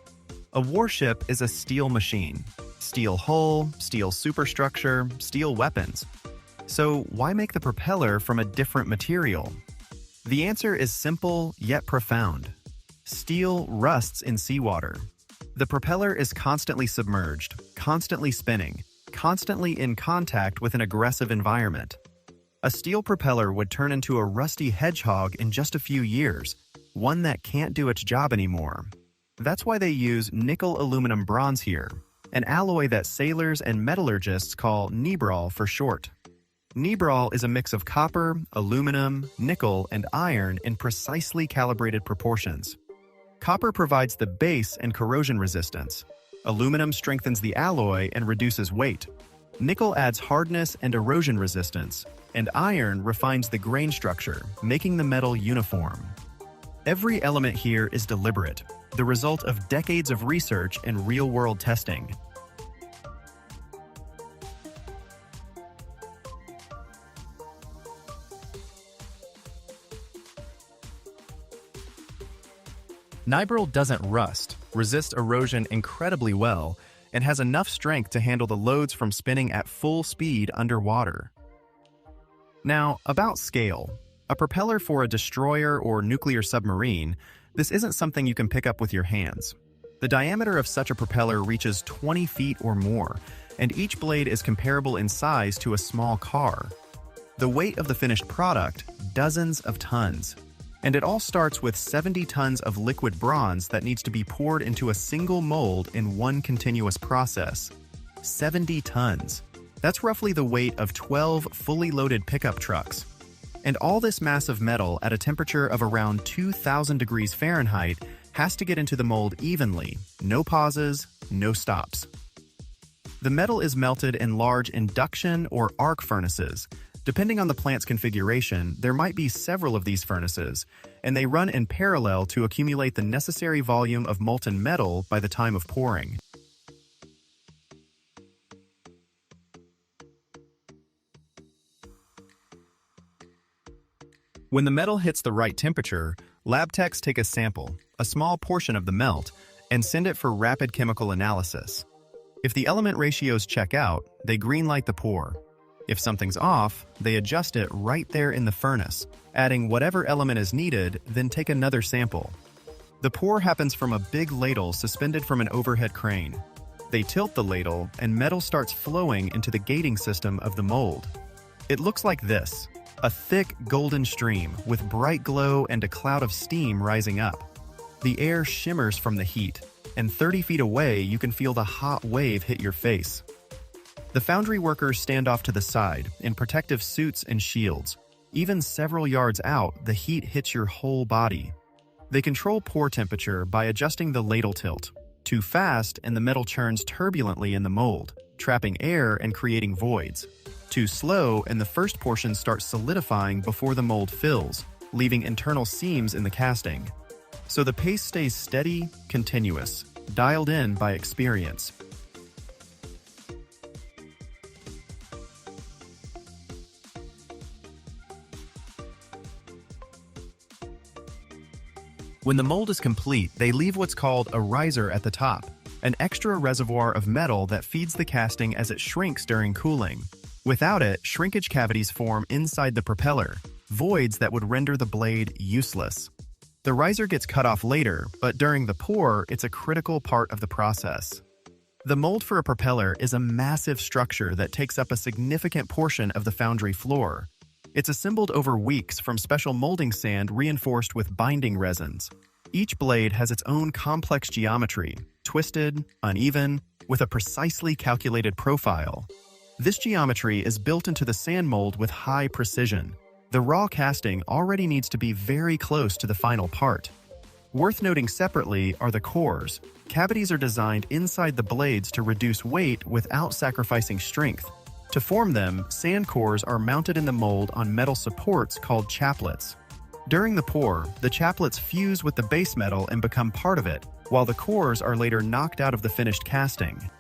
A warship is a steel machine. Steel hull, steel superstructure, steel weapons. So why make the propeller from a different material? The answer is simple yet profound. Steel rusts in seawater. The propeller is constantly submerged, constantly spinning, constantly in contact with an aggressive environment. A steel propeller would turn into a rusty hedgehog in just a few years, one that can't do its job anymore. That's why they use nickel aluminum bronze here, an alloy that sailors and metallurgists call nibral for short. Nibral is a mix of copper, aluminum, nickel, and iron in precisely calibrated proportions. Copper provides the base and corrosion resistance. Aluminum strengthens the alloy and reduces weight. Nickel adds hardness and erosion resistance, and iron refines the grain structure, making the metal uniform. Every element here is deliberate, the result of decades of research and real-world testing. Nibral doesn't rust, resists erosion incredibly well, and has enough strength to handle the loads from spinning at full speed underwater. Now, about scale. A propeller for a destroyer or nuclear submarine, this isn't something you can pick up with your hands. The diameter of such a propeller reaches 20 feet or more, and each blade is comparable in size to a small car. The weight of the finished product, dozens of tons. And it all starts with 70 tons of liquid bronze that needs to be poured into a single mold in one continuous process. 70 tons. That's roughly the weight of 12 fully loaded pickup trucks. And all this massive metal at a temperature of around 2,000 degrees Fahrenheit has to get into the mold evenly, no pauses, no stops. The metal is melted in large induction or arc furnaces. Depending on the plant's configuration, there might be several of these furnaces, and they run in parallel to accumulate the necessary volume of molten metal by the time of pouring. When the metal hits the right temperature, lab techs take a sample, a small portion of the melt, and send it for rapid chemical analysis. If the element ratios check out, they greenlight the pour. If something's off, they adjust it right there in the furnace, adding whatever element is needed, then take another sample. The pour happens from a big ladle suspended from an overhead crane. They tilt the ladle, and metal starts flowing into the gating system of the mold. It looks like this, a thick golden stream with bright glow and a cloud of steam rising up. The air shimmers from the heat, and 30 feet away you can feel the hot wave hit your face. The foundry workers stand off to the side in protective suits and shields. Even several yards out, the heat hits your whole body. They control pour temperature by adjusting the ladle tilt. Too fast, and the metal churns turbulently in the mold, trapping air and creating voids. Too slow, and the first portion starts solidifying before the mold fills, leaving internal seams in the casting. So the pace stays steady, continuous, dialed in by experience. When the mold is complete, they leave what's called a riser at the top, an extra reservoir of metal that feeds the casting as it shrinks during cooling. Without it, shrinkage cavities form inside the propeller, voids that would render the blade useless. The riser gets cut off later, but during the pour, it's a critical part of the process. The mold for a propeller is a massive structure that takes up a significant portion of the foundry floor. It's assembled over weeks from special molding sand reinforced with binding resins. Each blade has its own complex geometry, twisted, uneven, with a precisely calculated profile. This geometry is built into the sand mold with high precision. The raw casting already needs to be very close to the final part. Worth noting separately are the cores. Cavities are designed inside the blades to reduce weight without sacrificing strength. To form them, sand cores are mounted in the mold on metal supports called chaplets. During the pour, the chaplets fuse with the base metal and become part of it, while the cores are later knocked out of the finished casting.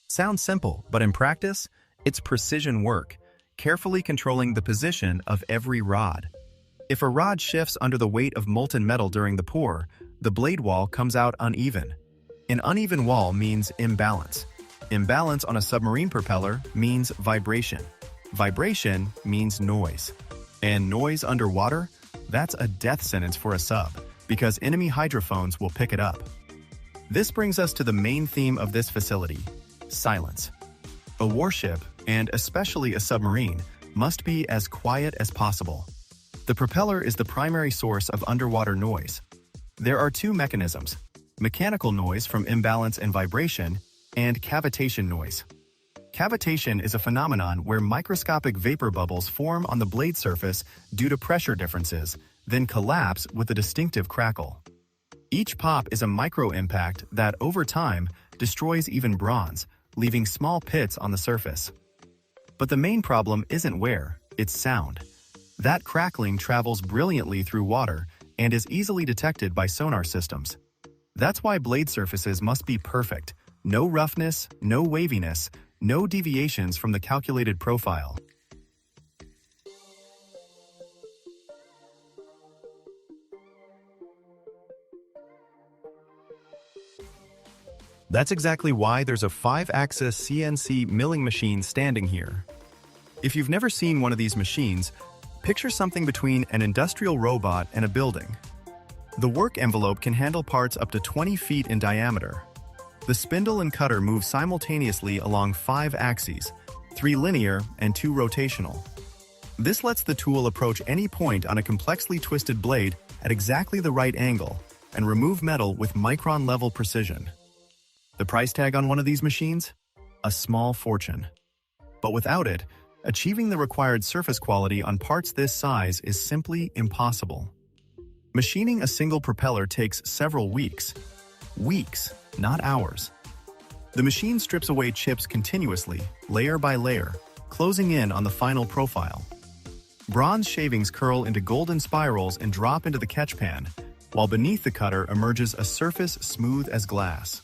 Sounds simple, but in practice, it's precision work, carefully controlling the position of every rod. If a rod shifts under the weight of molten metal during the pour, the blade wall comes out uneven. An uneven wall means imbalance. Imbalance on a submarine propeller means vibration. Vibration means noise. And noise underwater? That's a death sentence for a sub, because enemy hydrophones will pick it up. This brings us to the main theme of this facility: silence. A warship, and especially a submarine, must be as quiet as possible. The propeller is the primary source of underwater noise. There are two mechanisms: mechanical noise from imbalance and vibration, and cavitation noise. Cavitation is a phenomenon where microscopic vapor bubbles form on the blade surface due to pressure differences, then collapse with a distinctive crackle. Each pop is a micro-impact that, over time, destroys even bronze, leaving small pits on the surface. But the main problem isn't wear, it's sound. That crackling travels brilliantly through water and is easily detected by sonar systems. That's why blade surfaces must be perfect: no roughness, no waviness, no deviations from the calculated profile. That's exactly why there's a 5-axis CNC milling machine standing here. If you've never seen one of these machines, picture something between an industrial robot and a building. The work envelope can handle parts up to 20 feet in diameter. The spindle and cutter move simultaneously along 5 axes, 3 linear and 2 rotational. This lets the tool approach any point on a complexly twisted blade at exactly the right angle and remove metal with micron-level precision. The price tag on one of these machines? A small fortune. But without it, achieving the required surface quality on parts this size is simply impossible. Machining a single propeller takes several weeks. Weeks, not hours. The machine strips away chips continuously, layer by layer, closing in on the final profile. Bronze shavings curl into golden spirals and drop into the catch pan, while beneath the cutter emerges a surface smooth as glass.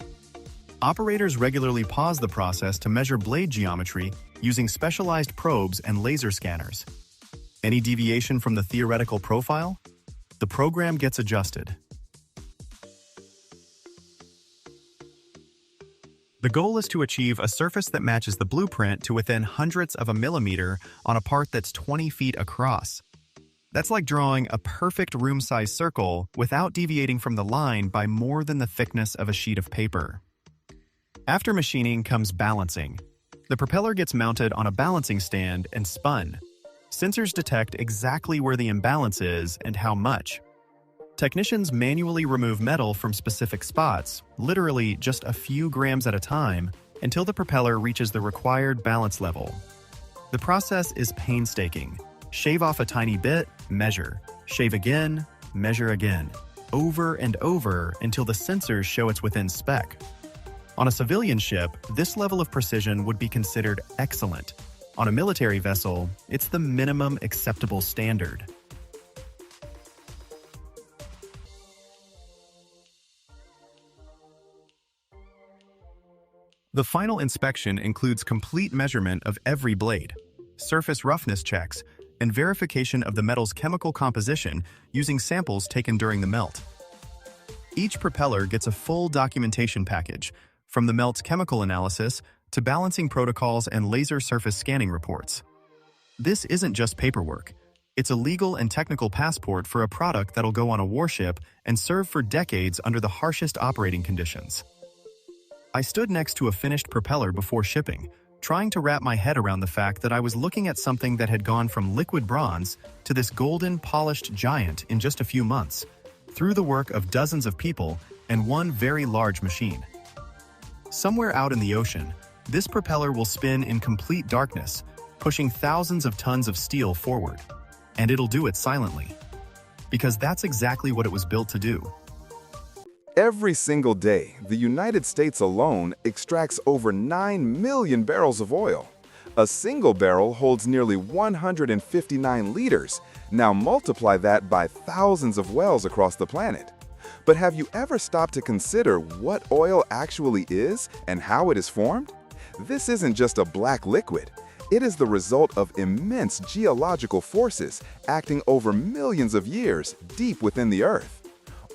Operators regularly pause the process to measure blade geometry using specialized probes and laser scanners. Any deviation from the theoretical profile? The program gets adjusted. The goal is to achieve a surface that matches the blueprint to within hundredths of a millimeter on a part that's 20 feet across. That's like drawing a perfect room-size circle without deviating from the line by more than the thickness of a sheet of paper. After machining comes balancing. The propeller gets mounted on a balancing stand and spun. Sensors detect exactly where the imbalance is and how much. Technicians manually remove metal from specific spots, literally just a few grams at a time, until the propeller reaches the required balance level. The process is painstaking. Shave off a tiny bit, measure. Shave again, measure again. Over and over until the sensors show it's within spec. On a civilian ship, this level of precision would be considered excellent. On a military vessel, it's the minimum acceptable standard. The final inspection includes complete measurement of every blade, surface roughness checks, and verification of the metal's chemical composition using samples taken during the melt. Each propeller gets a full documentation package, from the melt's chemical analysis to balancing protocols and laser surface scanning reports. This isn't just paperwork. It's a legal and technical passport for a product that'll go on a warship and serve for decades under the harshest operating conditions. I stood next to a finished propeller before shipping, trying to wrap my head around the fact that I was looking at something that had gone from liquid bronze to this golden, polished giant in just a few months, through the work of dozens of people and one very large machine. Somewhere out in the ocean, this propeller will spin in complete darkness, pushing thousands of tons of steel forward. And it'll do it silently. because that's exactly what it was built to do. Every single day, the United States alone extracts over 9 million barrels of oil. A single barrel holds nearly 159 liters. Now multiply that by thousands of wells across the planet. But have you ever stopped to consider what oil actually is and how it is formed? This isn't just a black liquid. It is the result of immense geological forces acting over millions of years deep within the Earth.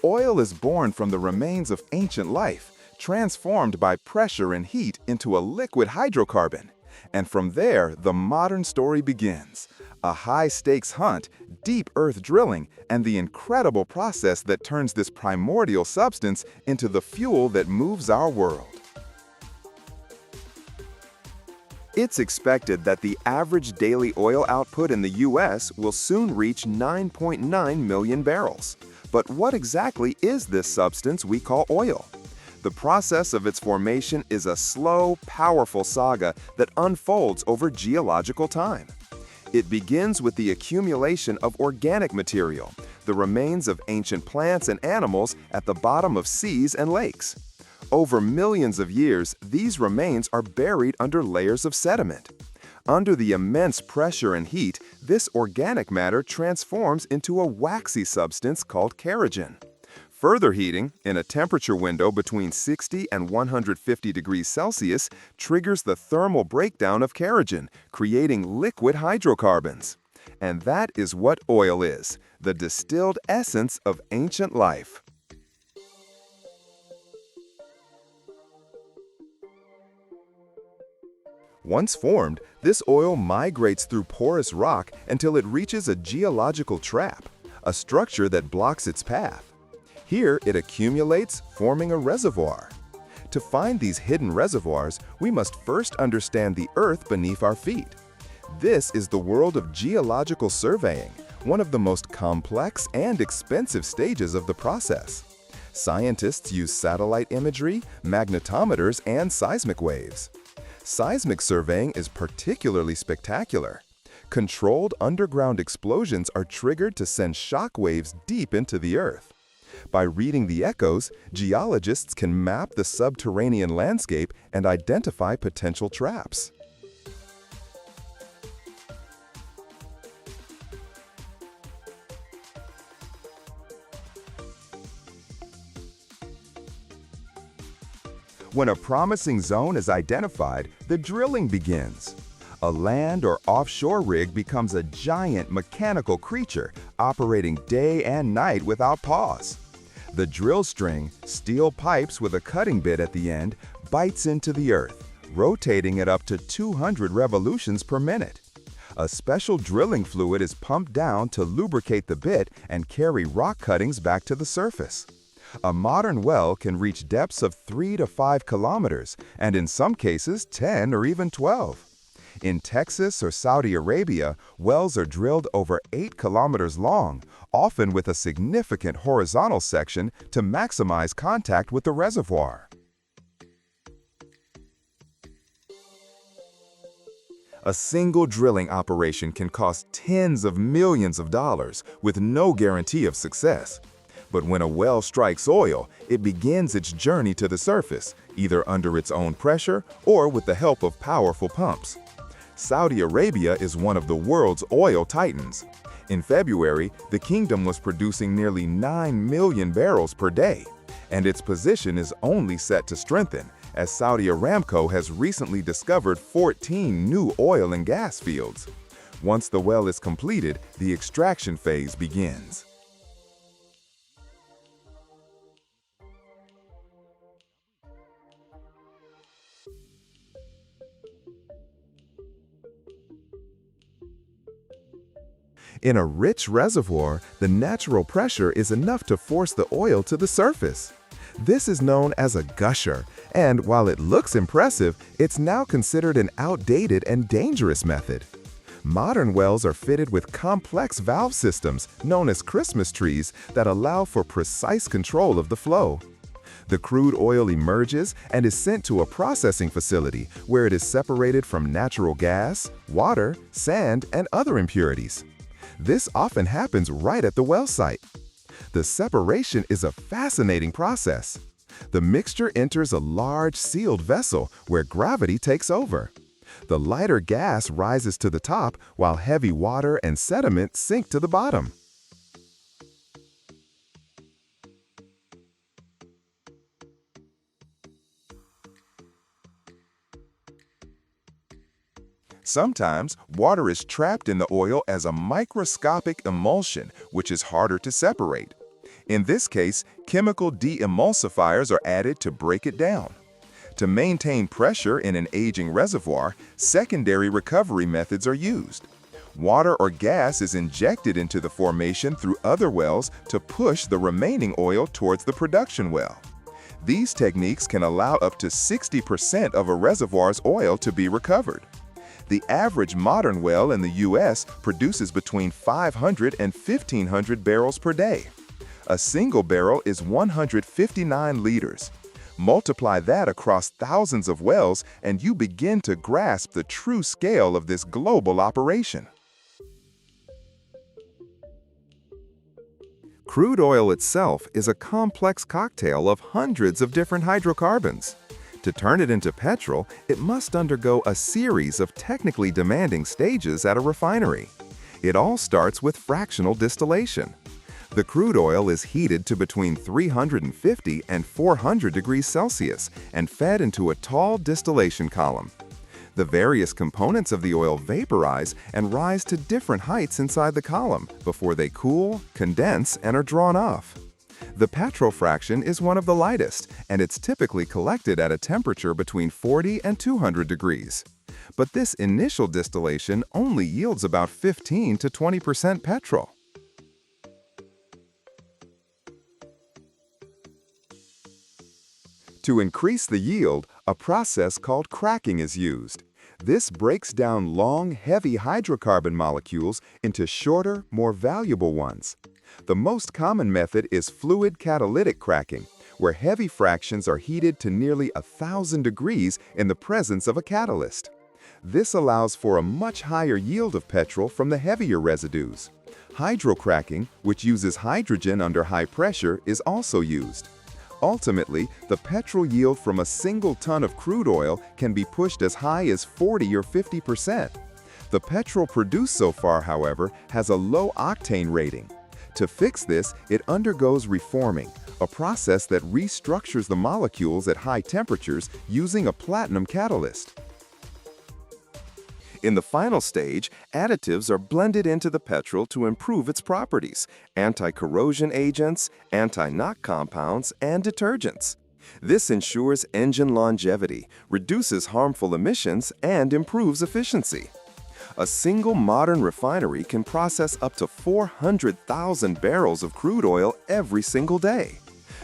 Oil is born from the remains of ancient life, transformed by pressure and heat into a liquid hydrocarbon. And from there, the modern story begins. A high-stakes hunt, deep earth drilling, and the incredible process that turns this primordial substance into the fuel that moves our world. It's expected that the average daily oil output in the U.S. will soon reach 9.9 million barrels. But what exactly is this substance we call oil? The process of its formation is a slow, powerful saga that unfolds over geological time. It begins with the accumulation of organic material, the remains of ancient plants and animals at the bottom of seas and lakes. Over millions of years, these remains are buried under layers of sediment. Under the immense pressure and heat, this organic matter transforms into a waxy substance called kerogen. Further heating, in a temperature window between 60 and 150 degrees Celsius, triggers the thermal breakdown of kerogen, creating liquid hydrocarbons. And that is what oil is, the distilled essence of ancient life. Once formed, this oil migrates through porous rock until it reaches a geological trap, a structure that blocks its path. Here, it accumulates, forming a reservoir. To find these hidden reservoirs, we must first understand the Earth beneath our feet. This is the world of geological surveying, one of the most complex and expensive stages of the process. Scientists use satellite imagery, magnetometers, and seismic waves. Seismic surveying is particularly spectacular. Controlled underground explosions are triggered to send shock waves deep into the Earth. By reading the echoes, geologists can map the subterranean landscape and identify potential traps. When a promising zone is identified, the drilling begins. A land or offshore rig becomes a giant mechanical creature operating day and night without pause. The drill string, steel pipes with a cutting bit at the end, bites into the earth, rotating at up to 200 revolutions per minute. A special drilling fluid is pumped down to lubricate the bit and carry rock cuttings back to the surface. A modern well can reach depths of 3 to 5 kilometers, and in some cases 10 or even 12. In Texas or Saudi Arabia, wells are drilled over 8 kilometers long, often with a significant horizontal section to maximize contact with the reservoir. A single drilling operation can cost tens of millions of dollars with no guarantee of success. But when a well strikes oil, it begins its journey to the surface, either under its own pressure or with the help of powerful pumps. Saudi Arabia is one of the world's oil titans. In February, the kingdom was producing nearly 9 million barrels per day, and its position is only set to strengthen, as Saudi Aramco has recently discovered 14 new oil and gas fields. Once the well is completed, the extraction phase begins. In a rich reservoir, the natural pressure is enough to force the oil to the surface. This is known as a gusher, and while it looks impressive, it's now considered an outdated and dangerous method. Modern wells are fitted with complex valve systems known as Christmas trees that allow for precise control of the flow. The crude oil emerges and is sent to a processing facility where it is separated from natural gas, water, sand, and other impurities. This often happens right at the well site. The separation is a fascinating process. The mixture enters a large sealed vessel where gravity takes over. The lighter gas rises to the top while heavy water and sediment sink to the bottom. Sometimes, water is trapped in the oil as a microscopic emulsion, which is harder to separate. In this case, chemical de-emulsifiers are added to break it down. To maintain pressure in an aging reservoir, secondary recovery methods are used. Water or gas is injected into the formation through other wells to push the remaining oil towards the production well. These techniques can allow up to 60% of a reservoir's oil to be recovered. The average modern well in the U.S. produces between 500 and 1,500 barrels per day. A single barrel is 159 liters. Multiply that across thousands of wells and you begin to grasp the true scale of this global operation. Crude oil itself is a complex cocktail of hundreds of different hydrocarbons. To turn it into petrol, it must undergo a series of technically demanding stages at a refinery. It all starts with fractional distillation. The crude oil is heated to between 350 and 400 degrees Celsius and fed into a tall distillation column. The various components of the oil vaporize and rise to different heights inside the column before they cool, condense, and are drawn off. The petrol fraction is one of the lightest, and it's typically collected at a temperature between 40 and 200 degrees. But this initial distillation only yields about 15 to 20% petrol. To increase the yield, a process called cracking is used. This breaks down long, heavy hydrocarbon molecules into shorter, more valuable ones. The most common method is fluid catalytic cracking, where heavy fractions are heated to nearly 1,000 degrees in the presence of a catalyst. This allows for a much higher yield of petrol from the heavier residues. Hydrocracking, which uses hydrogen under high pressure, is also used. Ultimately, the petrol yield from a single ton of crude oil can be pushed as high as 40 or 50%. The petrol produced so far, however, has a low octane rating. To fix this, it undergoes reforming, a process that restructures the molecules at high temperatures using a platinum catalyst. In the final stage, additives are blended into the petrol to improve its properties: anti-corrosion agents, anti-knock compounds, and detergents. This ensures engine longevity, reduces harmful emissions, and improves efficiency. A single modern refinery can process up to 400,000 barrels of crude oil every single day.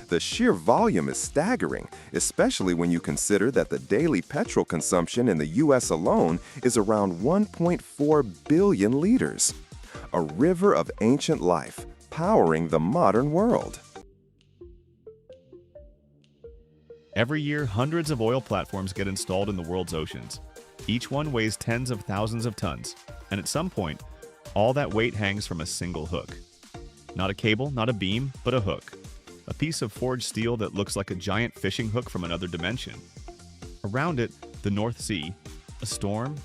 The sheer volume is staggering, especially when you consider that the daily petrol consumption in the U.S. alone is around 1.4 billion liters. A river of ancient life, powering the modern world. Every year, hundreds of oil platforms get installed in the world's oceans. Each one weighs tens of thousands of tons, and at some point, all that weight hangs from a single hook. Not a cable, not a beam, but a hook. A piece of forged steel that looks like a giant fishing hook from another dimension. Around it, the North Sea, a storm,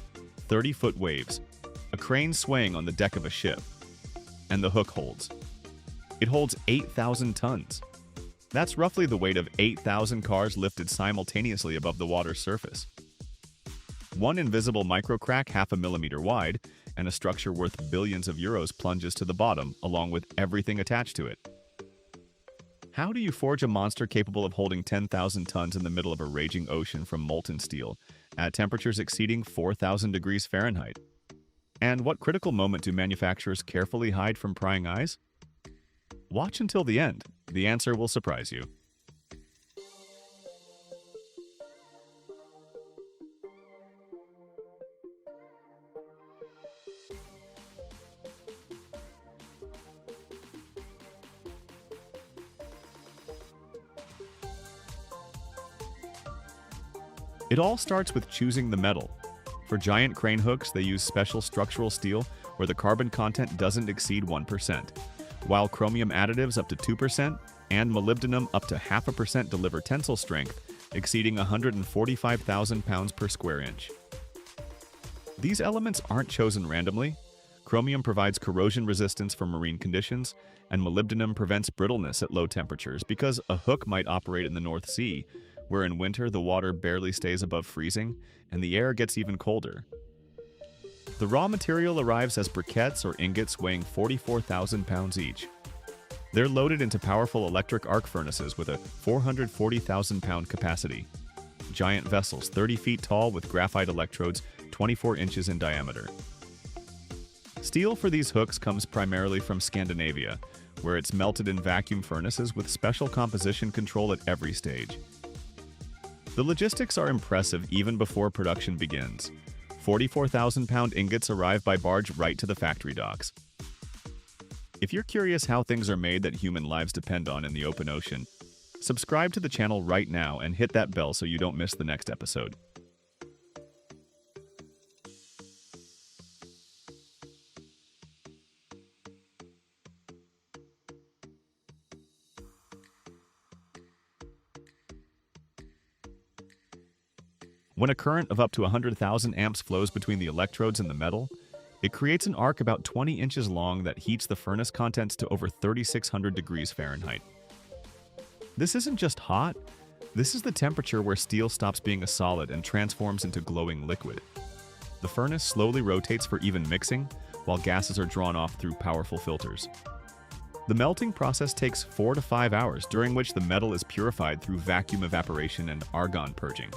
30-foot waves, a crane swaying on the deck of a ship, and the hook holds. It holds 8,000 tons. That's roughly the weight of 8,000 cars lifted simultaneously above the water's surface. One invisible microcrack half a millimeter wide, and a structure worth billions of euros plunges to the bottom, along with everything attached to it. How do you forge a monster capable of holding 10,000 tons in the middle of a raging ocean from molten steel, at temperatures exceeding 4,000 degrees Fahrenheit? And what critical moment do manufacturers carefully hide from prying eyes? Watch until the end. The answer will surprise you. It all starts with choosing the metal. For giant crane hooks, they use special structural steel where the carbon content doesn't exceed 1%, while chromium additives up to 2% and molybdenum up to 0.5% deliver tensile strength exceeding 145,000 pounds per square inch. These elements aren't chosen randomly. Chromium provides corrosion resistance for marine conditions, and molybdenum prevents brittleness at low temperatures because a hook might operate in the North Sea, where in winter the water barely stays above freezing and the air gets even colder. The raw material arrives as briquettes or ingots weighing 44,000 pounds each. They're loaded into powerful electric arc furnaces with a 440,000-pound capacity. Giant vessels 30 feet tall with graphite electrodes 24 inches in diameter. Steel for these hooks comes primarily from Scandinavia, where it's melted in vacuum furnaces with special composition control at every stage. The logistics are impressive even before production begins. 44,000-pound ingots arrive by barge right to the factory docks. If you're curious how things are made that human lives depend on in the open ocean, subscribe to the channel right now and hit that bell so you don't miss the next episode. When a current of up to 100,000 amps flows between the electrodes and the metal, it creates an arc about 20 inches long that heats the furnace contents to over 3,600 degrees Fahrenheit. This isn't just hot, this is the temperature where steel stops being a solid and transforms into glowing liquid. The furnace slowly rotates for even mixing, while gases are drawn off through powerful filters. The melting process takes 4 to 5 hours, during which the metal is purified through vacuum evaporation and argon purging.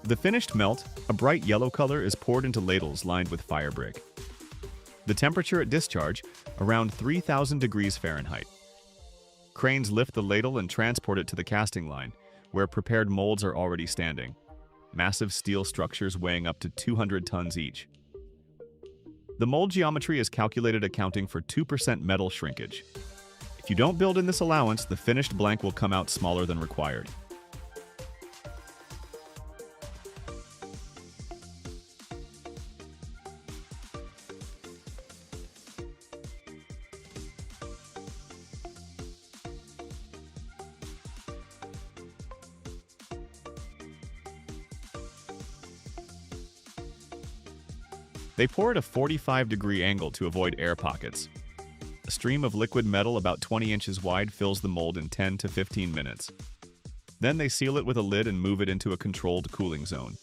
The finished melt, a bright yellow color, is poured into ladles lined with fire brick. The temperature at discharge, around 3,000 degrees Fahrenheit. Cranes lift the ladle and transport it to the casting line, where prepared molds are already standing. Massive steel structures weighing up to 200 tons each. The mold geometry is calculated accounting for 2% metal shrinkage. If you don't build in this allowance, the finished blank will come out smaller than required. They pour at a 45-degree angle to avoid air pockets. A stream of liquid metal about 20 inches wide fills the mold in 10 to 15 minutes. Then they seal it with a lid and move it into a controlled cooling zone.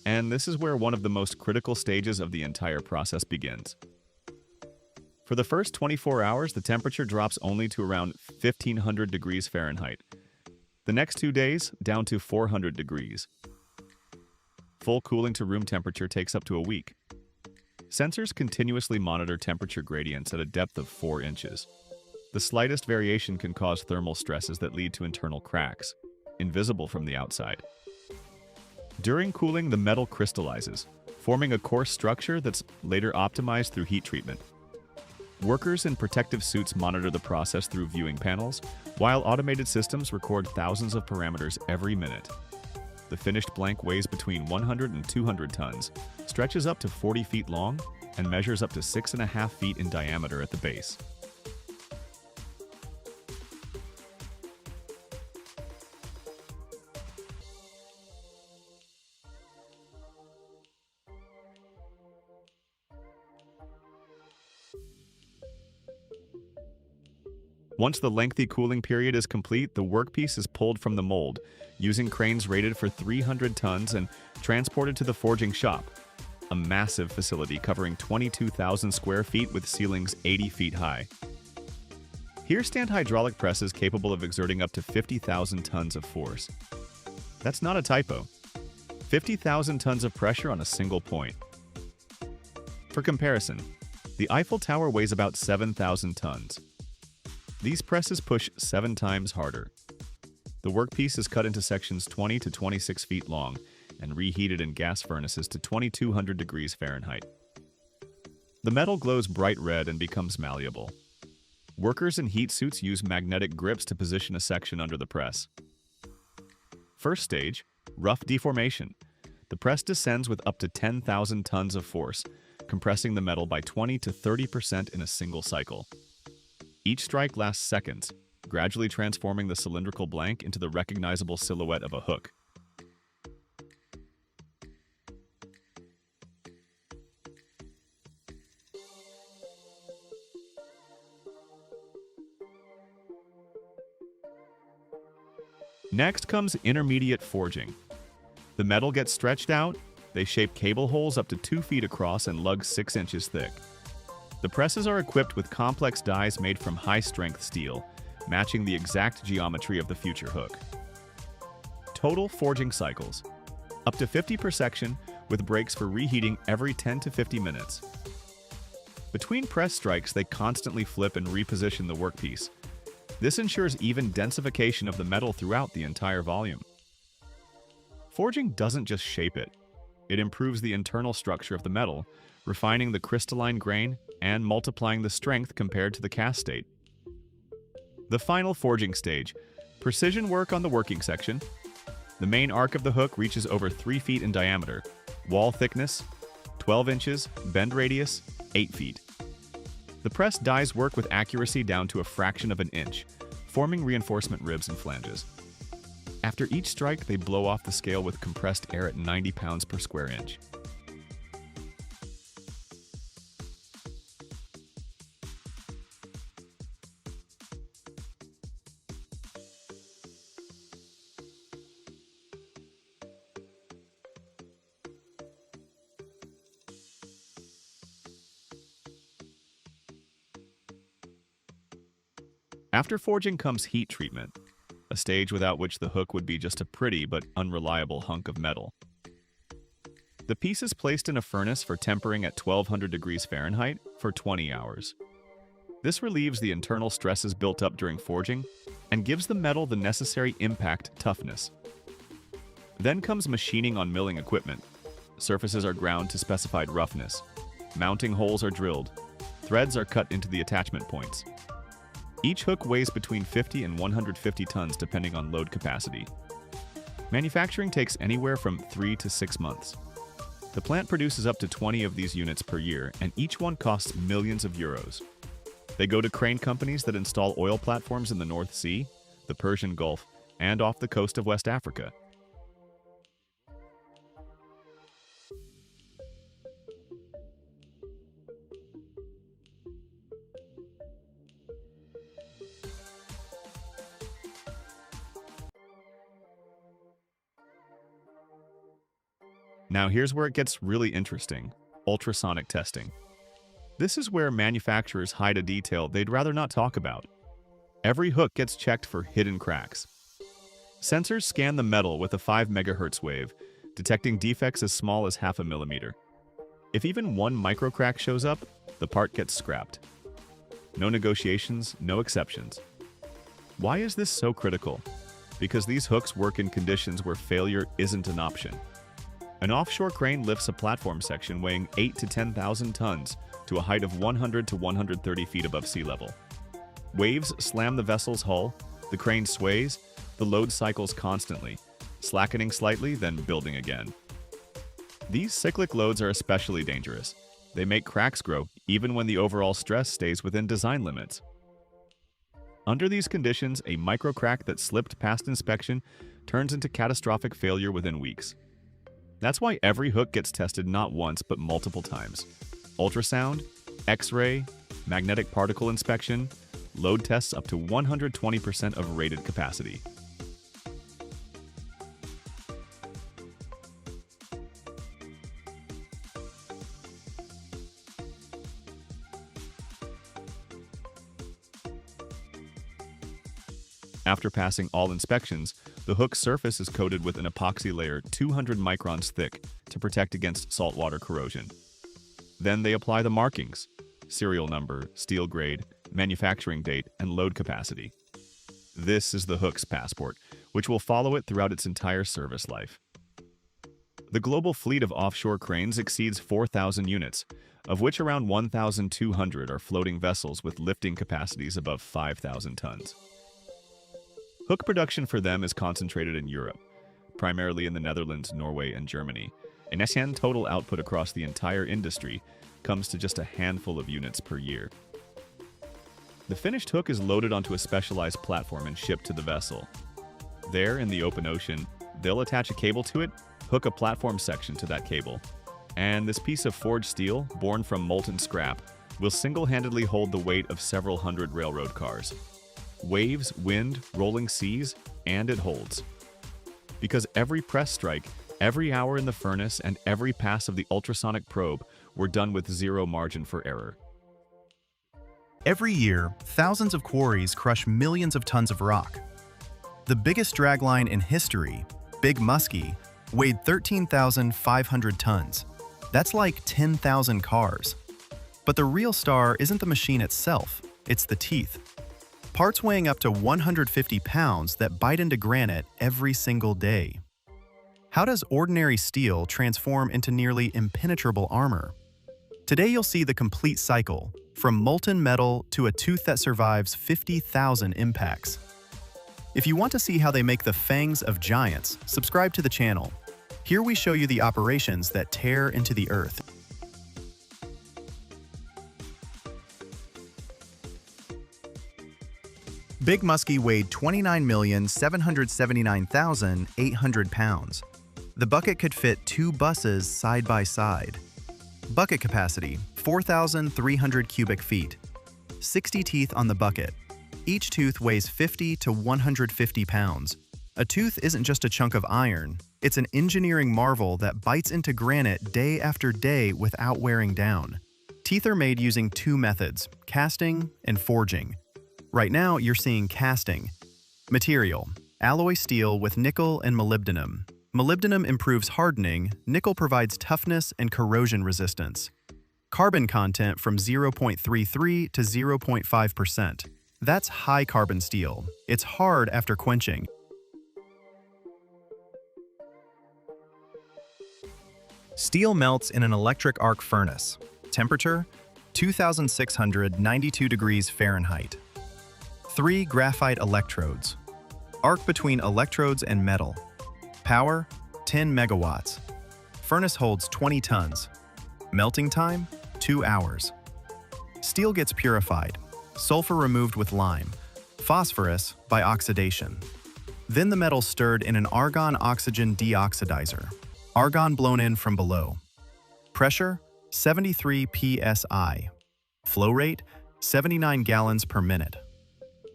And this is where one of the most critical stages of the entire process begins. For the first 24 hours, the temperature drops only to around 1,500 degrees Fahrenheit. The next 2 days, down to 400 degrees. Full cooling to room temperature takes up to a week. Sensors continuously monitor temperature gradients at a depth of 4 inches. The slightest variation can cause thermal stresses that lead to internal cracks, invisible from the outside. During cooling, the metal crystallizes, forming a coarse structure that's later optimized through heat treatment. Workers in protective suits monitor the process through viewing panels, while automated systems record thousands of parameters every minute. The finished blank weighs between 100 and 200 tons, stretches up to 40 feet long, and measures up to 6.5 feet in diameter at the base. Once the lengthy cooling period is complete, the workpiece is pulled from the mold, using cranes rated for 300 tons and transported to the forging shop, a massive facility covering 22,000 square feet with ceilings 80 feet high. Here stand hydraulic presses capable of exerting up to 50,000 tons of force. That's not a typo. 50,000 tons of pressure on a single point. For comparison, the Eiffel Tower weighs about 7,000 tons. These presses push 7 times harder. The workpiece is cut into sections 20 to 26 feet long and reheated in gas furnaces to 2,200 degrees Fahrenheit. The metal glows bright red and becomes malleable. Workers in heat suits use magnetic grips to position a section under the press. First stage, rough deformation. The press descends with up to 10,000 tons of force, compressing the metal by 20 to 30% in a single cycle. Each strike lasts seconds, gradually transforming the cylindrical blank into the recognizable silhouette of a hook. Next comes intermediate forging. The metal gets stretched out, they shape cable holes up to 2 feet across and lugs 6 inches thick. The presses are equipped with complex dies made from high-strength steel, matching the exact geometry of the future hook. Total forging cycles: up to 50 per section, with breaks for reheating every 10 to 50 minutes. Between press strikes, they constantly flip and reposition the workpiece. This ensures even densification of the metal throughout the entire volume. Forging doesn't just shape it. It improves the internal structure of the metal, refining the crystalline grain and multiplying the strength compared to the cast state. The final forging stage: precision work on the working section. The main arc of the hook reaches over 3 feet in diameter, wall thickness 12 inches, bend radius 8 feet. The press dies work with accuracy down to a fraction of an inch, forming reinforcement ribs and flanges. After each strike, they blow off the scale with compressed air at 90 pounds per square inch. After forging comes heat treatment, a stage without which the hook would be just a pretty but unreliable hunk of metal. The piece is placed in a furnace for tempering at 1200 degrees Fahrenheit for 20 hours. This relieves the internal stresses built up during forging and gives the metal the necessary impact toughness. Then comes machining on milling equipment. Surfaces are ground to specified roughness. Mounting holes are drilled. Threads are cut into the attachment points. Each hook weighs between 50 and 150 tons depending on load capacity. Manufacturing takes anywhere from 3 to 6 months. The plant produces up to 20 of these units per year, and each one costs millions of euros. They go to crane companies that install oil platforms in the North Sea, the Persian Gulf, and off the coast of West Africa. Now here's where it gets really interesting: ultrasonic testing. This is where manufacturers hide a detail they'd rather not talk about. Every hook gets checked for hidden cracks. Sensors scan the metal with a 5 MHz wave, detecting defects as small as half a millimeter. If even one microcrack shows up, the part gets scrapped. No negotiations, no exceptions. Why is this so critical? Because these hooks work in conditions where failure isn't an option. An offshore crane lifts a platform section weighing 8 to 10,000 tons to a height of 100 to 130 feet above sea level. Waves slam the vessel's hull, the crane sways, the load cycles constantly, slackening slightly, then building again. These cyclic loads are especially dangerous. They make cracks grow even when the overall stress stays within design limits. Under these conditions, a microcrack that slipped past inspection turns into catastrophic failure within weeks. That's why every hook gets tested not once but multiple times. Ultrasound, X-ray, magnetic particle inspection, load tests up to 120% of rated capacity. After passing all inspections, the hook's surface is coated with an epoxy layer 200 microns thick to protect against saltwater corrosion. Then they apply the markings: serial number, steel grade, manufacturing date, and load capacity. This is the hook's passport, which will follow it throughout its entire service life. The global fleet of offshore cranes exceeds 4,000 units, of which around 1,200 are floating vessels with lifting capacities above 5,000 tons. Hook production for them is concentrated in Europe, primarily in the Netherlands, Norway, and Germany. An SN total output across the entire industry comes to just a handful of units per year. The finished hook is loaded onto a specialized platform and shipped to the vessel. There, in the open ocean, they'll attach a cable to it, hook a platform section to that cable, and this piece of forged steel, born from molten scrap, will single-handedly hold the weight of several hundred railroad cars. Waves, wind, rolling seas, and it holds. Because every press strike, every hour in the furnace, and every pass of the ultrasonic probe were done with zero margin for error. Every year, thousands of quarries crush millions of tons of rock. The biggest dragline in history, Big Muskie, weighed 13,500 tons. That's like 10,000 cars. But the real star isn't the machine itself, it's the teeth. Parts weighing up to 150 pounds that bite into granite every single day. How does ordinary steel transform into nearly impenetrable armor? Today you'll see the complete cycle, from molten metal to a tooth that survives 50,000 impacts. If you want to see how they make the fangs of giants, subscribe to the channel. Here we show you the operations that tear into the earth. Big Muskie weighed 29,779,800 pounds. The bucket could fit 2 buses side by side. Bucket capacity, 4,300 cubic feet. 60 teeth on the bucket. Each tooth weighs 50 to 150 pounds. A tooth isn't just a chunk of iron, it's an engineering marvel that bites into granite day after day without wearing down. Teeth are made using 2 methods, casting and forging. Right now, you're seeing casting. Material: alloy steel with nickel and molybdenum. Molybdenum improves hardening, nickel provides toughness and corrosion resistance. Carbon content from 0.33 to 0.5%. That's high carbon steel. It's hard after quenching. Steel melts in an electric arc furnace. Temperature: 2,692 degrees Fahrenheit. 3 graphite electrodes. Arc between electrodes and metal. Power: 10 megawatts. Furnace holds 20 tons. Melting time: 2 hours. Steel gets purified. Sulfur removed with lime. Phosphorus by oxidation. Then the metal stirred in an argon-oxygen deoxidizer. Argon blown in from below. Pressure: 73 psi. Flow rate: 79 gallons per minute.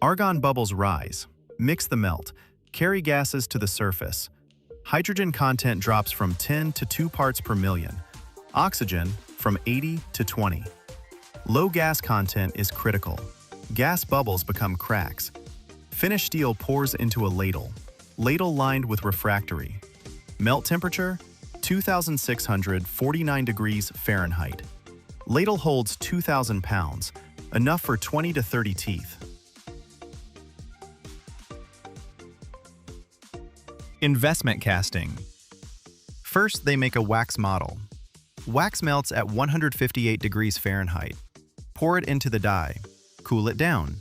Argon bubbles rise. Mix the melt. Carry gases to the surface. Hydrogen content drops from 10 to 2 parts per million. Oxygen from 80 to 20. Low gas content is critical. Gas bubbles become cracks. Finished steel pours into a ladle. Ladle lined with refractory. Melt temperature: 2,649 degrees Fahrenheit. Ladle holds 2,000 pounds, enough for 20 to 30 teeth. Investment casting. First, they make a wax model. Wax melts at 158 degrees Fahrenheit. Pour it into the die. Cool it down.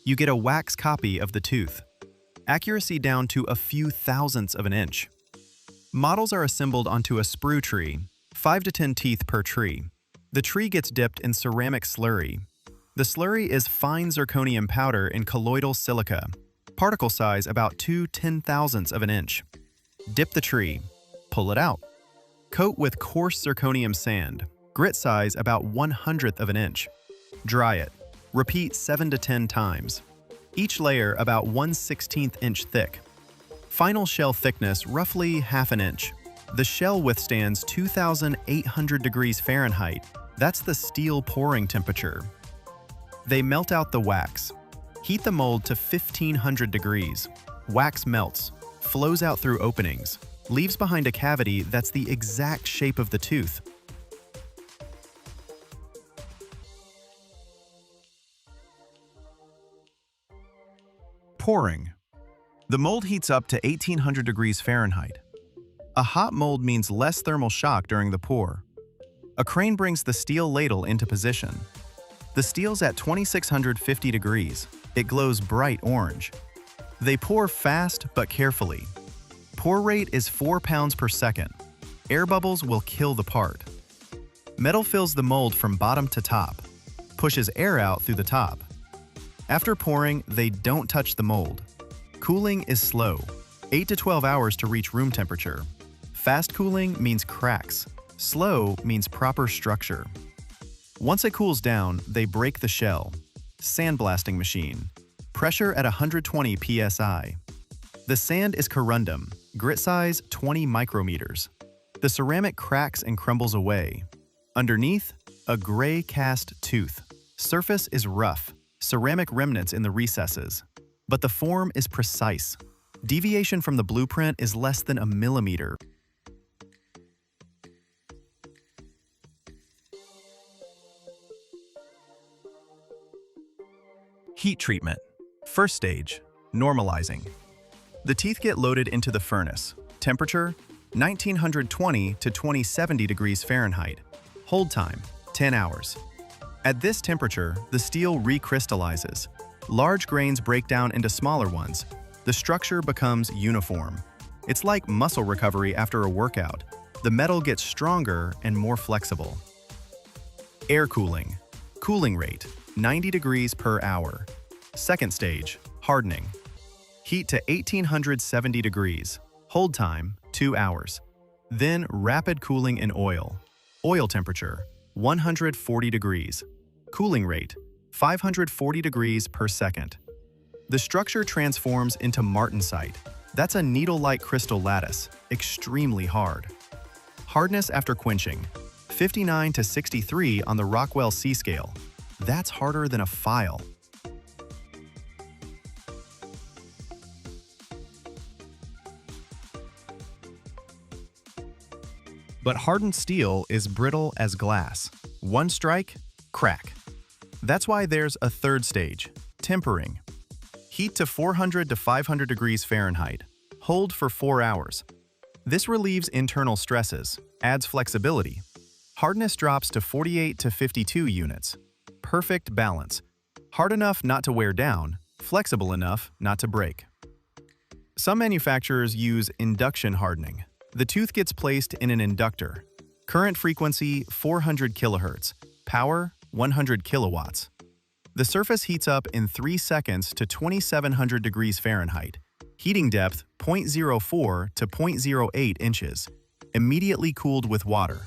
You get a wax copy of the tooth. Accuracy down to a few thousandths of an inch. Models are assembled onto a sprue tree, 5 to 10 teeth per tree. The tree gets dipped in ceramic slurry. The slurry is fine zirconium powder in colloidal silica, particle size about 2/10,000ths of an inch. Dip the tree. Pull it out. Coat with coarse zirconium sand, grit size about 1/100th of an inch. Dry it. Repeat 7 to 10 times. Each layer about 1/16 inch thick. Final shell thickness roughly ½ an inch. The shell withstands 2,800 degrees Fahrenheit. That's the steel pouring temperature. They melt out the wax. Heat the mold to 1,500 degrees. Wax melts, flows out through openings, leaves behind a cavity that's the exact shape of the tooth. Pouring. The mold heats up to 1,800 degrees Fahrenheit. A hot mold means less thermal shock during the pour. A crane brings the steel ladle into position. The steel's at 2,650 degrees. It glows bright orange. They pour fast but carefully. Pour rate is 4 pounds per second. Air bubbles will kill the part. Metal fills the mold from bottom to top, pushes air out through the top. After pouring, they don't touch the mold. Cooling is slow, 8 to 12 hours to reach room temperature. Fast cooling means cracks. Slow means proper structure. Once it cools down, they break the shell. Sandblasting machine. Pressure at 120 psi. The sand is corundum, grit size 20 micrometers. The ceramic cracks and crumbles away. Underneath, a gray cast tooth. Surface is rough, ceramic remnants in the recesses. But the form is precise. Deviation from the blueprint is less than a millimeter. Heat treatment. First stage, normalizing. The teeth get loaded into the furnace. Temperature, 1920 to 2070 degrees Fahrenheit. Hold time, 10 hours. At this temperature, the steel recrystallizes. Large grains break down into smaller ones. The structure becomes uniform. It's like muscle recovery after a workout. The metal gets stronger and more flexible. Air cooling. Cooling rate, 90 degrees per hour. Second stage, hardening. Heat to 1870 degrees. Hold time, 2 hours. Then rapid cooling in oil. Oil temperature, 140 degrees. Cooling rate, 540 degrees per second. The structure transforms into martensite. That's a needle-like crystal lattice, extremely hard. Hardness after quenching, 59 to 63 on the Rockwell C scale. That's harder than a file. But hardened steel is brittle as glass. One strike, crack. That's why there's a third stage, tempering. Heat to 400 to 500 degrees Fahrenheit. Hold for 4 hours. This relieves internal stresses, adds flexibility. Hardness drops to 48 to 52 units. Perfect balance. Hard enough not to wear down, flexible enough not to break. Some manufacturers use induction hardening. The tooth gets placed in an inductor. Current frequency 400 kHz. Power 100 kilowatts. The surface heats up in 3 seconds to 2700 degrees Fahrenheit. Heating depth 0.04 to 0.08 inches. Immediately cooled with water.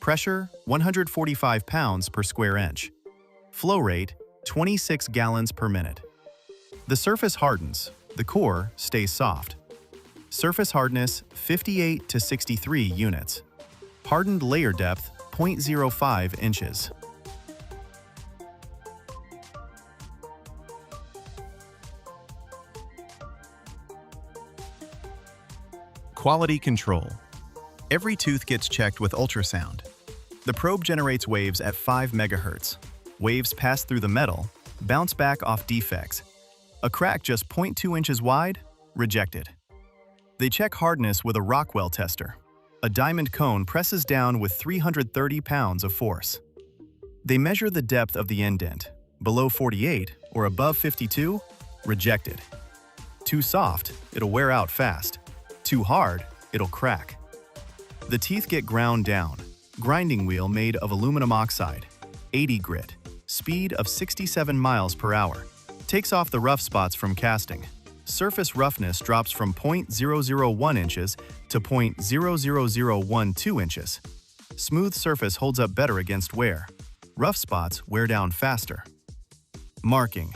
Pressure 145 pounds per square inch. Flow rate 26 gallons per minute. The surface hardens, the core stays soft. Surface hardness 58 to 63 units. Hardened layer depth 0.05 inches. Quality control. Every tooth gets checked with ultrasound. The probe generates waves at 5 MHz. Waves pass through the metal, bounce back off defects. A crack just 0.2 inches wide? Rejected. They check hardness with a Rockwell tester. A diamond cone presses down with 330 pounds of force. They measure the depth of the indent. Below 48 or above 52? Rejected. Too soft, it'll wear out fast. Too hard, it'll crack. The teeth get ground down. Grinding wheel made of aluminum oxide. 80 grit. Speed of 67 miles per hour. Takes off the rough spots from casting. Surface roughness drops from 0.001 inches to 0.00012 inches. Smooth surface holds up better against wear. Rough spots wear down faster. Marking.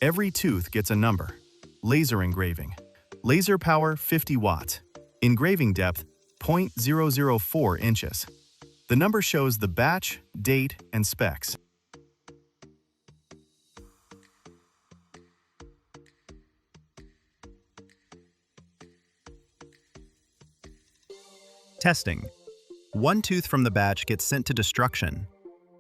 Every tooth gets a number. Laser engraving. Laser power 50 watts. Engraving depth 0.004 inches. The number shows the batch, date, and specs. Testing. One tooth from the batch gets sent to destruction.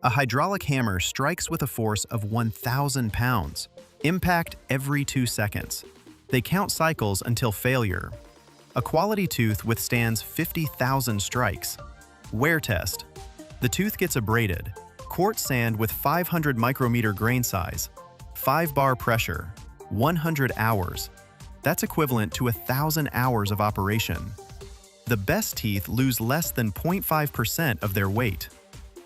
A hydraulic hammer strikes with a force of 1,000 pounds. Impact every 2 seconds. They count cycles until failure. A quality tooth withstands 50,000 strikes. Wear test. The tooth gets abraded. Quartz sand with 500 micrometer grain size. 5 bar pressure. 100 hours. That's equivalent to 1,000 hours of operation. The best teeth lose less than 0.5% of their weight.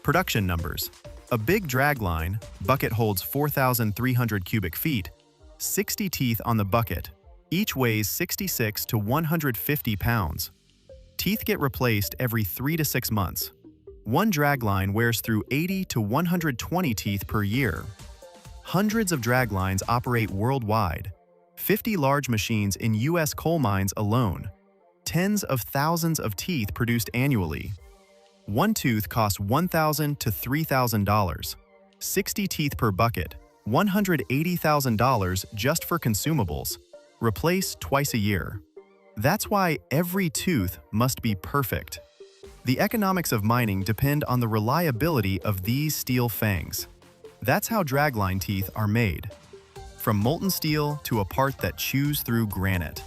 Production numbers. A big dragline, bucket holds 4,300 cubic feet, 60 teeth on the bucket. Each weighs 66 to 150 pounds. Teeth get replaced every 3 to 6 months. One dragline wears through 80 to 120 teeth per year. Hundreds of draglines operate worldwide. 50 large machines in U.S. coal mines alone. Tens of thousands of teeth produced annually. One tooth costs $1,000 to $3,000. 60 teeth per bucket, $180,000 just for consumables. Replace twice a year. That's why every tooth must be perfect. The economics of mining depend on the reliability of these steel fangs. That's how dragline teeth are made. From molten steel to a part that chews through granite.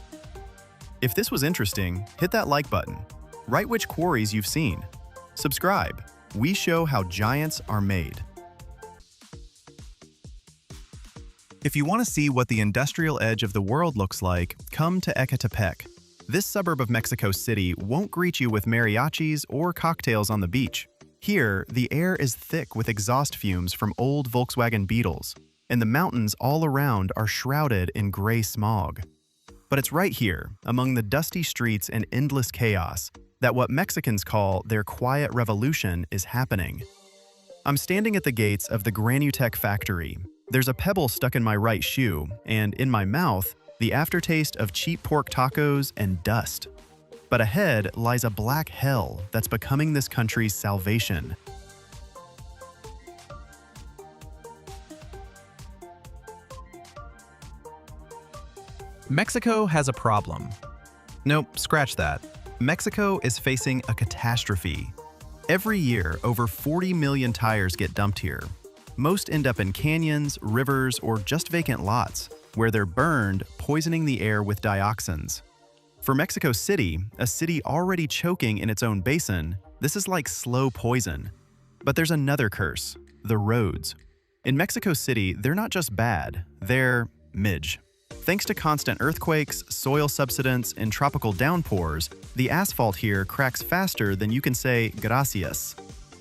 If this was interesting, hit that like button. Write which quarries you've seen. Subscribe. We show how giants are made. If you want to see what the industrial edge of the world looks like, come to Ecatepec. This suburb of Mexico City won't greet you with mariachis or cocktails on the beach. Here, the air is thick with exhaust fumes from old Volkswagen Beetles, and the mountains all around are shrouded in gray smog. But it's right here, among the dusty streets and endless chaos, that what Mexicans call their quiet revolution is happening. I'm standing at the gates of the Granutec factory. There's a pebble stuck in my right shoe, and in my mouth, the aftertaste of cheap pork tacos and dust. But ahead lies a black hell that's becoming this country's salvation. Mexico has a problem. Nope, scratch that. Mexico is facing a catastrophe. Every year, over 40 million tires get dumped here. Most end up in canyons, rivers, or just vacant lots, where they're burned, poisoning the air with dioxins. For Mexico City, a city already choking in its own basin, this is like slow poison. But there's another curse: the roads. In Mexico City, they're not just bad, they're midge. Thanks to constant earthquakes, soil subsidence, and tropical downpours, the asphalt here cracks faster than you can say gracias.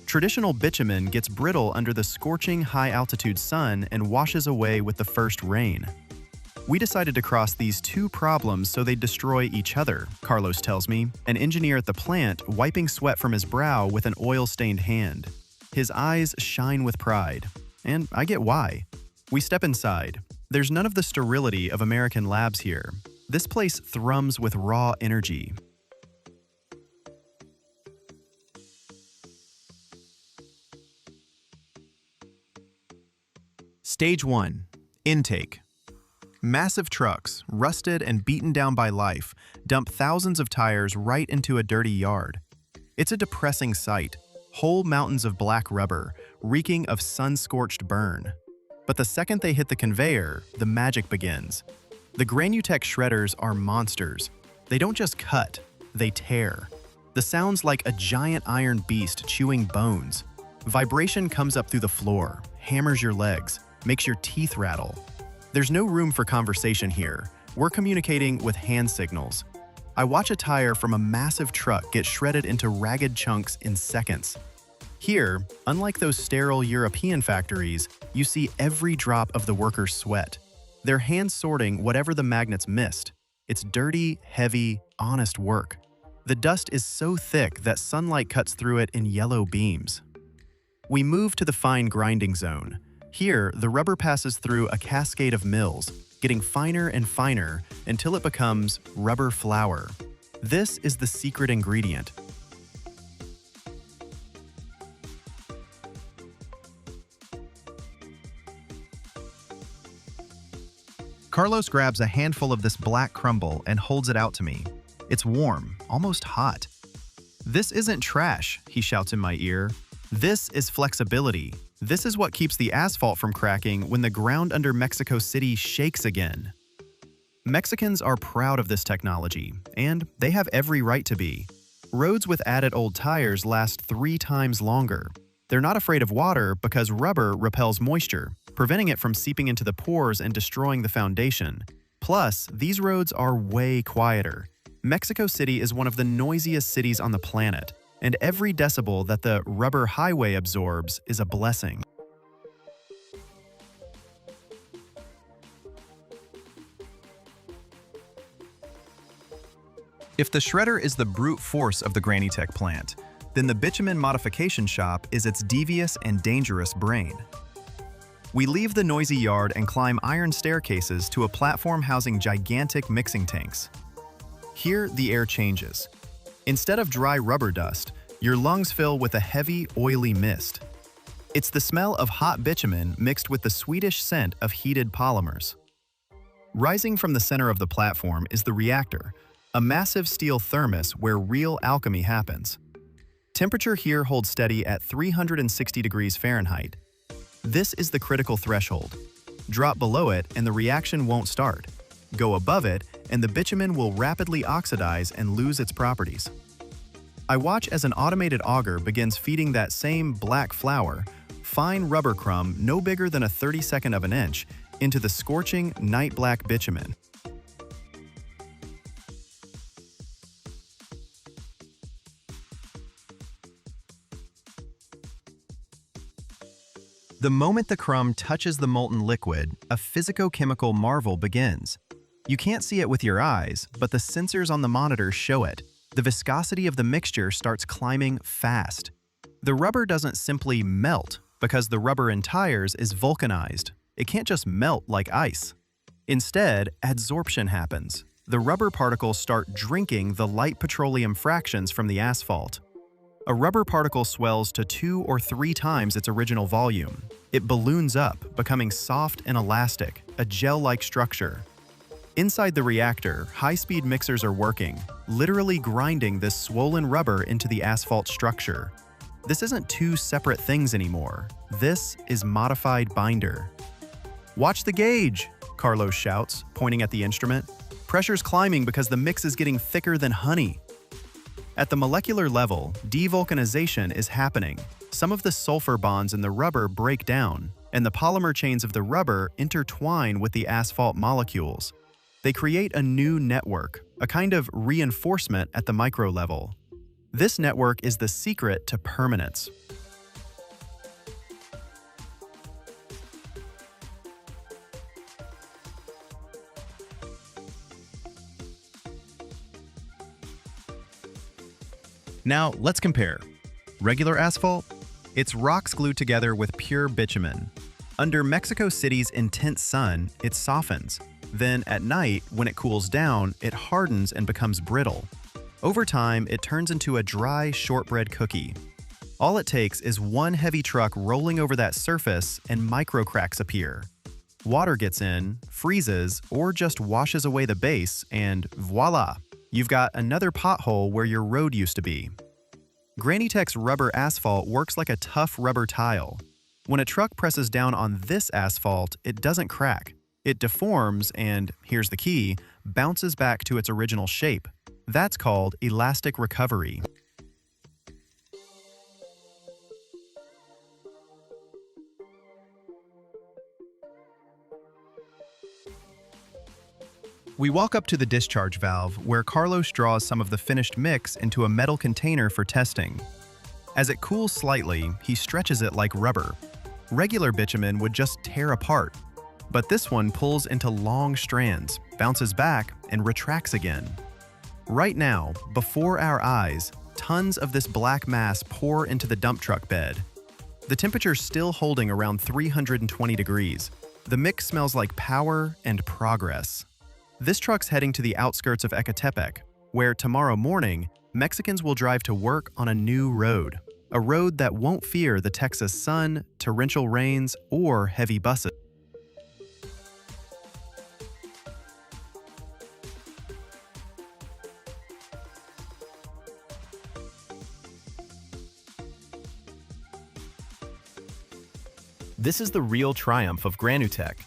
Traditional bitumen gets brittle under the scorching high-altitude sun and washes away with the first rain. We decided to cross these two problems so they destroy each other, Carlos tells me, an engineer at the plant wiping sweat from his brow with an oil-stained hand. His eyes shine with pride. And I get why. We step inside. There's none of the sterility of American labs here. This place thrums with raw energy. Stage 1. Intake. Massive trucks, rusted and beaten down by life, dump thousands of tires right into a dirty yard. It's a depressing sight. Whole mountains of black rubber, reeking of sun-scorched burn. But the second they hit the conveyor, the magic begins. The Granutec shredders are monsters. They don't just cut, they tear. The sound's like a giant iron beast chewing bones. Vibration comes up through the floor, hammers your legs, makes your teeth rattle. There's no room for conversation here. We're communicating with hand signals. I watch a tire from a massive truck get shredded into ragged chunks in seconds. Here, unlike those sterile European factories, you see every drop of the worker's sweat. They're hand sorting whatever the magnets missed. It's dirty, heavy, honest work. The dust is so thick that sunlight cuts through it in yellow beams. We move to the fine grinding zone. Here, the rubber passes through a cascade of mills, getting finer and finer until it becomes rubber flour. This is the secret ingredient. Carlos grabs a handful of this black crumble and holds it out to me. It's warm, almost hot. "This isn't trash," he shouts in my ear. "This is flexibility. This is what keeps the asphalt from cracking when the ground under Mexico City shakes again." Mexicans are proud of this technology, and they have every right to be. Roads with added old tires last 3 times longer. They're not afraid of water because rubber repels moisture, preventing it from seeping into the pores and destroying the foundation. Plus, these roads are way quieter. Mexico City is one of the noisiest cities on the planet, and every decibel that the rubber highway absorbs is a blessing. If the shredder is the brute force of the Granitech plant, then the bitumen modification shop is its devious and dangerous brain. We leave the noisy yard and climb iron staircases to a platform housing gigantic mixing tanks. Here, the air changes. Instead of dry rubber dust, your lungs fill with a heavy, oily mist. It's the smell of hot bitumen mixed with the sweetish scent of heated polymers. Rising from the center of the platform is the reactor, a massive steel thermos where real alchemy happens. Temperature here holds steady at 360 degrees Fahrenheit. This is the critical threshold. Drop below it and the reaction won't start. Go above it and the bitumen will rapidly oxidize and lose its properties. I watch as an automated auger begins feeding that same black flour, fine rubber crumb no bigger than a 32nd of an inch, into the scorching night black bitumen. The moment the crumb touches the molten liquid, a physicochemical marvel begins. You can't see it with your eyes, but the sensors on the monitor show it. The viscosity of the mixture starts climbing fast. The rubber doesn't simply melt because the rubber in tires is vulcanized. It can't just melt like ice. Instead, adsorption happens. The rubber particles start drinking the light petroleum fractions from the asphalt. A rubber particle swells to 2 or 3 times its original volume. It balloons up, becoming soft and elastic, a gel-like structure. Inside the reactor, high-speed mixers are working, literally grinding this swollen rubber into the asphalt structure. This isn't 2 separate things anymore. This is modified binder. "Watch the gauge!" Carlos shouts, pointing at the instrument. "Pressure's climbing because the mix is getting thicker than honey." At the molecular level, devulcanization is happening. Some of the sulfur bonds in the rubber break down, and the polymer chains of the rubber intertwine with the asphalt molecules. They create a new network, a kind of reinforcement at the micro level. This network is the secret to permanence. Now, let's compare. Regular asphalt? It's rocks glued together with pure bitumen. Under Mexico City's intense sun, it softens. Then, at night, when it cools down, it hardens and becomes brittle. Over time, it turns into a dry shortbread cookie. All it takes is one heavy truck rolling over that surface and microcracks appear. Water gets in, freezes, or just washes away the base, and voila! You've got another pothole where your road used to be. Granitech's rubber asphalt works like a tough rubber tile. When a truck presses down on this asphalt, it doesn't crack. It deforms and, here's the key, bounces back to its original shape. That's called elastic recovery. We walk up to the discharge valve, where Carlos draws some of the finished mix into a metal container for testing. As it cools slightly, he stretches it like rubber. Regular bitumen would just tear apart, but this one pulls into long strands, bounces back, and retracts again. Right now, before our eyes, tons of this black mass pour into the dump truck bed. The temperature's still holding around 320 degrees. The mix smells like power and progress. This truck's heading to the outskirts of Ecatepec, where tomorrow morning, Mexicans will drive to work on a new road. A road that won't fear the Texas sun, torrential rains, or heavy buses. This is the real triumph of Granitech.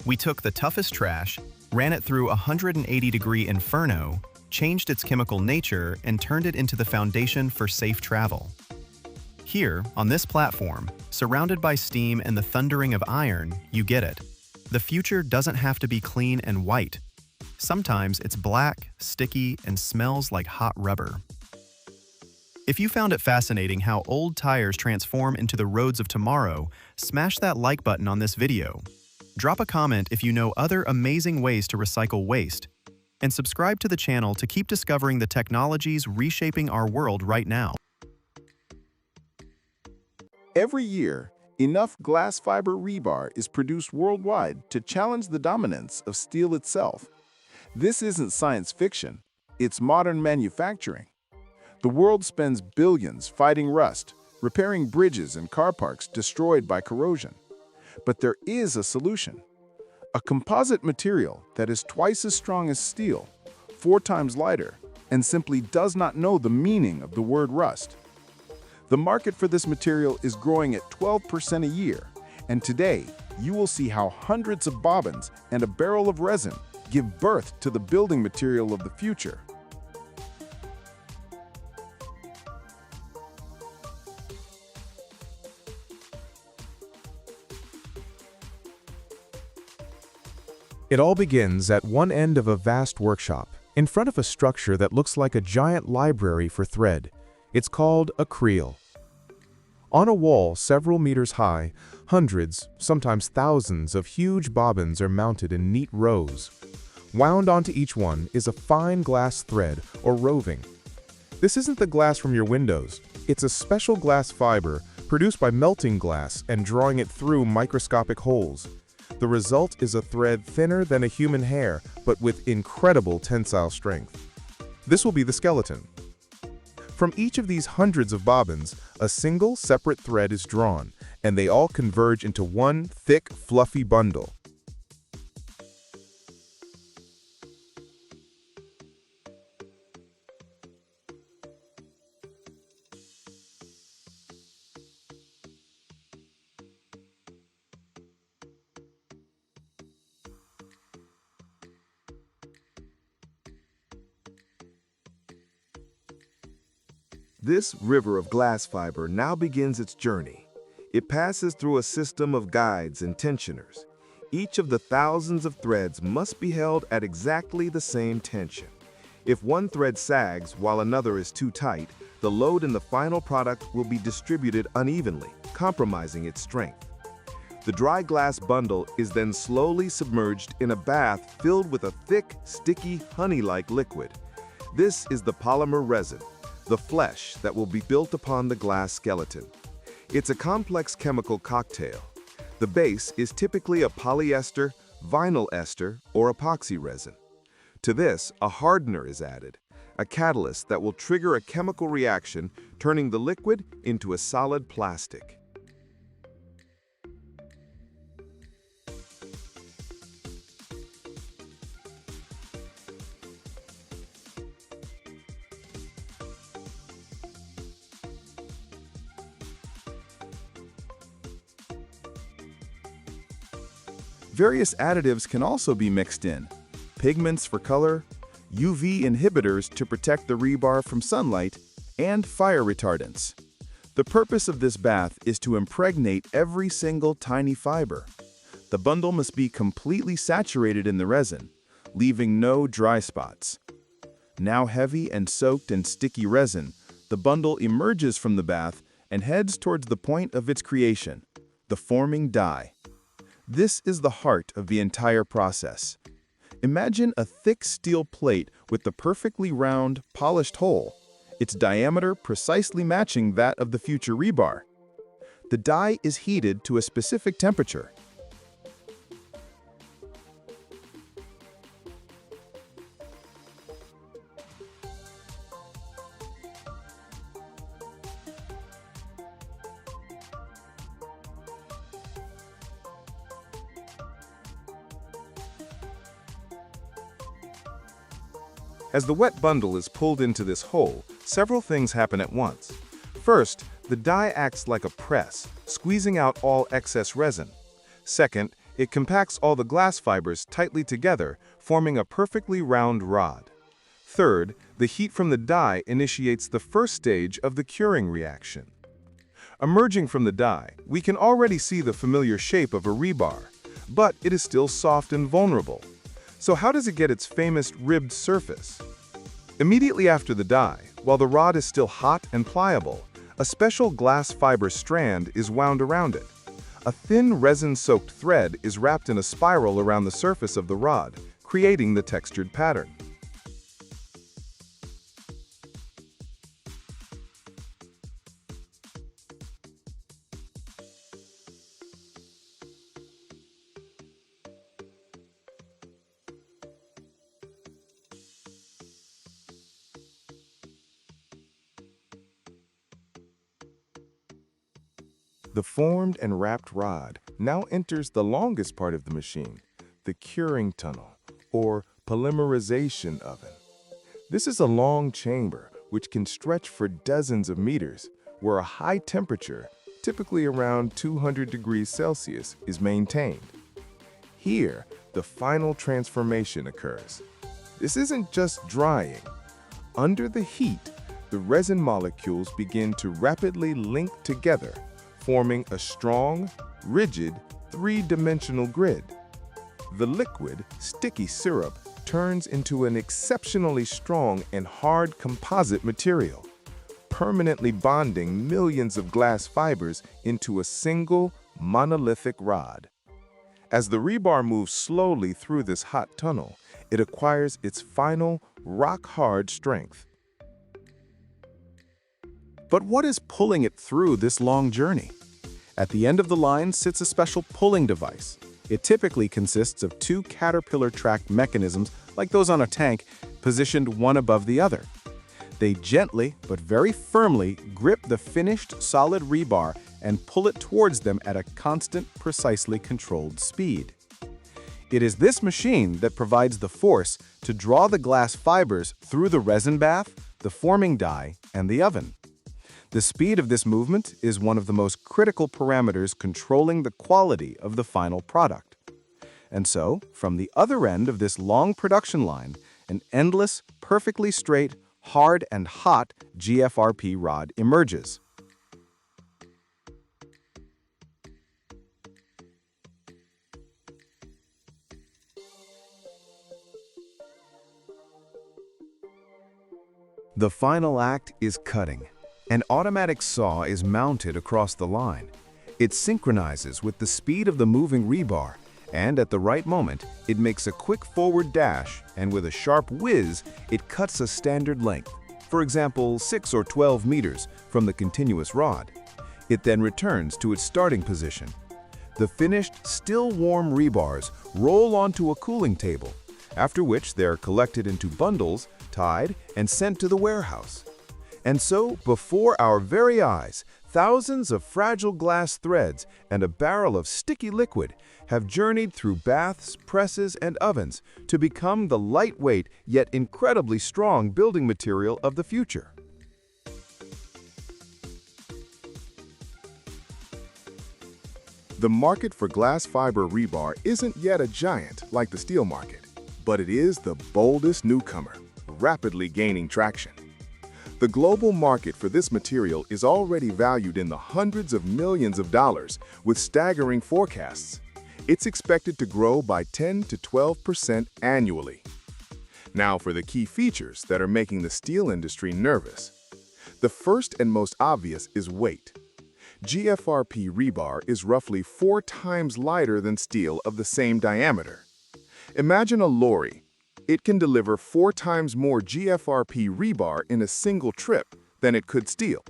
We took the toughest trash, ran it through a 180-degree inferno, changed its chemical nature, and turned it into the foundation for safe travel. Here, on this platform, surrounded by steam and the thundering of iron, you get it. The future doesn't have to be clean and white. Sometimes it's black, sticky, and smells like hot rubber. If you found it fascinating how old tires transform into the roads of tomorrow, smash that like button on this video. Drop a comment if you know other amazing ways to recycle waste, and subscribe to the channel to keep discovering the technologies reshaping our world right now. Every year, enough glass fiber rebar is produced worldwide to challenge the dominance of steel itself. This isn't science fiction, it's modern manufacturing. The world spends billions fighting rust, repairing bridges and car parks destroyed by corrosion. But there is a solution. A composite material that is twice as strong as steel, 4 times lighter, and simply does not know the meaning of the word rust. The market for this material is growing at 12% a year, and today you will see how hundreds of bobbins and a barrel of resin give birth to the building material of the future. It all begins at one end of a vast workshop, in front of a structure that looks like a giant library for thread. It's called a creel. On a wall several meters high, hundreds, sometimes thousands of huge bobbins are mounted in neat rows. Wound onto each one is a fine glass thread, or roving. This isn't the glass from your windows. It's a special glass fiber produced by melting glass and drawing it through microscopic holes. The result is a thread thinner than a human hair, but with incredible tensile strength. This will be the skeleton. From each of these hundreds of bobbins, a single separate thread is drawn, and they all converge into one thick, fluffy bundle. This river of glass fiber now begins its journey. It passes through a system of guides and tensioners. Each of the thousands of threads must be held at exactly the same tension. If one thread sags while another is too tight, the load in the final product will be distributed unevenly, compromising its strength. The dry glass bundle is then slowly submerged in a bath filled with a thick, sticky, honey-like liquid. This is the polymer resin, the flesh that will be built upon the glass skeleton. It's a complex chemical cocktail. The base is typically a polyester, vinyl ester, or epoxy resin. To this, a hardener is added, a catalyst that will trigger a chemical reaction, turning the liquid into a solid plastic. Various additives can also be mixed in. Pigments for color, UV inhibitors to protect the rebar from sunlight, and fire retardants. The purpose of this bath is to impregnate every single tiny fiber. The bundle must be completely saturated in the resin, leaving no dry spots. Now heavy and soaked in sticky resin, the bundle emerges from the bath and heads towards the point of its creation, the forming die. This is the heart of the entire process. Imagine a thick steel plate with the perfectly round, polished hole, its diameter precisely matching that of the future rebar. The die is heated to a specific temperature. As the wet bundle is pulled into this hole, several things happen at once. First, the die acts like a press, squeezing out all excess resin. Second, it compacts all the glass fibers tightly together, forming a perfectly round rod. Third, the heat from the die initiates the first stage of the curing reaction. Emerging from the die, we can already see the familiar shape of a rebar, but it is still soft and vulnerable. So how does it get its famous ribbed surface? Immediately after the die, while the rod is still hot and pliable, a special glass fiber strand is wound around it. A thin resin-soaked thread is wrapped in a spiral around the surface of the rod, creating the textured pattern. The formed and wrapped rod now enters the longest part of the machine, the curing tunnel, or polymerization oven. This is a long chamber which can stretch for dozens of meters, where a high temperature, typically around 200 degrees Celsius, is maintained. Here, the final transformation occurs. This isn't just drying. Under the heat, the resin molecules begin to rapidly link together, forming a strong, rigid, three-dimensional grid. The liquid, sticky syrup turns into an exceptionally strong and hard composite material, permanently bonding millions of glass fibers into a single, monolithic rod. As the rebar moves slowly through this hot tunnel, it acquires its final, rock-hard strength. But what is pulling it through this long journey? At the end of the line sits a special pulling device. It typically consists of two caterpillar-tracked mechanisms, like those on a tank, positioned one above the other. They gently, but very firmly, grip the finished solid rebar and pull it towards them at a constant, precisely controlled speed. It is this machine that provides the force to draw the glass fibers through the resin bath, the forming die, and the oven. The speed of this movement is one of the most critical parameters controlling the quality of the final product. And so, from the other end of this long production line, an endless, perfectly straight, hard and hot GFRP rod emerges. The final act is cutting. An automatic saw is mounted across the line. It synchronizes with the speed of the moving rebar, and at the right moment, it makes a quick forward dash, and with a sharp whiz, it cuts a standard length, for example 6 or 12 meters, from the continuous rod. It then returns to its starting position. The finished, still warm rebars roll onto a cooling table, after which they are collected into bundles, tied, and sent to the warehouse. And so, before our very eyes, thousands of fragile glass threads and a barrel of sticky liquid have journeyed through baths, presses, and ovens to become the lightweight yet incredibly strong building material of the future. The market for glass fiber rebar isn't yet a giant like the steel market, but it is the boldest newcomer, rapidly gaining traction. The global market for this material is already valued in the hundreds of millions of dollars, with staggering forecasts. It's expected to grow by 10 to 12% annually. Now for the key features that are making the steel industry nervous. The first and most obvious is weight. GFRP rebar is roughly 4 times lighter than steel of the same diameter. Imagine a lorry. It can deliver 4 times more GFRP rebar in a single trip than it could steel.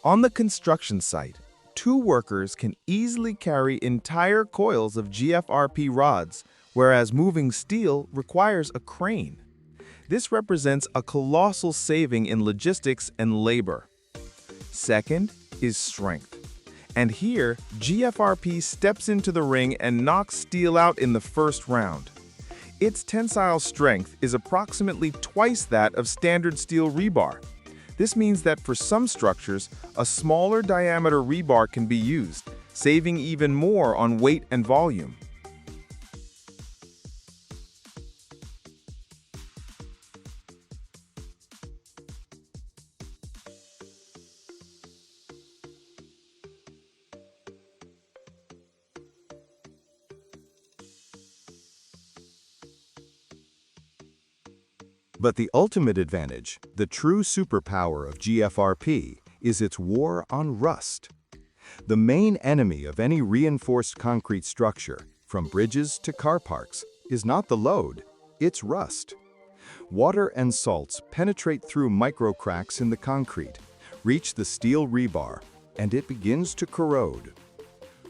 On the construction site, 2 workers can easily carry entire coils of GFRP rods, whereas moving steel requires a crane. This represents a colossal saving in logistics and labor. Second is strength. And here, GFRP steps into the ring and knocks steel out in the first round. Its tensile strength is approximately twice that of standard steel rebar. This means that for some structures, a smaller diameter rebar can be used, saving even more on weight and volume. But the ultimate advantage, the true superpower of GFRP, is its war on rust. The main enemy of any reinforced concrete structure, from bridges to car parks, is not the load, it's rust. Water and salts penetrate through microcracks in the concrete, reach the steel rebar, and it begins to corrode.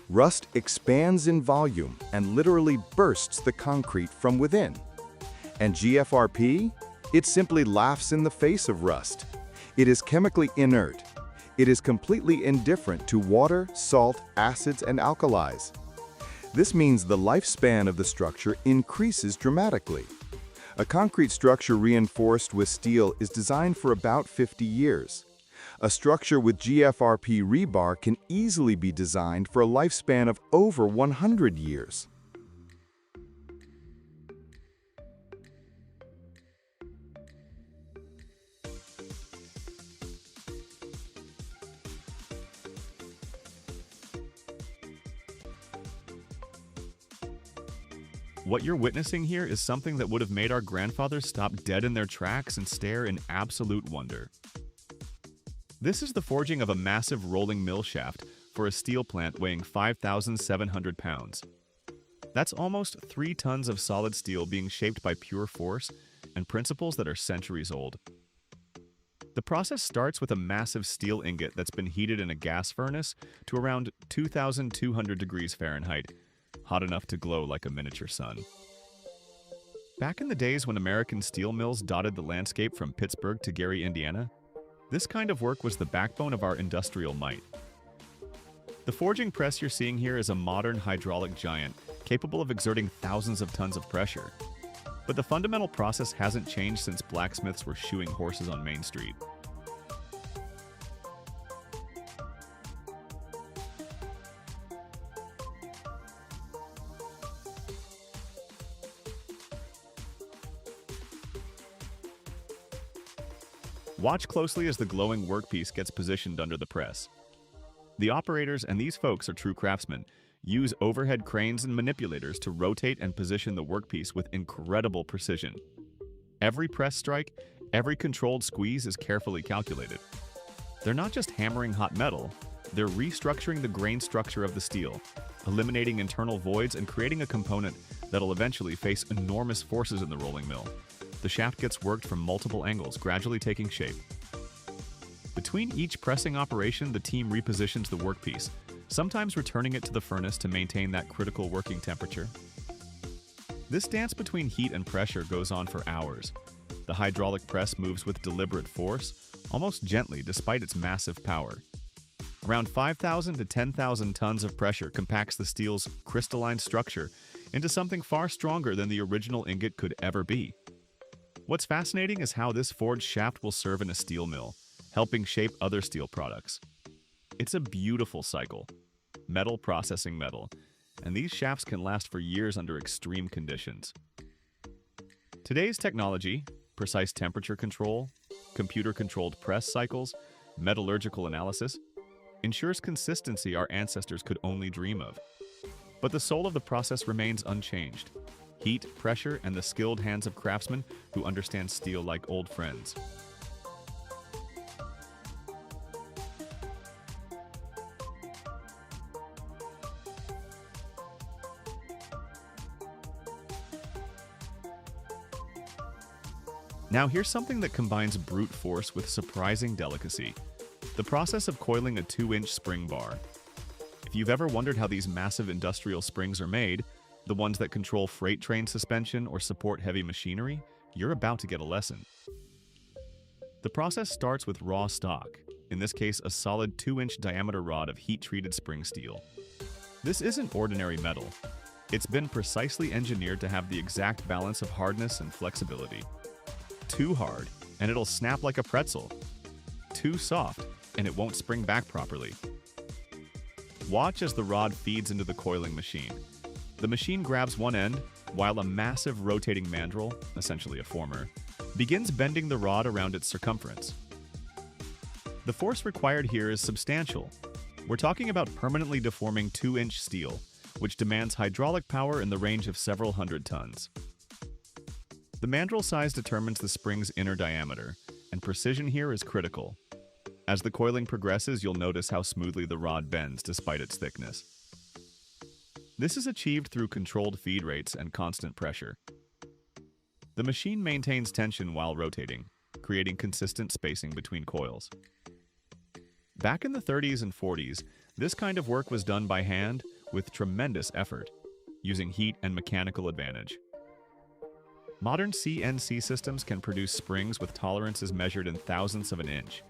Rust expands in volume and literally bursts the concrete from within. And GFRP? It simply laughs in the face of rust. It is chemically inert. It is completely indifferent to water, salt, acids, and alkalis. This means the lifespan of the structure increases dramatically. A concrete structure reinforced with steel is designed for about 50 years. A structure with GFRP rebar can easily be designed for a lifespan of over 100 years. What you're witnessing here is something that would have made our grandfathers stop dead in their tracks and stare in absolute wonder. This is the forging of a massive rolling mill shaft for a steel plant weighing 5,700 pounds. That's almost 3 tons of solid steel being shaped by pure force and principles that are centuries old. The process starts with a massive steel ingot that's been heated in a gas furnace to around 2,200 degrees Fahrenheit, hot enough to glow like a miniature sun. Back in the days when American steel mills dotted the landscape from Pittsburgh to Gary, Indiana, this kind of work was the backbone of our industrial might. The forging press you're seeing here is a modern hydraulic giant, capable of exerting thousands of tons of pressure. But the fundamental process hasn't changed since blacksmiths were shoeing horses on Main Street. Watch closely as the glowing workpiece gets positioned under the press. The operators, and these folks are true craftsmen, use overhead cranes and manipulators to rotate and position the workpiece with incredible precision. Every press strike, every controlled squeeze is carefully calculated. They're not just hammering hot metal, they're restructuring the grain structure of the steel, eliminating internal voids and creating a component that'll eventually face enormous forces in the rolling mill. The shaft gets worked from multiple angles, gradually taking shape. Between each pressing operation, the team repositions the workpiece, sometimes returning it to the furnace to maintain that critical working temperature. This dance between heat and pressure goes on for hours. The hydraulic press moves with deliberate force, almost gently despite its massive power. Around 5,000 to 10,000 tons of pressure compacts the steel's crystalline structure into something far stronger than the original ingot could ever be. What's fascinating is how this forged shaft will serve in a steel mill, helping shape other steel products. It's a beautiful cycle. Metal processing metal, and these shafts can last for years under extreme conditions. Today's technology, precise temperature control, computer-controlled press cycles, metallurgical analysis, ensures consistency our ancestors could only dream of. But the soul of the process remains unchanged. Heat, pressure, and the skilled hands of craftsmen who understand steel like old friends. Now here's something that combines brute force with surprising delicacy. The process of coiling a 2-inch spring bar. If you've ever wondered how these massive industrial springs are made, the ones that control freight train suspension or support heavy machinery, You're about to get a lesson. The process starts with raw stock, in this case a solid 2-inch diameter rod of heat-treated spring steel. This isn't ordinary metal. It's been precisely engineered to have the exact balance of hardness and flexibility. Too hard, and it'll snap like a pretzel. Too soft, and it won't spring back properly. Watch as the rod feeds into the coiling machine. The machine grabs one end, while a massive rotating mandrel, essentially a former, begins bending the rod around its circumference. The force required here is substantial. We're talking about permanently deforming 2-inch steel, which demands hydraulic power in the range of several hundred tons. The mandrel size determines the spring's inner diameter, and precision here is critical. As the coiling progresses, you'll notice how smoothly the rod bends despite its thickness. This is achieved through controlled feed rates and constant pressure. The machine maintains tension while rotating, creating consistent spacing between coils. Back in the 30s and 40s, this kind of work was done by hand with tremendous effort, using heat and mechanical advantage. Modern CNC systems can produce springs with tolerances measured in thousandths of an inch.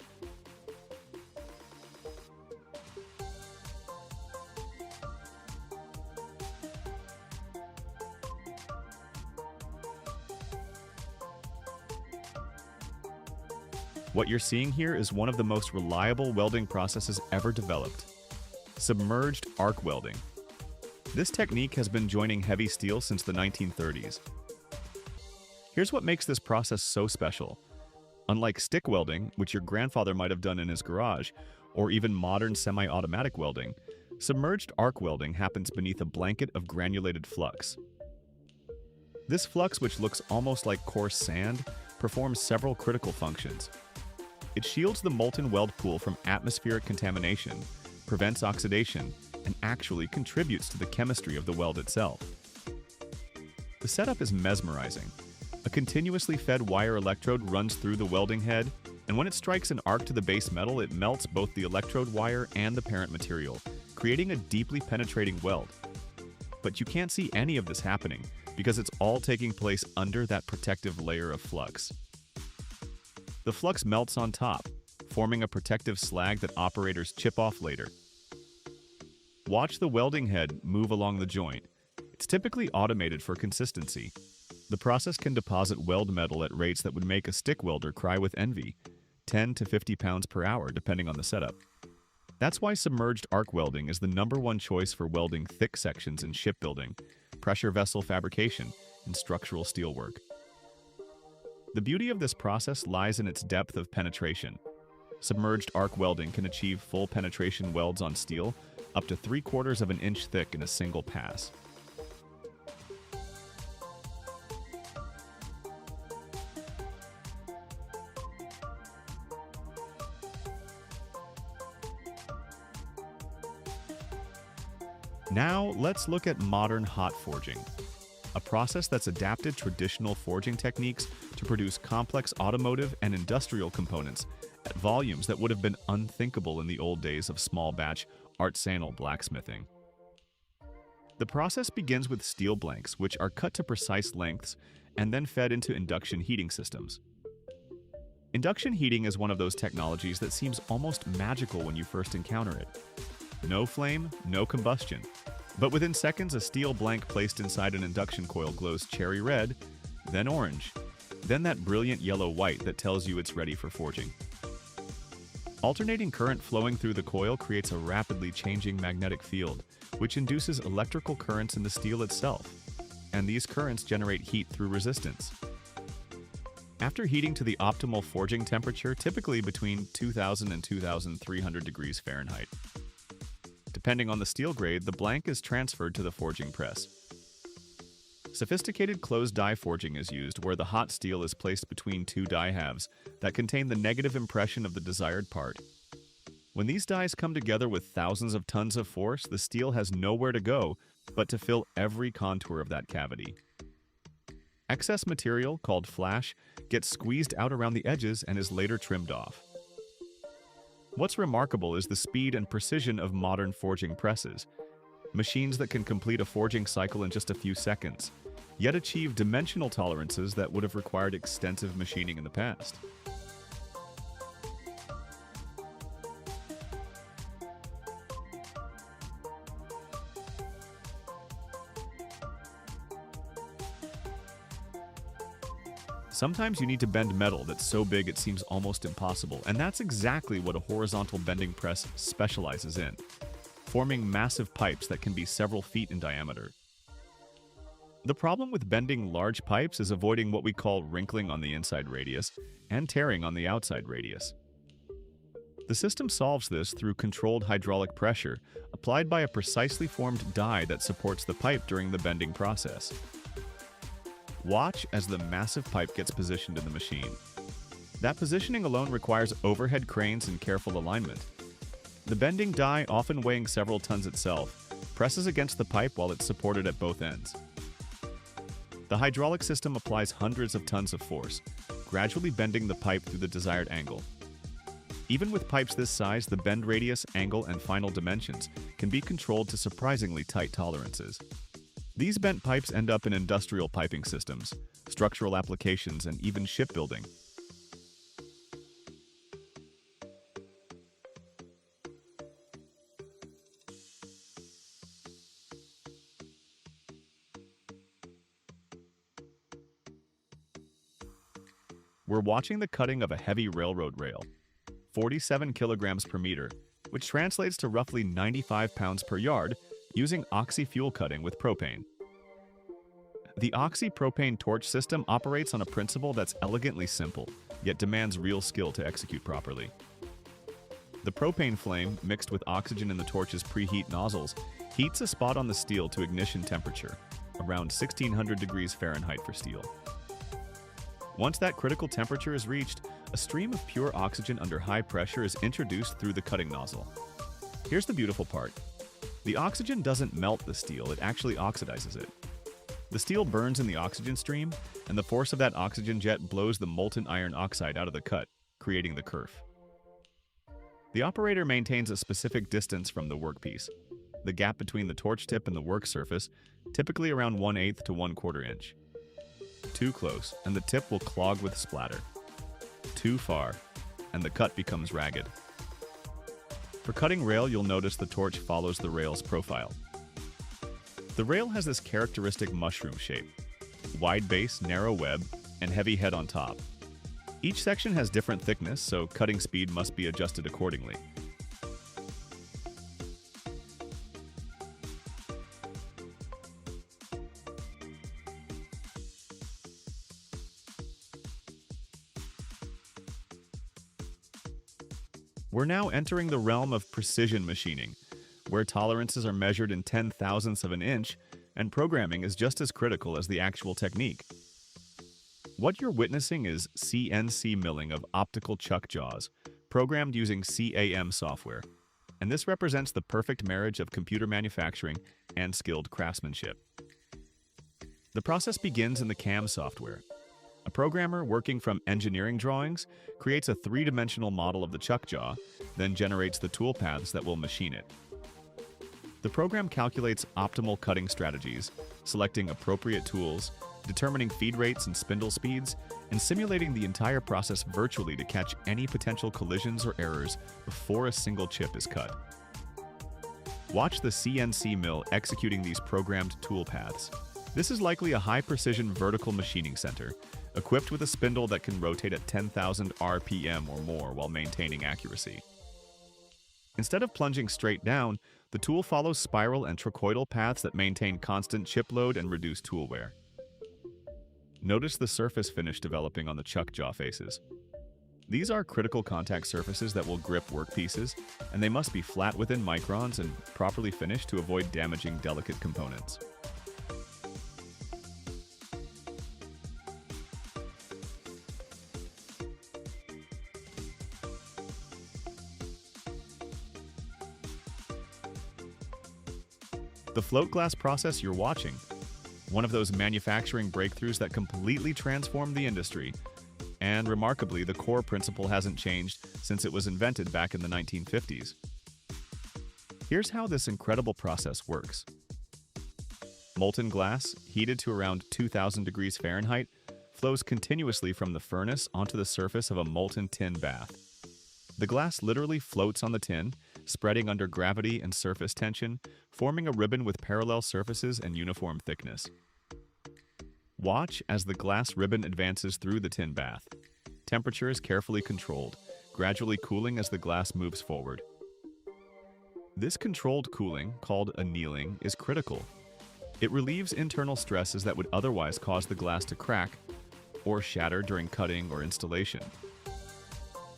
What you're seeing here is one of the most reliable welding processes ever developed: submerged arc welding. This technique has been joining heavy steel since the 1930s. Here's what makes this process so special. Unlike stick welding, which your grandfather might have done in his garage, or even modern semi-automatic welding, submerged arc welding happens beneath a blanket of granulated flux. This flux, which looks almost like coarse sand, performs several critical functions. It shields the molten weld pool from atmospheric contamination, prevents oxidation, and actually contributes to the chemistry of the weld itself. The setup is mesmerizing. A continuously fed wire electrode runs through the welding head, and when it strikes an arc to the base metal, it melts both the electrode wire and the parent material, creating a deeply penetrating weld. But you can't see any of this happening, because it's all taking place under that protective layer of flux. The flux melts on top, forming a protective slag that operators chip off later. Watch the welding head move along the joint. It's typically automated for consistency. The process can deposit weld metal at rates that would make a stick welder cry with envy, 10 to 50 pounds per hour depending on the setup. That's why submerged arc welding is the #1 choice for welding thick sections in shipbuilding, pressure vessel fabrication, and structural steelwork. The beauty of this process lies in its depth of penetration. Submerged arc welding can achieve full penetration welds on steel up to 3/4 of an inch thick in a single pass. Now, let's look at modern hot forging, a process that's adapted traditional forging techniques to produce complex automotive and industrial components at volumes that would have been unthinkable in the old days of small-batch artisanal blacksmithing. The process begins with steel blanks, which are cut to precise lengths and then fed into induction heating systems. Induction heating is one of those technologies that seems almost magical when you first encounter it. No flame, no combustion. But within seconds, a steel blank placed inside an induction coil glows cherry red, then orange, then that brilliant yellow-white that tells you it's ready for forging. Alternating current flowing through the coil creates a rapidly changing magnetic field, which induces electrical currents in the steel itself, and these currents generate heat through resistance. After heating to the optimal forging temperature, typically between 2000 and 2300 degrees Fahrenheit, depending on the steel grade, the blank is transferred to the forging press. Sophisticated closed die forging is used, where the hot steel is placed between two die halves that contain the negative impression of the desired part. When these dies come together with thousands of tons of force, the steel has nowhere to go but to fill every contour of that cavity. Excess material, called flash, gets squeezed out around the edges and is later trimmed off. What's remarkable is the speed and precision of modern forging presses, machines that can complete a forging cycle in just a few seconds, yet achieve dimensional tolerances that would have required extensive machining in the past. Sometimes you need to bend metal that's so big it seems almost impossible, and that's exactly what a horizontal bending press specializes in, forming massive pipes that can be several feet in diameter. The problem with bending large pipes is avoiding what we call wrinkling on the inside radius and tearing on the outside radius. The system solves this through controlled hydraulic pressure applied by a precisely formed die that supports the pipe during the bending process. Watch as the massive pipe gets positioned in the machine. That positioning alone requires overhead cranes and careful alignment. The bending die, often weighing several tons itself, presses against the pipe while it's supported at both ends. The hydraulic system applies hundreds of tons of force, gradually bending the pipe through the desired angle. Even with pipes this size, the bend radius, angle, and final dimensions can be controlled to surprisingly tight tolerances. These bent pipes end up in industrial piping systems, structural applications, and even shipbuilding. We're watching the cutting of a heavy railroad rail, 47 kilograms per meter, which translates to roughly 95 pounds per yard, using oxy-fuel cutting with propane. The oxy-propane torch system operates on a principle that's elegantly simple, yet demands real skill to execute properly. The propane flame, mixed with oxygen in the torch's preheat nozzles, heats a spot on the steel to ignition temperature, around 1600 degrees Fahrenheit for steel. Once that critical temperature is reached, a stream of pure oxygen under high pressure is introduced through the cutting nozzle. Here's the beautiful part. The oxygen doesn't melt the steel, it actually oxidizes it. The steel burns in the oxygen stream, and the force of that oxygen jet blows the molten iron oxide out of the cut, creating the kerf. The operator maintains a specific distance from the workpiece, the gap between the torch tip and the work surface, typically around 1/8 to 1/4 inch. Too close, and the tip will clog with splatter. Too far, and the cut becomes ragged. For cutting rail, you'll notice the torch follows the rail's profile. The rail has this characteristic mushroom shape: wide base, narrow web, and heavy head on top. Each section has different thickness, so cutting speed must be adjusted accordingly. We're now entering the realm of precision machining, where tolerances are measured in 10,000ths of an inch, and programming is just as critical as the actual technique. What you're witnessing is CNC milling of optical chuck jaws, programmed using CAM software, and this represents the perfect marriage of computer manufacturing and skilled craftsmanship. The process begins in the CAM software. A programmer working from engineering drawings creates a three-dimensional model of the chuck jaw, then generates the tool paths that will machine it. The program calculates optimal cutting strategies, selecting appropriate tools, determining feed rates and spindle speeds, and simulating the entire process virtually to catch any potential collisions or errors before a single chip is cut. Watch the CNC mill executing these programmed tool paths. This is likely a high-precision vertical machining center, equipped with a spindle that can rotate at 10,000 RPM or more while maintaining accuracy. Instead of plunging straight down, the tool follows spiral and trochoidal paths that maintain constant chip load and reduce tool wear. Notice the surface finish developing on the chuck jaw faces. These are critical contact surfaces that will grip workpieces, and they must be flat within microns and properly finished to avoid damaging delicate components. The float glass process you're watching, one of those manufacturing breakthroughs that completely transformed the industry, and remarkably, the core principle hasn't changed since it was invented back in the 1950s. Here's how this incredible process works. Molten glass, heated to around 2000 degrees Fahrenheit, flows continuously from the furnace onto the surface of a molten tin bath. The glass literally floats on the tin, spreading under gravity and surface tension, forming a ribbon with parallel surfaces and uniform thickness. Watch as the glass ribbon advances through the tin bath. Temperature is carefully controlled, gradually cooling as the glass moves forward. This controlled cooling, called annealing, is critical. It relieves internal stresses that would otherwise cause the glass to crack or shatter during cutting or installation.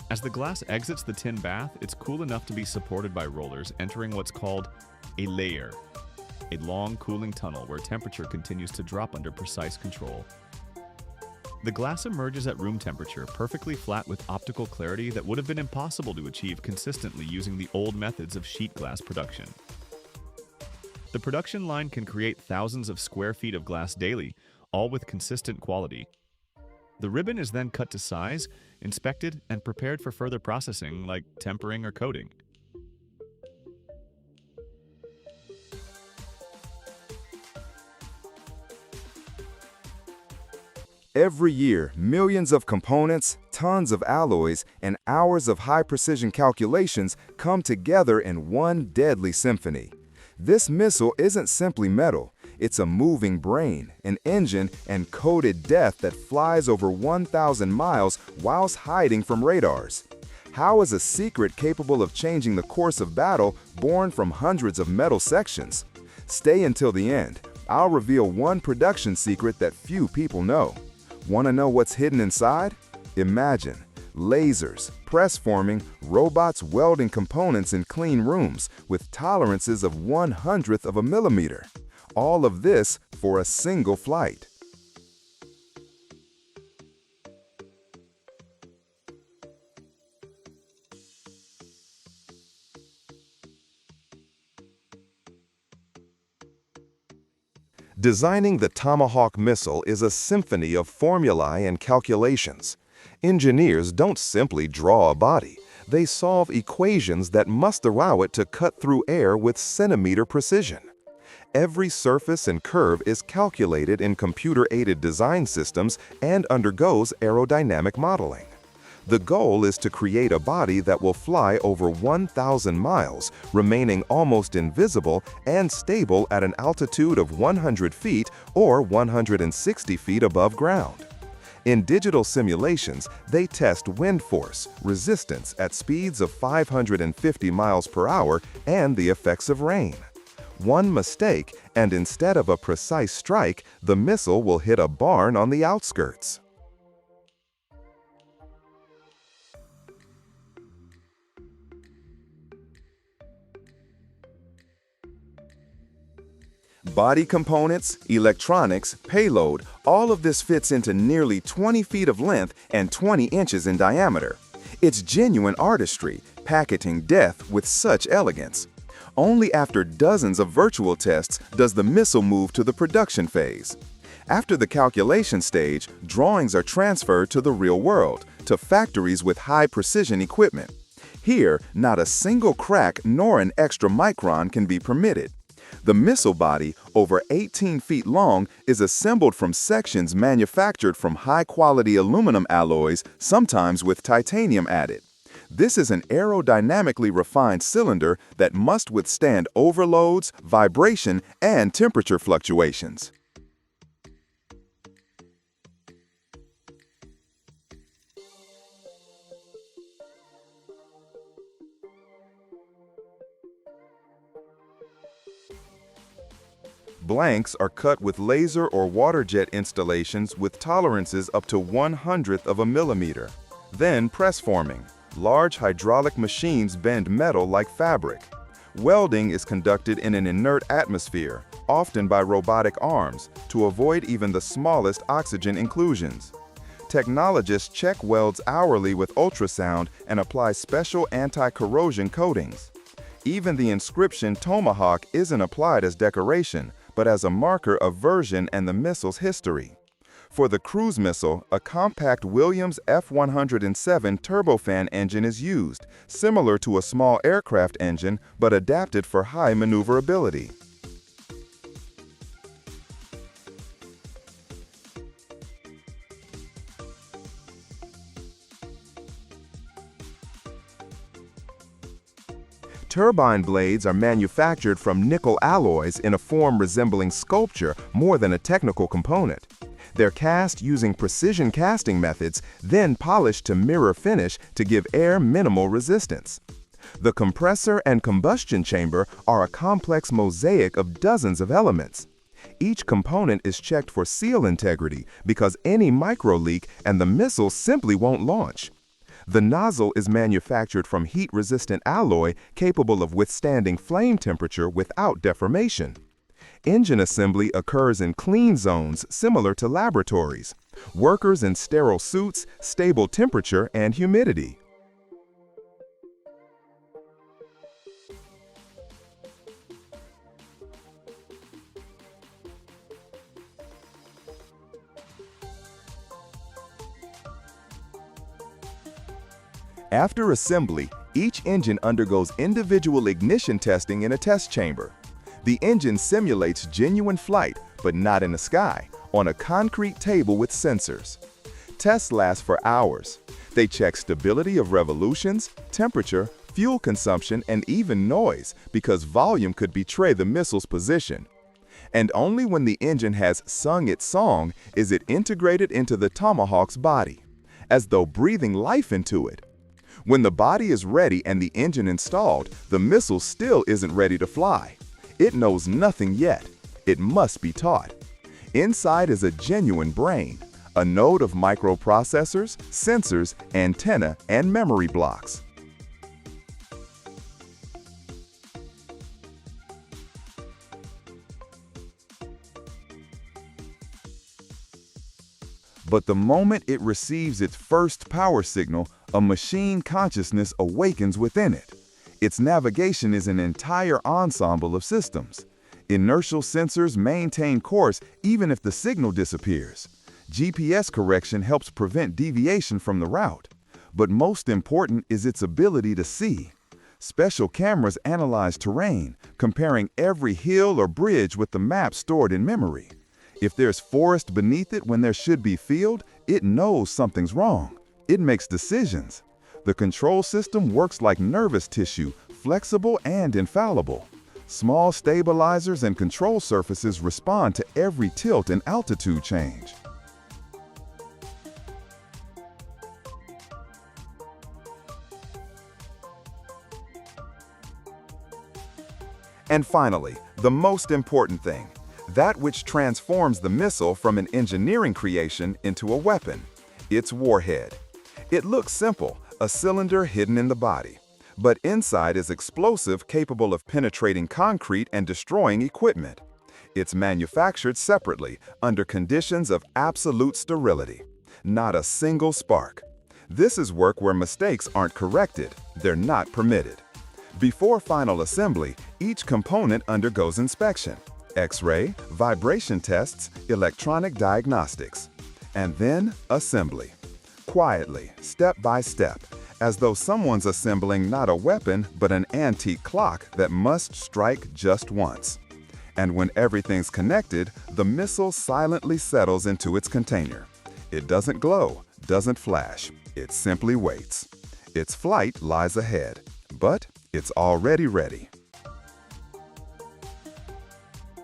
As the glass exits the tin bath, it's cool enough to be supported by rollers, entering what's called a layer, a long cooling tunnel where temperature continues to drop under precise control. The glass emerges at room temperature, perfectly flat with optical clarity that would have been impossible to achieve consistently using the old methods of sheet glass production. The production line can create thousands of square feet of glass daily, all with consistent quality. The ribbon is then cut to size, inspected, and prepared for further processing like tempering or coating. Every year, millions of components, tons of alloys, and hours of high-precision calculations come together in one deadly symphony. This missile isn't simply metal. It's a moving brain, an engine, and coded death that flies over 1,000 miles whilst hiding from radars. How is a secret capable of changing the course of battle born from hundreds of metal sections? Stay until the end. I'll reveal one production secret that few people know. Want to know what's hidden inside? Imagine lasers, press forming, robots welding components in clean rooms with tolerances of 1/100th of a millimeter. All of this for a single flight. Designing the Tomahawk missile is a symphony of formulae and calculations. Engineers don't simply draw a body. They solve equations that must allow it to cut through air with centimeter precision. Every surface and curve is calculated in computer-aided design systems and undergoes aerodynamic modeling. The goal is to create a body that will fly over 1,000 miles, remaining almost invisible and stable at an altitude of 100 feet or 160 feet above ground. In digital simulations, they test wind force, resistance at speeds of 550 miles per hour, and the effects of rain. One mistake, and instead of a precise strike, the missile will hit a barn on the outskirts. Body components, electronics, payload, all of this fits into nearly 20 feet of length and 20 inches in diameter. It's genuine artistry, packaging death with such elegance. Only after dozens of virtual tests does the missile move to the production phase. After the calculation stage, drawings are transferred to the real world, to factories with high-precision equipment. Here, not a single crack nor an extra micron can be permitted. The missile body, over 18 feet long, is assembled from sections manufactured from high-quality aluminum alloys, sometimes with titanium added. This is an aerodynamically refined cylinder that must withstand overloads, vibration, and temperature fluctuations. Blanks are cut with laser or water jet installations with tolerances up to 1/100th of a millimeter. Then press forming. Large hydraulic machines bend metal like fabric. Welding is conducted in an inert atmosphere, often by robotic arms, to avoid even the smallest oxygen inclusions. Technologists check welds hourly with ultrasound and apply special anti-corrosion coatings. Even the inscription Tomahawk isn't applied as decoration, but as a marker of version and the missile's history. For the cruise missile, a compact Williams F-107 turbofan engine is used, similar to a small aircraft engine but adapted for high maneuverability. Turbine blades are manufactured from nickel alloys in a form resembling sculpture more than a technical component. They're cast using precision casting methods, then polished to mirror finish to give air minimal resistance. The compressor and combustion chamber are a complex mosaic of dozens of elements. Each component is checked for seal integrity because any micro leak and the missile simply won't launch. The nozzle is manufactured from heat-resistant alloy capable of withstanding flame temperature without deformation. Engine assembly occurs in clean zones similar to laboratories. Workers in sterile suits, stable temperature and humidity. After assembly, each engine undergoes individual ignition testing in a test chamber. The engine simulates genuine flight, but not in the sky, on a concrete table with sensors. Tests last for hours. They check stability of revolutions, temperature, fuel consumption, and even noise, because volume could betray the missile's position. And only when the engine has sung its song is it integrated into the Tomahawk's body, as though breathing life into it. When the body is ready and the engine installed, the missile still isn't ready to fly. It knows nothing yet. It must be taught. Inside is a genuine brain, a node of microprocessors, sensors, antenna, and memory blocks. But the moment it receives its first power signal, a machine consciousness awakens within it. Its navigation is an entire ensemble of systems. Inertial sensors maintain course even if the signal disappears. GPS correction helps prevent deviation from the route. But most important is its ability to see. Special cameras analyze terrain, comparing every hill or bridge with the map stored in memory. If there's forest beneath it when there should be field, it knows something's wrong. It makes decisions. The control system works like nervous tissue, flexible and infallible. Small stabilizers and control surfaces respond to every tilt and altitude change. And finally, the most important thing, that which transforms the missile from an engineering creation into a weapon, its warhead. It looks simple, a cylinder hidden in the body. But inside is explosive capable of penetrating concrete and destroying equipment. It's manufactured separately under conditions of absolute sterility. Not a single spark. This is work where mistakes aren't corrected, they're not permitted. Before final assembly, each component undergoes inspection. X-ray, vibration tests, electronic diagnostics. And then assembly. Quietly, step by step, as though someone's assembling not a weapon but an antique clock that must strike just once. And when everything's connected, the missile silently settles into its container. It doesn't glow, doesn't flash, it simply waits. Its flight lies ahead, but it's already ready.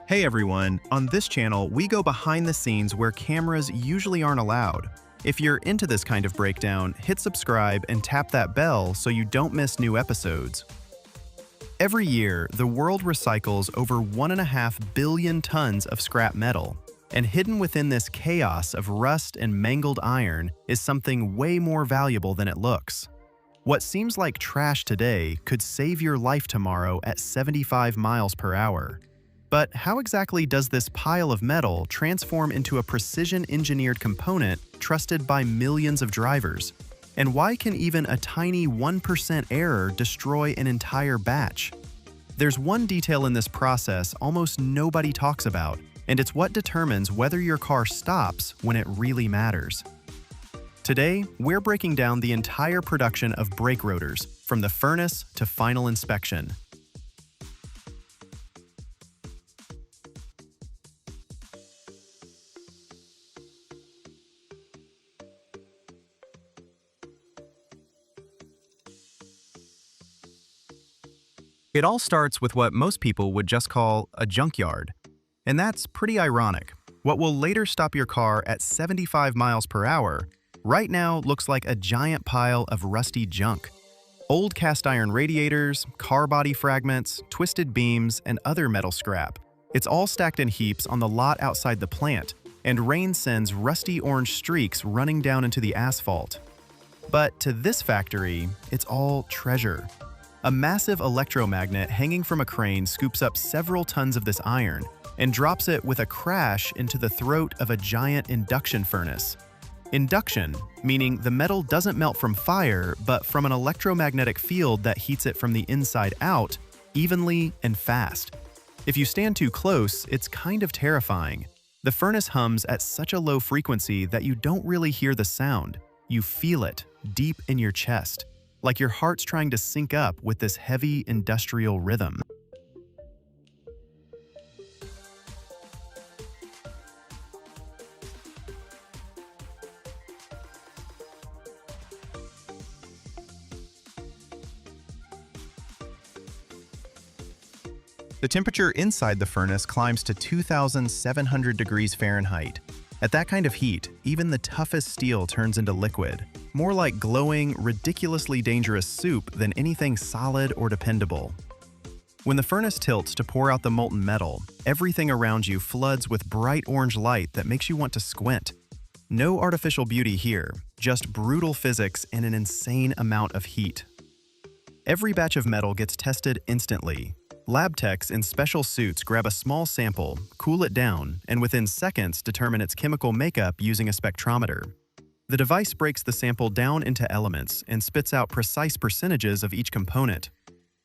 Hey everyone, on this channel we go behind the scenes where cameras usually aren't allowed. If you're into this kind of breakdown, hit subscribe and tap that bell so you don't miss new episodes. Every year, the world recycles over 1.5 billion tons of scrap metal, and hidden within this chaos of rust and mangled iron is something way more valuable than it looks. What seems like trash today could save your life tomorrow at 75 miles per hour. But how exactly does this pile of metal transform into a precision-engineered component trusted by millions of drivers? And why can even a tiny 1% error destroy an entire batch? There's one detail in this process almost nobody talks about, and it's what determines whether your car stops when it really matters. Today, we're breaking down the entire production of brake rotors, from the furnace to final inspection. It all starts with what most people would just call a junkyard. And that's pretty ironic. What will later stop your car at 75 miles per hour, right now looks like a giant pile of rusty junk. Old cast iron radiators, car body fragments, twisted beams, and other metal scrap. It's all stacked in heaps on the lot outside the plant, and rain sends rusty orange streaks running down into the asphalt. But to this factory, it's all treasure. A massive electromagnet hanging from a crane scoops up several tons of this iron and drops it with a crash into the throat of a giant induction furnace. Induction, meaning the metal doesn't melt from fire, but from an electromagnetic field that heats it from the inside out, evenly and fast. If you stand too close, it's kind of terrifying. The furnace hums at such a low frequency that you don't really hear the sound. You feel it deep in your chest, like your heart's trying to sync up with this heavy industrial rhythm. The temperature inside the furnace climbs to 2,700 degrees Fahrenheit. At that kind of heat, even the toughest steel turns into liquid, more like glowing, ridiculously dangerous soup than anything solid or dependable. When the furnace tilts to pour out the molten metal, everything around you floods with bright orange light that makes you want to squint. No artificial beauty here, just brutal physics and an insane amount of heat. Every batch of metal gets tested instantly. Lab techs in special suits grab a small sample, cool it down, and within seconds determine its chemical makeup using a spectrometer. The device breaks the sample down into elements and spits out precise percentages of each component.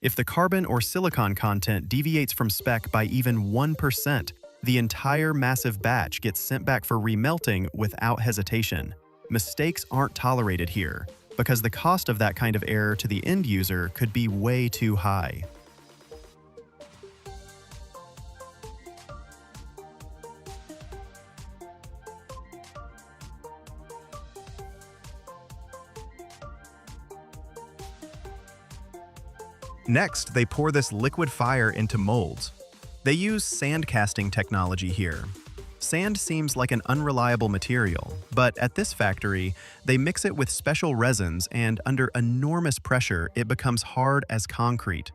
If the carbon or silicon content deviates from spec by even 1%, the entire massive batch gets sent back for remelting without hesitation. Mistakes aren't tolerated here, because the cost of that kind of error to the end user could be way too high. Next, they pour this liquid fire into molds. They use sand casting technology here. Sand seems like an unreliable material, but at this factory, they mix it with special resins and under enormous pressure, it becomes hard as concrete.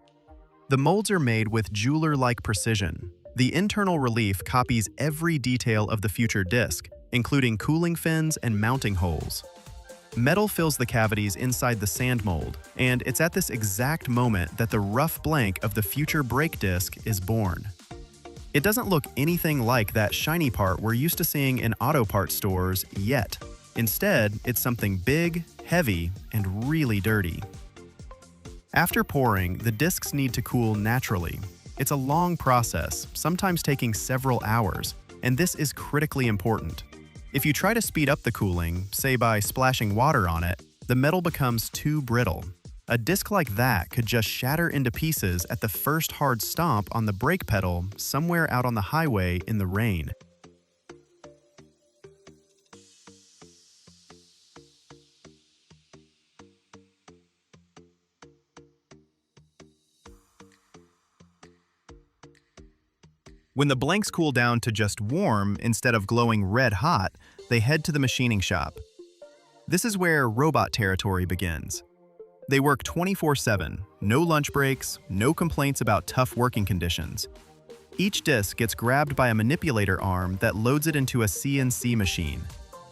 The molds are made with jeweler-like precision. The internal relief copies every detail of the future disk, including cooling fins and mounting holes. Metal fills the cavities inside the sand mold, and it's at this exact moment that the rough blank of the future brake disc is born. It doesn't look anything like that shiny part we're used to seeing in auto parts stores yet. Instead, it's something big, heavy, and really dirty. After pouring, the discs need to cool naturally. It's a long process, sometimes taking several hours, and this is critically important. If you try to speed up the cooling, say by splashing water on it, the metal becomes too brittle. A disc like that could just shatter into pieces at the first hard stomp on the brake pedal somewhere out on the highway in the rain. When the blanks cool down to just warm instead of glowing red hot, they head to the machining shop. This is where robot territory begins. They work 24/7, no lunch breaks, no complaints about tough working conditions. Each disc gets grabbed by a manipulator arm that loads it into a CNC machine.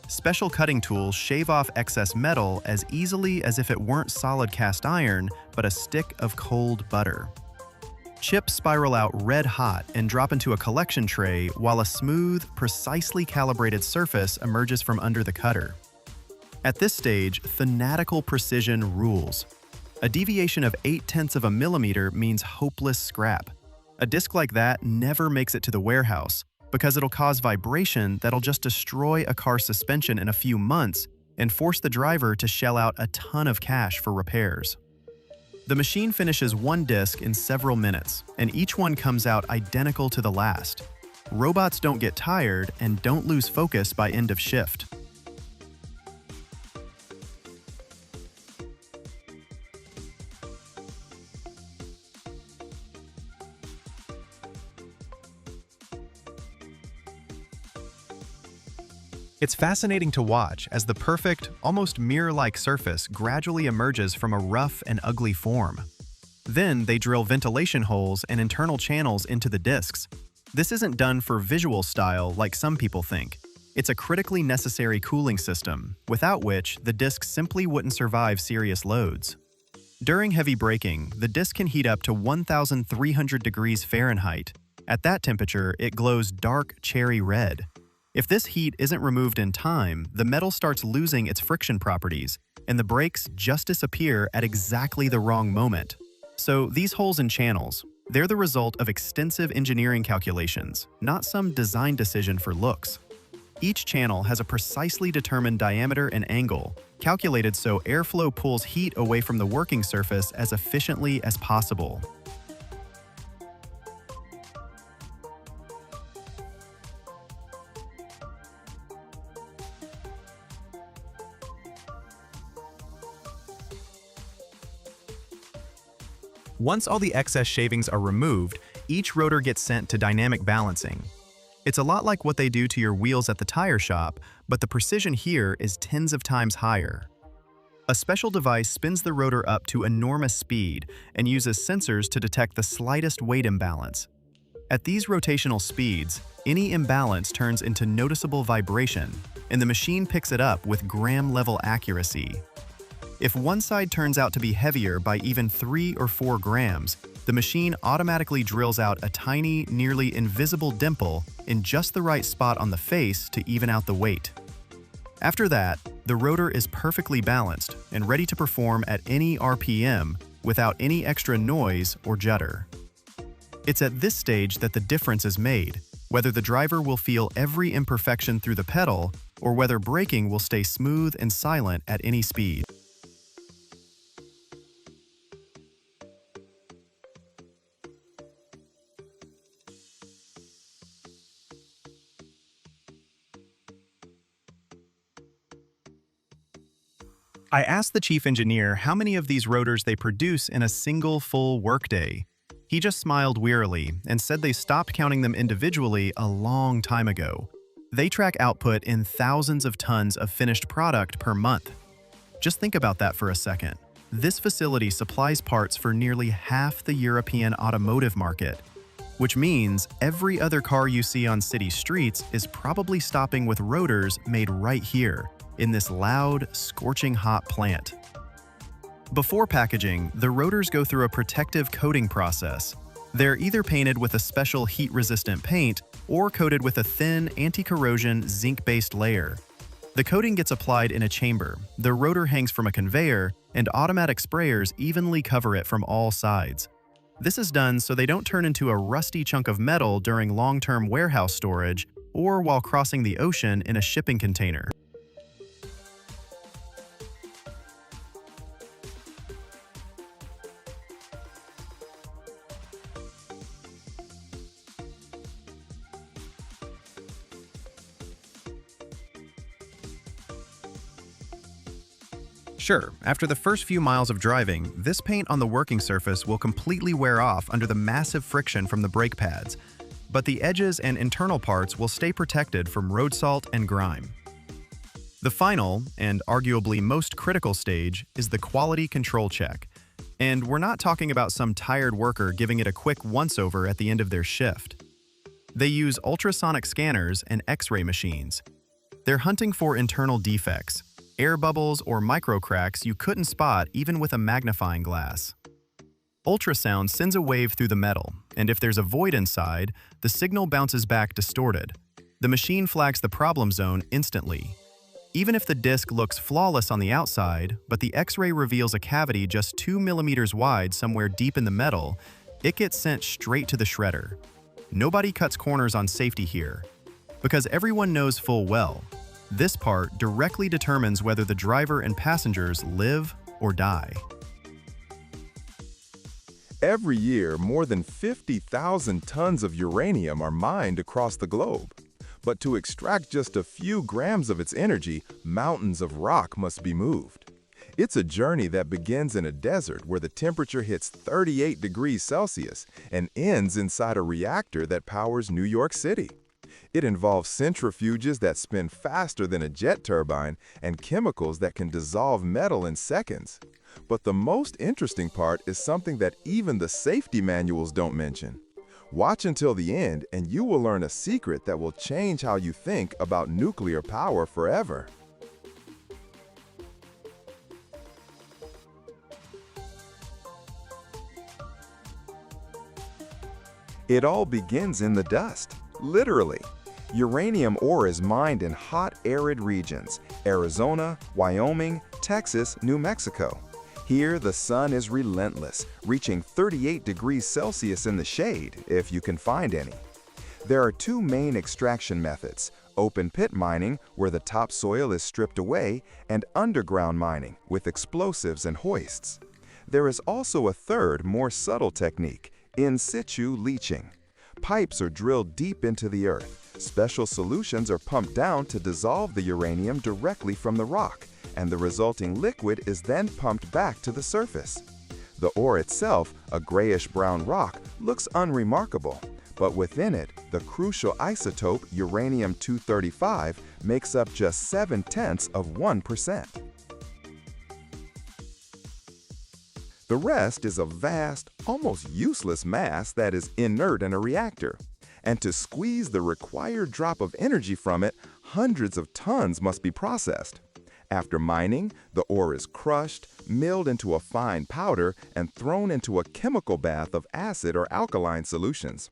Special cutting tools shave off excess metal as easily as if it weren't solid cast iron, but a stick of cold butter. Chips spiral out red hot and drop into a collection tray while a smooth, precisely calibrated surface emerges from under the cutter. At this stage, fanatical precision rules. A deviation of 0.8 of a millimeter means hopeless scrap. A disc like that never makes it to the warehouse because it'll cause vibration that'll just destroy a car's suspension in a few months and force the driver to shell out a ton of cash for repairs. The machine finishes one disc in several minutes, and each one comes out identical to the last. Robots don't get tired and don't lose focus by end of shift. It's fascinating to watch as the perfect, almost mirror-like surface gradually emerges from a rough and ugly form. Then they drill ventilation holes and internal channels into the disks. This isn't done for visual style like some people think. It's a critically necessary cooling system, without which the disks simply wouldn't survive serious loads. During heavy braking, the disk can heat up to 1,300 degrees Fahrenheit. At that temperature, it glows dark cherry red. If this heat isn't removed in time, the metal starts losing its friction properties, and the brakes just disappear at exactly the wrong moment. So these holes and channels, they're the result of extensive engineering calculations, not some design decision for looks. Each channel has a precisely determined diameter and angle, calculated so airflow pulls heat away from the working surface as efficiently as possible. Once all the excess shavings are removed, each rotor gets sent to dynamic balancing. It's a lot like what they do to your wheels at the tire shop, but the precision here is tens of times higher. A special device spins the rotor up to enormous speed and uses sensors to detect the slightest weight imbalance. At these rotational speeds, any imbalance turns into noticeable vibration, and the machine picks it up with gram-level accuracy. If one side turns out to be heavier by even 3 or 4 grams, the machine automatically drills out a tiny, nearly invisible dimple in just the right spot on the face to even out the weight. After that, the rotor is perfectly balanced and ready to perform at any RPM without any extra noise or judder. It's at this stage that the difference is made, whether the driver will feel every imperfection through the pedal or whether braking will stay smooth and silent at any speed. I asked the chief engineer how many of these rotors they produce in a single full workday. He just smiled wearily and said they stopped counting them individually a long time ago. They track output in thousands of tons of finished product per month. Just think about that for a second. This facility supplies parts for nearly half the European automotive market, which means every other car you see on city streets is probably stopping with rotors made right here, in this loud, scorching hot plant. Before packaging, the rotors go through a protective coating process. They're either painted with a special heat-resistant paint or coated with a thin, anti-corrosion, zinc-based layer. The coating gets applied in a chamber, the rotor hangs from a conveyor, and automatic sprayers evenly cover it from all sides. This is done so they don't turn into a rusty chunk of metal during long-term warehouse storage or while crossing the ocean in a shipping container. Sure, after the first few miles of driving, this paint on the working surface will completely wear off under the massive friction from the brake pads, but the edges and internal parts will stay protected from road salt and grime. The final, and arguably most critical stage, is the quality control check. And we're not talking about some tired worker giving it a quick once-over at the end of their shift. They use ultrasonic scanners and X-ray machines. They're hunting for internal defects, air bubbles or micro cracks you couldn't spot even with a magnifying glass. Ultrasound sends a wave through the metal, and if there's a void inside, the signal bounces back distorted. The machine flags the problem zone instantly. Even if the disc looks flawless on the outside, but the X-ray reveals a cavity just 2 millimeters wide somewhere deep in the metal, it gets sent straight to the shredder. Nobody cuts corners on safety here, because everyone knows full well, this part directly determines whether the driver and passengers live or die. Every year, more than 50,000 tons of uranium are mined across the globe. But to extract just a few grams of its energy, mountains of rock must be moved. It's a journey that begins in a desert where the temperature hits 38 degrees Celsius and ends inside a reactor that powers New York City. It involves centrifuges that spin faster than a jet turbine and chemicals that can dissolve metal in seconds. But the most interesting part is something that even the safety manuals don't mention. Watch until the end and you will learn a secret that will change how you think about nuclear power forever. It all begins in the dust, literally. Uranium ore is mined in hot, arid regions: Arizona, Wyoming, Texas, New Mexico. Here, the sun is relentless, reaching 38 degrees Celsius in the shade, if you can find any. There are two main extraction methods: open pit mining, where the topsoil is stripped away, and underground mining, with explosives and hoists. There is also a third, more subtle technique: in situ leaching. Pipes are drilled deep into the earth. Special solutions are pumped down to dissolve the uranium directly from the rock, and the resulting liquid is then pumped back to the surface. The ore itself, a grayish-brown rock, looks unremarkable, but within it, the crucial isotope uranium-235 makes up just 0.7%. The rest is a vast, almost useless mass that is inert in a reactor. And to squeeze the required drop of energy from it, hundreds of tons must be processed. After mining, the ore is crushed, milled into a fine powder, and thrown into a chemical bath of acid or alkaline solutions.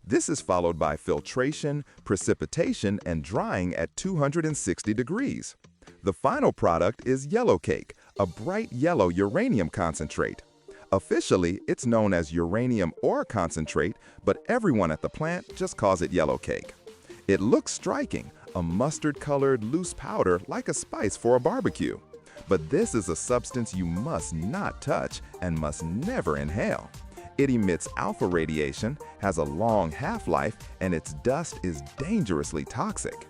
This is followed by filtration, precipitation, and drying at 260 degrees. The final product is yellowcake, a bright yellow uranium concentrate. Officially, it's known as uranium ore concentrate, but everyone at the plant just calls it yellowcake. It looks striking, a mustard-colored loose powder like a spice for a barbecue. But this is a substance you must not touch and must never inhale. It emits alpha radiation, has a long half-life, and its dust is dangerously toxic.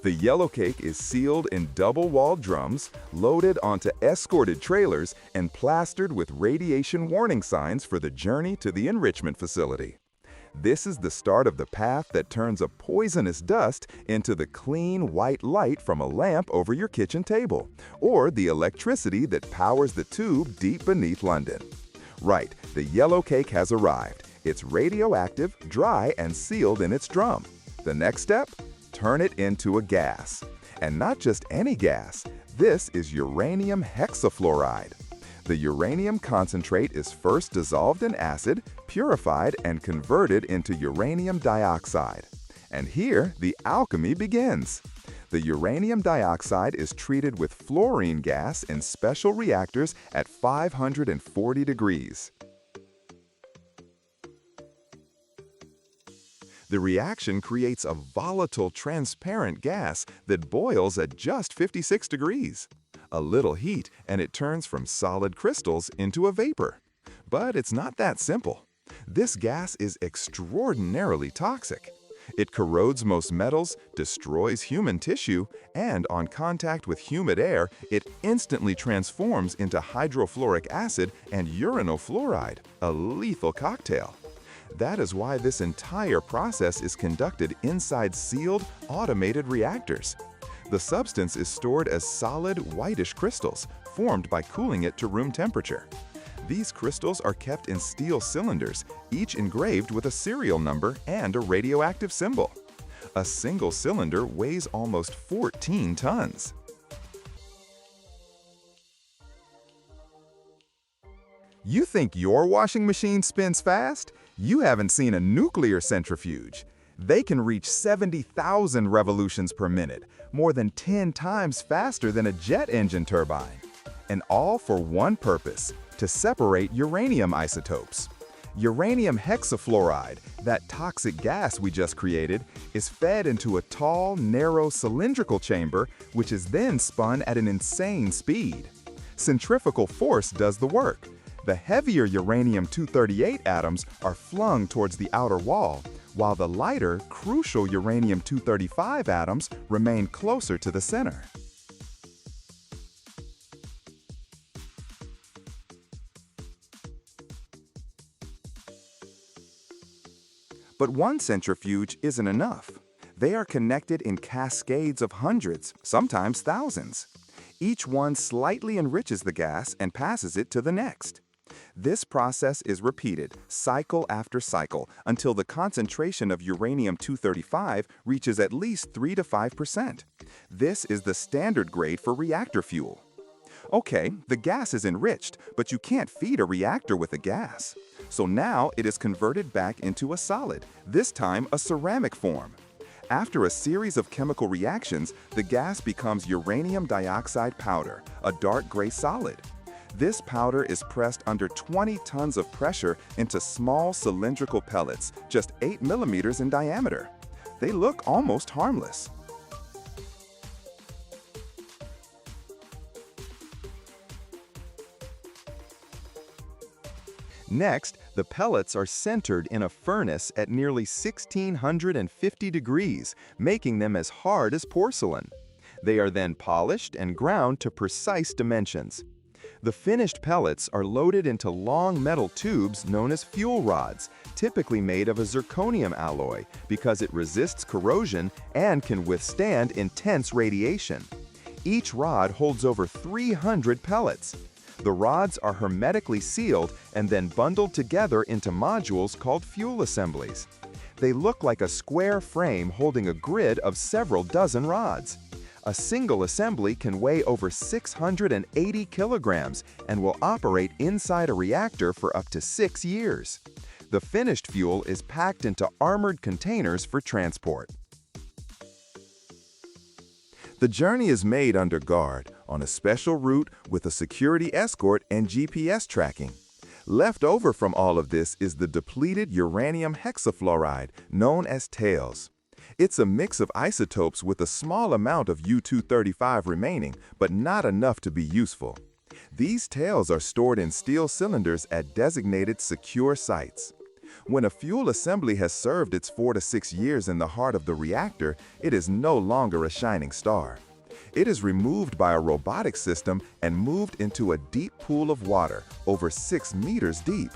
The yellowcake is sealed in double-walled drums, loaded onto escorted trailers, and plastered with radiation warning signs for the journey to the enrichment facility. This is the start of the path that turns a poisonous dust into the clean white light from a lamp over your kitchen table, or the electricity that powers the tube deep beneath London. Right, the yellowcake has arrived. It's radioactive, dry, and sealed in its drum. The next step? Turn it into a gas. And not just any gas. This is uranium hexafluoride. The uranium concentrate is first dissolved in acid, purified, and converted into uranium dioxide. And here, the alchemy begins. The uranium dioxide is treated with fluorine gas in special reactors at 540 degrees. The reaction creates a volatile, transparent gas that boils at just 56 degrees. A little heat and it turns from solid crystals into a vapor. But it's not that simple. This gas is extraordinarily toxic. It corrodes most metals, destroys human tissue, and on contact with humid air, it instantly transforms into hydrofluoric acid and uranofluoride, a lethal cocktail. That is why this entire process is conducted inside sealed, automated reactors. The substance is stored as solid, whitish crystals, formed by cooling it to room temperature. These crystals are kept in steel cylinders, each engraved with a serial number and a radioactive symbol. A single cylinder weighs almost 14 tons. You think your washing machine spins fast? You haven't seen a nuclear centrifuge. They can reach 70,000 revolutions per minute, more than 10 times faster than a jet engine turbine. And all for one purpose: to separate uranium isotopes. Uranium hexafluoride, that toxic gas we just created, is fed into a tall, narrow cylindrical chamber, which is then spun at an insane speed. Centrifugal force does the work. The heavier uranium-238 atoms are flung towards the outer wall, while the lighter, crucial uranium-235 atoms remain closer to the center. But one centrifuge isn't enough. They are connected in cascades of hundreds, sometimes thousands. Each one slightly enriches the gas and passes it to the next. This process is repeated, cycle after cycle, until the concentration of uranium-235 reaches at least 3 to 5%. This is the standard grade for reactor fuel. Okay, the gas is enriched, but you can't feed a reactor with a gas. So now it is converted back into a solid, this time a ceramic form. After a series of chemical reactions, the gas becomes uranium dioxide powder, a dark gray solid. This powder is pressed under 20 tons of pressure into small cylindrical pellets, just 8 millimeters in diameter. They look almost harmless. Next, the pellets are centered in a furnace at nearly 1650 degrees, making them as hard as porcelain. They are then polished and ground to precise dimensions. The finished pellets are loaded into long metal tubes known as fuel rods, typically made of a zirconium alloy because it resists corrosion and can withstand intense radiation. Each rod holds over 300 pellets. The rods are hermetically sealed and then bundled together into modules called fuel assemblies. They look like a square frame holding a grid of several dozen rods. A single assembly can weigh over 680 kilograms and will operate inside a reactor for up to 6 years. The finished fuel is packed into armored containers for transport. The journey is made under guard, on a special route with a security escort and GPS tracking. Left over from all of this is the depleted uranium hexafluoride, known as tails. It's a mix of isotopes with a small amount of U-235 remaining, but not enough to be useful. These tails are stored in steel cylinders at designated secure sites. When a fuel assembly has served its 4 to 6 years in the heart of the reactor, it is no longer a shining star. It is removed by a robotic system and moved into a deep pool of water, over 6 meters deep.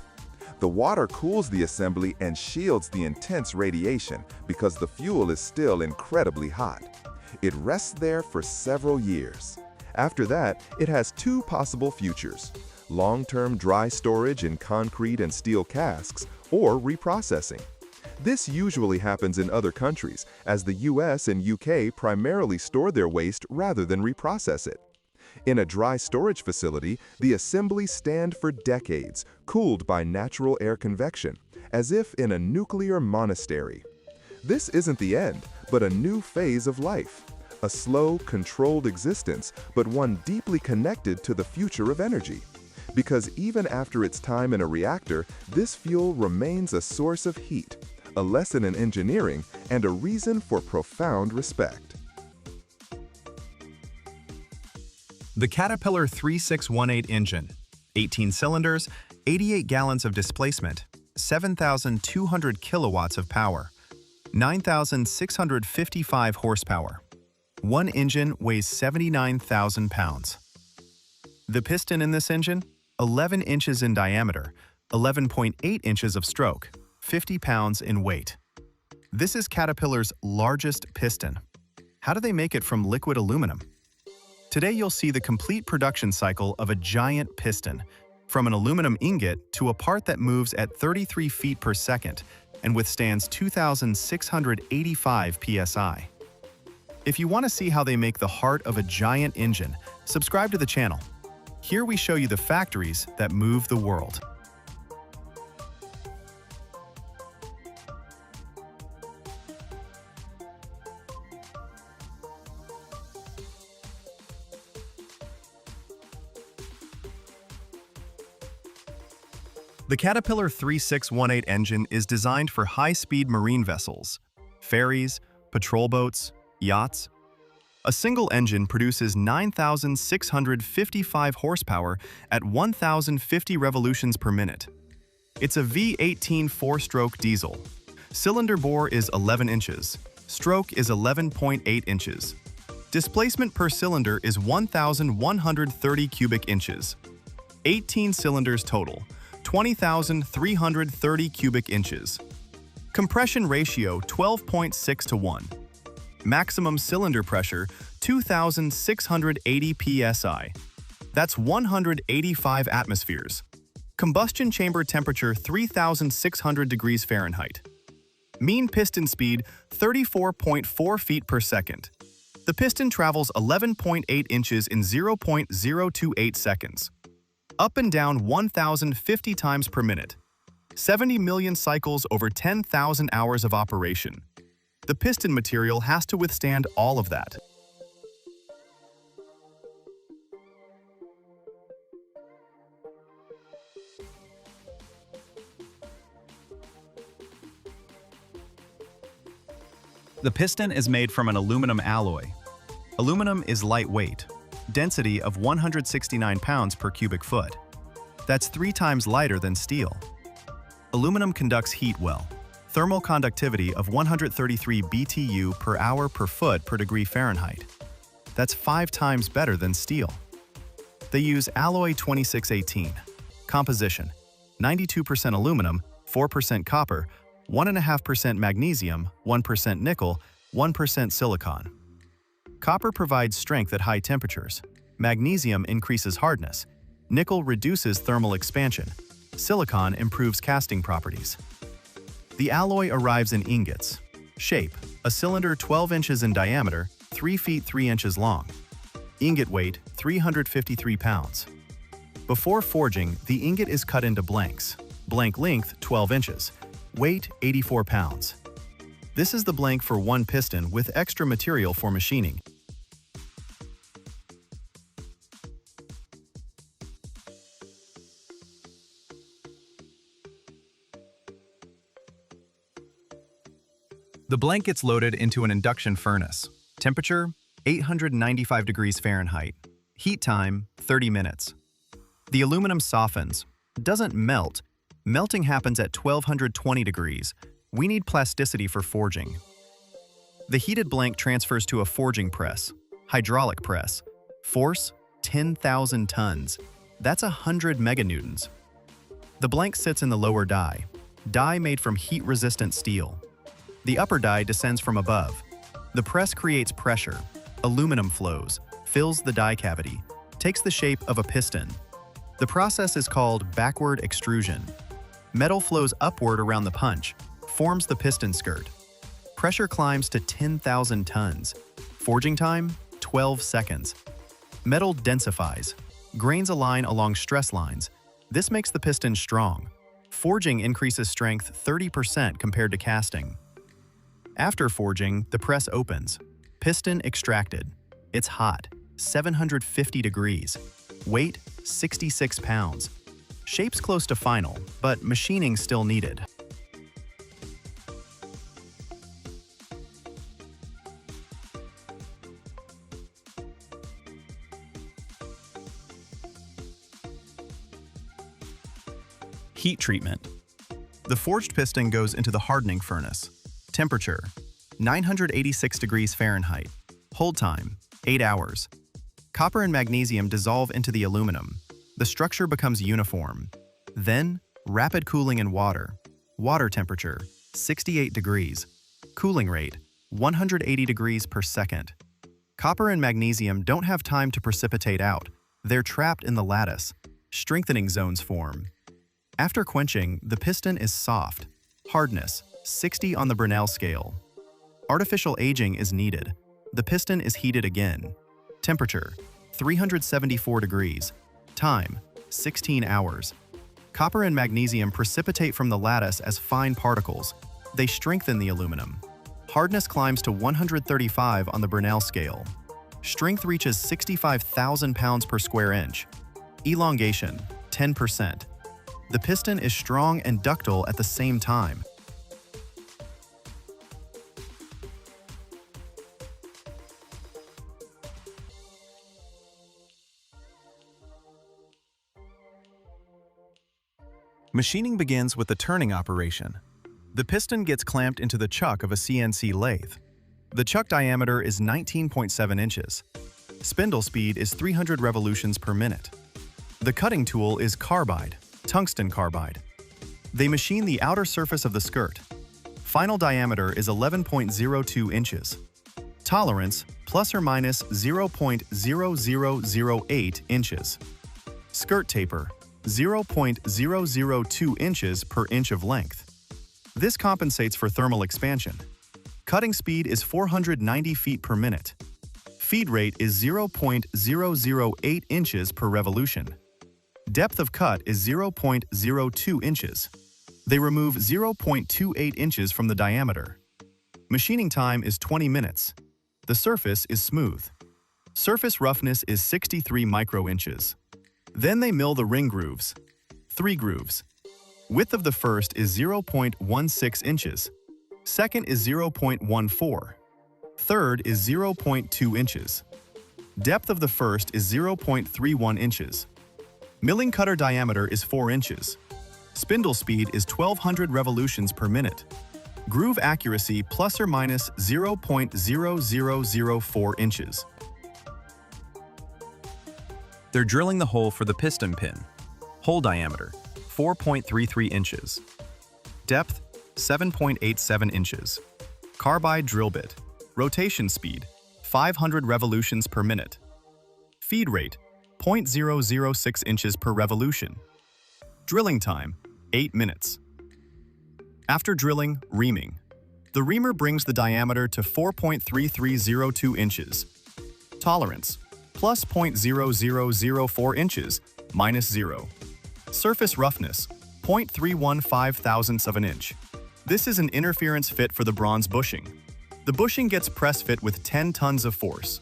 The water cools the assembly and shields the intense radiation because the fuel is still incredibly hot. It rests there for several years. After that, it has 2 possible futures: long-term dry storage in concrete and steel casks, or reprocessing. This usually happens in other countries, as the US and UK primarily store their waste rather than reprocess it. In a dry storage facility, the assemblies stand for decades, cooled by natural air convection, as if in a nuclear monastery. This isn't the end, but a new phase of life. A slow, controlled existence, but one deeply connected to the future of energy. Because even after its time in a reactor, this fuel remains a source of heat, a lesson in engineering, and a reason for profound respect. The Caterpillar 3618 engine, 18 cylinders, 88 gallons of displacement, 7,200 kilowatts of power, 9,655 horsepower. One engine weighs 79,000 pounds. The piston in this engine, 11 inches in diameter, 11.8 inches of stroke, 50 pounds in weight. This is Caterpillar's largest piston. How do they make it from liquid aluminum? Today you'll see the complete production cycle of a giant piston, from an aluminum ingot to a part that moves at 33 feet per second and withstands 2,685 psi. If you want to see how they make the heart of a giant engine, subscribe to the channel. Here we show you the factories that move the world. The Caterpillar 3618 engine is designed for high-speed marine vessels, ferries, patrol boats, yachts. A single engine produces 9,655 horsepower at 1,050 revolutions per minute. It's a V18 4-stroke diesel. Cylinder bore is 11 inches. Stroke is 11.8 inches. Displacement per cylinder is 1,130 cubic inches. 18 cylinders total, 20,330 cubic inches. Compression ratio 12.6 to 1. Maximum cylinder pressure 2,680 psi. That's 185 atmospheres. Combustion chamber temperature 3,600 degrees Fahrenheit. Mean piston speed 34.4 feet per second. The piston travels 11.8 inches in 0.028 seconds. Up and down 1,050 times per minute. 70 million cycles over 10,000 hours of operation. The piston material has to withstand all of that. The piston is made from an aluminum alloy. Aluminum is lightweight, density of 169 pounds per cubic foot. That's 3 times lighter than steel. Aluminum conducts heat well. Thermal conductivity of 133 BTU per hour per foot per degree Fahrenheit. That's 5 times better than steel. They use alloy 2618. Composition: 92% aluminum, 4% copper, 1.5% magnesium, 1% nickel, 1% silicon. Copper provides strength at high temperatures. Magnesium increases hardness. Nickel reduces thermal expansion. Silicon improves casting properties. The alloy arrives in ingots. Shape: a cylinder 12 inches in diameter, 3 feet 3 inches long. Ingot weight: 353 pounds. Before forging, the ingot is cut into blanks. Blank length: 12 inches. Weight: 84 pounds. This is the blank for one piston with extra material for machining. The blank gets loaded into an induction furnace. Temperature: 895 degrees Fahrenheit. Heat time: 30 minutes. The aluminum softens. Doesn't melt. Melting happens at 1220 degrees. We need plasticity for forging. The heated blank transfers to a forging press, hydraulic press. Force: 10,000 tons. That's 100 meganewtons. The blank sits in the lower die made from heat-resistant steel. The upper die descends from above. The press creates pressure. Aluminum flows, fills the die cavity, takes the shape of a piston. The process is called backward extrusion. Metal flows upward around the punch, forms the piston skirt. Pressure climbs to 10,000 tons. Forging time: 12 seconds. Metal densifies. Grains align along stress lines. This makes the piston strong. Forging increases strength 30% compared to casting. After forging, the press opens. Piston extracted. It's hot, 750 degrees. Weight: 66 pounds. Shape's close to final, but machining still needed. Heat treatment. The forged piston goes into the hardening furnace. Temperature: 986 degrees Fahrenheit. Hold time: 8 hours. Copper and magnesium dissolve into the aluminum. The structure becomes uniform. Then, rapid cooling in water. Water temperature: 68 degrees. Cooling rate: 180 degrees per second. Copper and magnesium don't have time to precipitate out. They're trapped in the lattice. Strengthening zones form. After quenching, the piston is soft. Hardness: 60 on the Bernoulli scale. Artificial aging is needed. The piston is heated again. Temperature: 374 degrees. Time: 16 hours. Copper and magnesium precipitate from the lattice as fine particles. They strengthen the aluminum. Hardness climbs to 135 on the Bernoulli scale. Strength reaches 65,000 pounds per square inch. Elongation: 10%. The piston is strong and ductile at the same time. Machining begins with the turning operation. The piston gets clamped into the chuck of a CNC lathe. The chuck diameter is 19.7 inches. Spindle speed is 300 revolutions per minute. The cutting tool is carbide, tungsten carbide. They machine the outer surface of the skirt. Final diameter is 11.02 inches. Tolerance, plus or minus 0.0008 inches. Skirt taper, 0.002 inches per inch of length. This compensates for thermal expansion. Cutting speed is 490 feet per minute. Feed rate is 0.008 inches per revolution. Depth of cut is 0.02 inches. They remove 0.28 inches from the diameter. Machining time is 20 minutes. The surface is smooth. Surface roughness is 63 micro-inches. Then they mill the ring grooves. 3 grooves. Width of the first is 0.16 inches. Second is 0.14. Third is 0.2 inches. Depth of the first is 0.31 inches. Milling cutter diameter is 4 inches. Spindle speed is 1200 revolutions per minute. Groove accuracy plus or minus 0.0004 inches. They're drilling the hole for the piston pin. Hole diameter, 4.33 inches. Depth, 7.87 inches. Carbide drill bit. Rotation speed, 500 revolutions per minute. Feed rate, 0.006 inches per revolution. Drilling time, 8 minutes. After drilling, reaming. The reamer brings the diameter to 4.3302 inches. Tolerance, plus 0.0004 inches, minus 0. Surface roughness, 0.315 thousandths of an inch. This is an interference fit for the bronze bushing. The bushing gets press fit with 10 tons of force.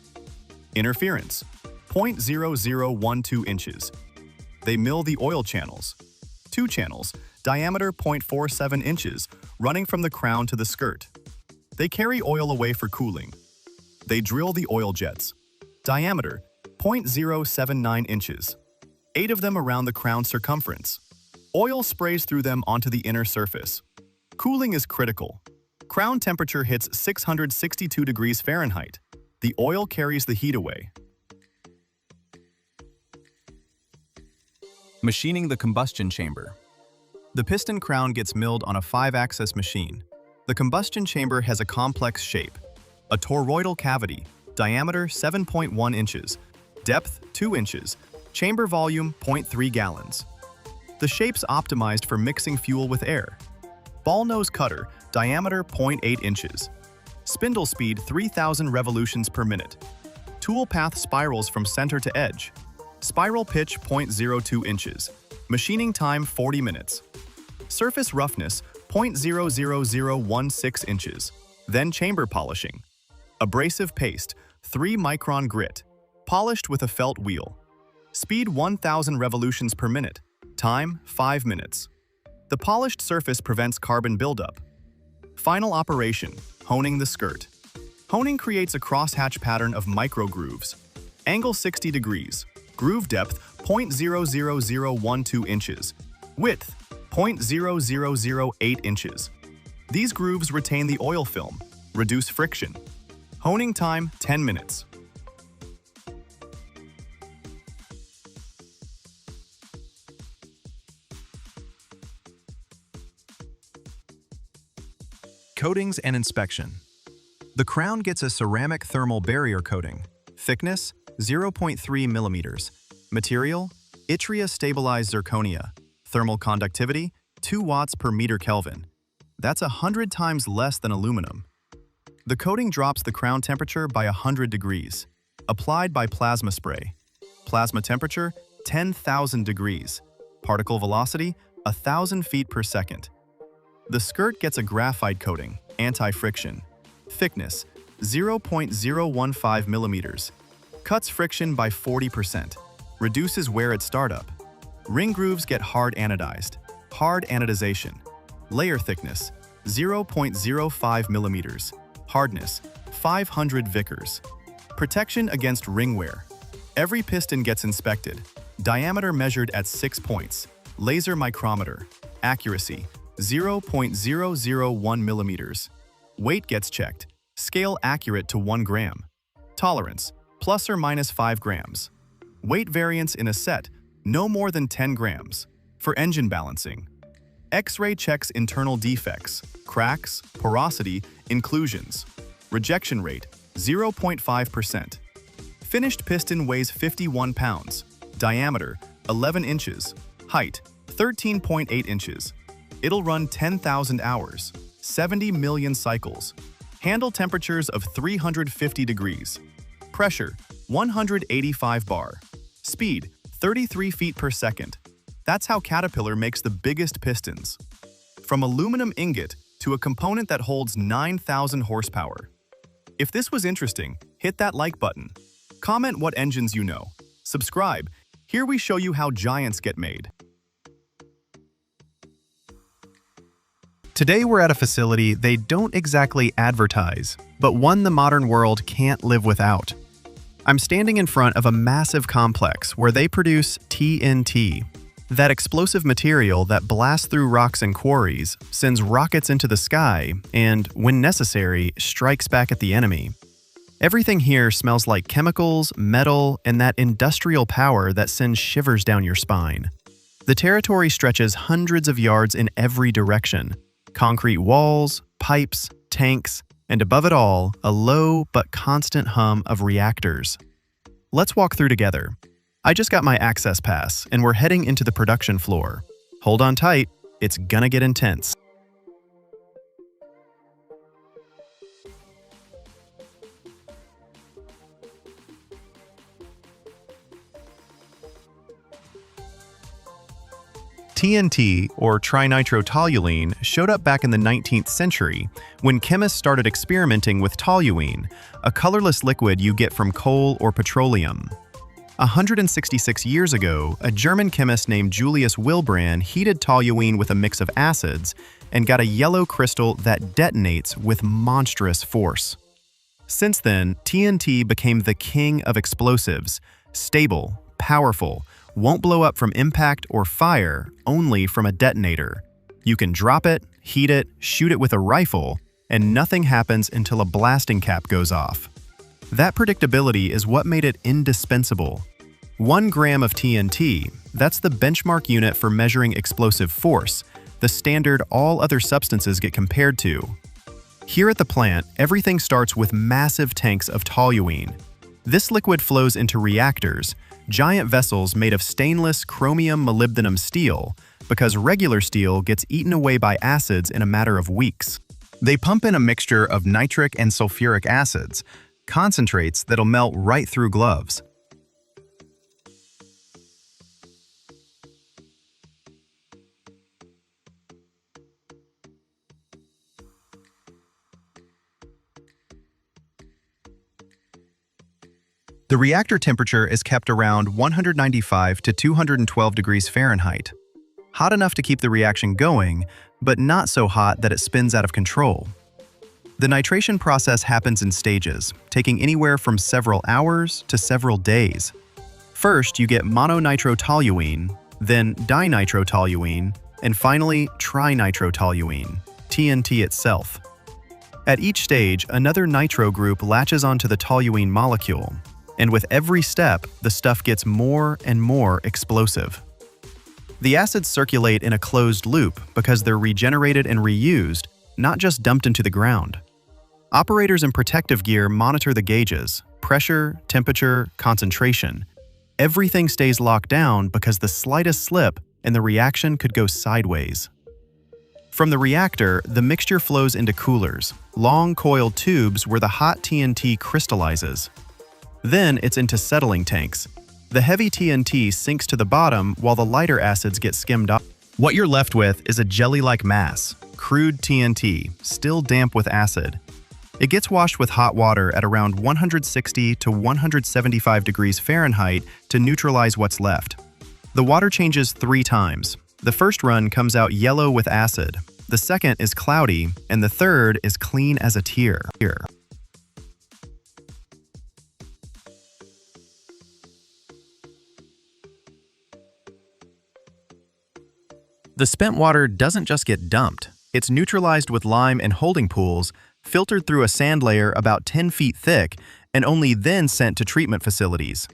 Interference, 0.0012 inches. They mill the oil channels. 2 channels, diameter 0.47 inches, running from the crown to the skirt. They carry oil away for cooling. They drill the oil jets. Diameter, 0.079 inches. 8 of them around the crown circumference. Oil sprays through them onto the inner surface. Cooling is critical. Crown temperature hits 662 degrees Fahrenheit. The oil carries the heat away. Machining the combustion chamber. The piston crown gets milled on a 5-axis machine. The combustion chamber has a complex shape. A toroidal cavity, diameter 7.1 inches, depth 2 inches, chamber volume 0.3 gallons. The shape's optimized for mixing fuel with air. Ball nose cutter, diameter 0.8 inches. Spindle speed 3,000 revolutions per minute. Tool path spirals from center to edge. Spiral pitch 0.02 inches. Machining time 40 minutes. Surface roughness 0.00016 inches. Then chamber polishing. Abrasive paste, 3-micron grit. Polished with a felt wheel. Speed 1,000 revolutions per minute. Time 5 minutes. The polished surface prevents carbon buildup. Final operation, honing the skirt. Honing creates a crosshatch pattern of microgrooves. Angle 60 degrees. Groove depth 0.00012 inches. Width 0.0008 inches. These grooves retain the oil film, reduce friction. Honing time 10 minutes. Coatings and inspection. The crown gets a ceramic thermal barrier coating. Thickness, 0.3 millimeters. Material, yttria stabilized zirconia. Thermal conductivity, 2 watts per meter Kelvin. That's 100 times less than aluminum. The coating drops the crown temperature by 100 degrees. Applied by plasma spray. Plasma temperature, 10,000 degrees. Particle velocity, 1,000 feet per second. The skirt gets a graphite coating, anti-friction. Thickness, 0.015 millimeters. Cuts friction by 40%. Reduces wear at startup. Ring grooves get hard anodized. Hard anodization. Layer thickness, 0.05 millimeters. Hardness, 500 Vickers. Protection against ring wear. Every piston gets inspected. Diameter measured at 6 points. Laser micrometer. Accuracy, 0.001 millimeters. Weight gets checked. Scale accurate to 1 gram. Tolerance, plus or minus 5 grams. Weight variance in a set, no more than 10 grams. For engine balancing. X-ray checks internal defects, cracks, porosity, inclusions. Rejection rate, 0.5%. Finished piston weighs 51 pounds. Diameter, 11 inches. Height, 13.8 inches. It'll run 10,000 hours, 70 million cycles. Handle temperatures of 350 degrees. Pressure, 185 bar. Speed, 33 feet per second. That's how Caterpillar makes the biggest pistons. From aluminum ingot to a component that holds 9,000 horsepower. If this was interesting, hit that like button. Comment what engines you know. Subscribe. Here we show you how giants get made. Today we're at a facility they don't exactly advertise, but one the modern world can't live without. I'm standing in front of a massive complex where they produce TNT, that explosive material that blasts through rocks and quarries, sends rockets into the sky, and, when necessary, strikes back at the enemy. Everything here smells like chemicals, metal, and that industrial power that sends shivers down your spine. The territory stretches hundreds of yards in every direction. Concrete walls, pipes, tanks, and above it all, a low but constant hum of reactors. Let's walk through together. I just got my access pass, and we're heading into the production floor. Hold on tight, it's gonna get intense. TNT, or trinitrotoluene, showed up back in the 19th century when chemists started experimenting with toluene, a colorless liquid you get from coal or petroleum. 166 years ago, a German chemist named Julius Wilbrand heated toluene with a mix of acids and got a yellow crystal that detonates with monstrous force. Since then, TNT became the king of explosives, stable, powerful, won't blow up from impact or fire, only from a detonator. You can drop it, heat it, shoot it with a rifle, and nothing happens until a blasting cap goes off. That predictability is what made it indispensable. 1 gram of TNT, that's the benchmark unit for measuring explosive force, the standard all other substances get compared to. Here at the plant, everything starts with massive tanks of toluene. This liquid flows into reactors, giant vessels made of stainless chromium molybdenum steel, because regular steel gets eaten away by acids in a matter of weeks. They pump in a mixture of nitric and sulfuric acids, concentrates that'll melt right through gloves. The reactor temperature is kept around 195 to 212 degrees Fahrenheit. Hot enough to keep the reaction going, but not so hot that it spins out of control. The nitration process happens in stages, taking anywhere from several hours to several days. First, you get mononitrotoluene, then dinitrotoluene, and finally trinitrotoluene, TNT itself. At each stage, another nitro group latches onto the toluene molecule, and with every step, the stuff gets more and more explosive. The acids circulate in a closed loop because they're regenerated and reused, not just dumped into the ground. Operators in protective gear monitor the gauges, pressure, temperature, concentration. Everything stays locked down because the slightest slip and the reaction could go sideways. From the reactor, the mixture flows into coolers, long coiled tubes where the hot TNT crystallizes. Then it's into settling tanks. The heavy TNT sinks to the bottom while the lighter acids get skimmed off. What you're left with is a jelly-like mass, crude TNT, still damp with acid. It gets washed with hot water at around 160 to 175 degrees Fahrenheit to neutralize what's left. The water changes 3 times. The first run comes out yellow with acid, the second is cloudy, and the third is clean as a tear. The spent water doesn't just get dumped. It's neutralized with lime and holding pools, filtered through a sand layer about 10 feet thick, and only then sent to treatment facilities.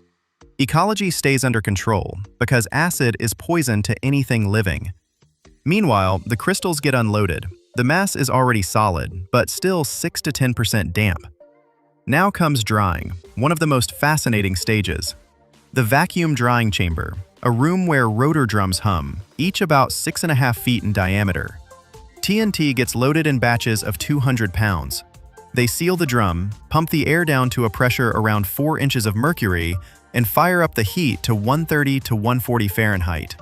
Ecology stays under control because acid is poison to anything living. Meanwhile, the crystals get unloaded. The mass is already solid, but still 6 to 10% damp. Now comes drying, one of the most fascinating stages. The vacuum drying chamber, a room where rotor drums hum, each about 6.5 feet in diameter. TNT gets loaded in batches of 200 pounds. They seal the drum, pump the air down to a pressure around 4 inches of mercury, and fire up the heat to 130 to 140 Fahrenheit.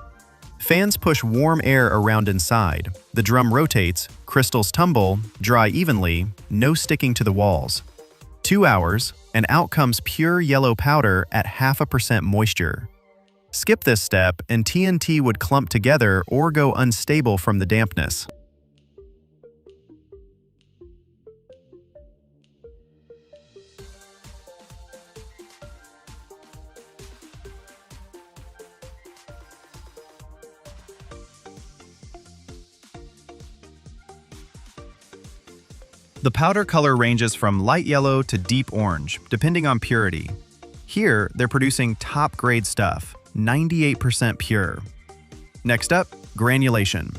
Fans push warm air around inside. The drum rotates, crystals tumble, dry evenly, no sticking to the walls. 2 hours, and out comes pure yellow powder at 0.5% moisture. Skip this step, and TNT would clump together or go unstable from the dampness. The powder color ranges from light yellow to deep orange, depending on purity. Here, they're producing top-grade stuff, 98% pure. Next up, granulation.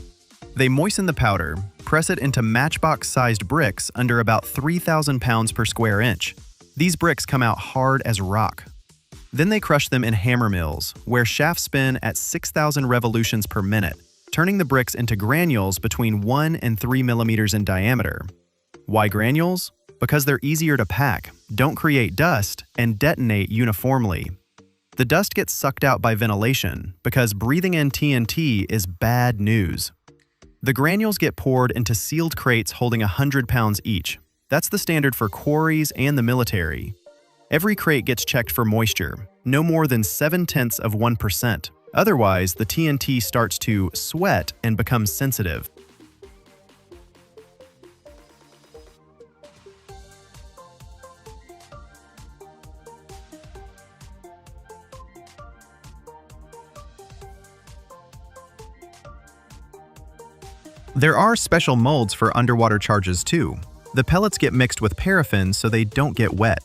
They moisten the powder, press it into matchbox-sized bricks under about 3,000 pounds per square inch. These bricks come out hard as rock. Then they crush them in hammer mills, where shafts spin at 6,000 revolutions per minute, turning the bricks into granules between 1 and 3 millimeters in diameter. Why granules? Because they're easier to pack, don't create dust, and detonate uniformly. The dust gets sucked out by ventilation, because breathing in TNT is bad news. The granules get poured into sealed crates holding 100 pounds each. That's the standard for quarries and the military. Every crate gets checked for moisture, no more than 0.7%. Otherwise, the TNT starts to sweat and becomes sensitive. There are special molds for underwater charges too. The pellets get mixed with paraffin so they don't get wet.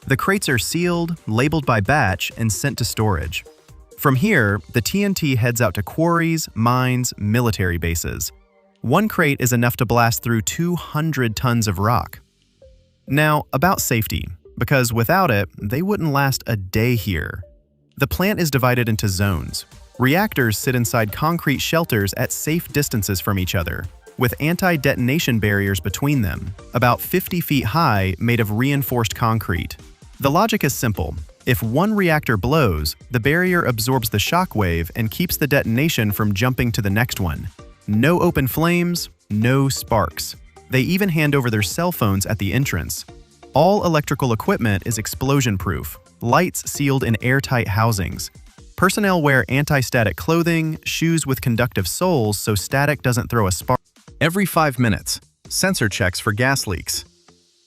The crates are sealed, labeled by batch, and sent to storage. From here, the TNT heads out to quarries, mines, military bases. One crate is enough to blast through 200 tons of rock. Now, about safety, because without it, they wouldn't last a day here. The plant is divided into zones. Reactors sit inside concrete shelters at safe distances from each other, with anti-detonation barriers between them, about 50 feet high, made of reinforced concrete. The logic is simple. If one reactor blows, the barrier absorbs the shock wave and keeps the detonation from jumping to the next one. No open flames, no sparks. They even hand over their cell phones at the entrance. All electrical equipment is explosion-proof, lights sealed in airtight housings. Personnel wear anti-static clothing, shoes with conductive soles so static doesn't throw a spark. Every 5 minutes, sensor checks for gas leaks.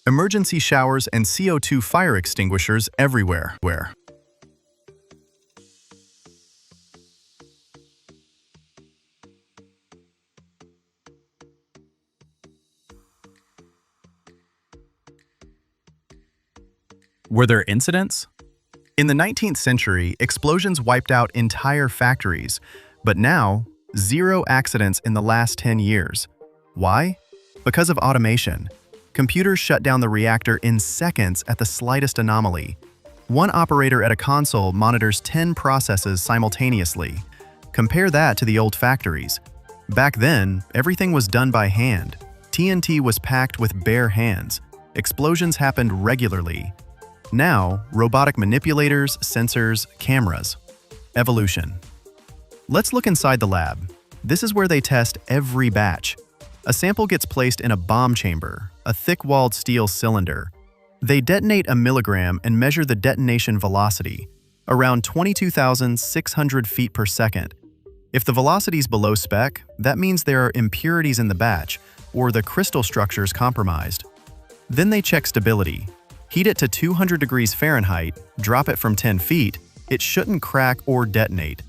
Emergency showers and CO2 fire extinguishers everywhere. Were there incidents? In the 19th century, explosions wiped out entire factories, but now, 0 accidents in the last 10 years. Why? Because of automation. Computers shut down the reactor in seconds at the slightest anomaly. One operator at a console monitors 10 processes simultaneously. Compare that to the old factories. Back then, everything was done by hand. TNT was packed with bare hands. Explosions happened regularly. Now, robotic manipulators, sensors, cameras. Evolution. Let's look inside the lab. This is where they test every batch. A sample gets placed in a bomb chamber, a thick-walled steel cylinder. They detonate a milligram and measure the detonation velocity, around 22,600 feet per second. If the velocity is below spec, that means there are impurities in the batch, or the crystal structure is compromised. Then they check stability. Heat it to 200 degrees Fahrenheit, drop it from 10 feet, it shouldn't crack or detonate.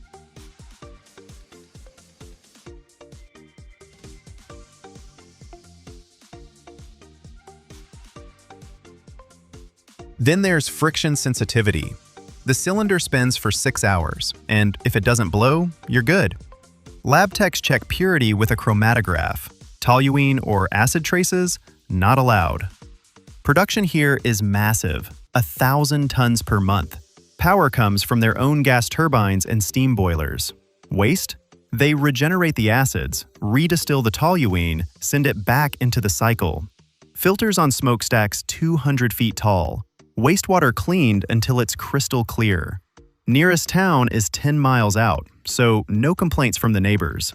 Then there's friction sensitivity. The cylinder spins for 6 hours, and if it doesn't blow, you're good. Lab techs check purity with a chromatograph. Toluene or acid traces? Not allowed. Production here is massive, 1,000 tons per month. Power comes from their own gas turbines and steam boilers. Waste? They regenerate the acids, redistill the toluene, send it back into the cycle. Filters on smokestacks 200 feet tall. Wastewater cleaned until it's crystal clear. Nearest town is 10 miles out, so no complaints from the neighbors.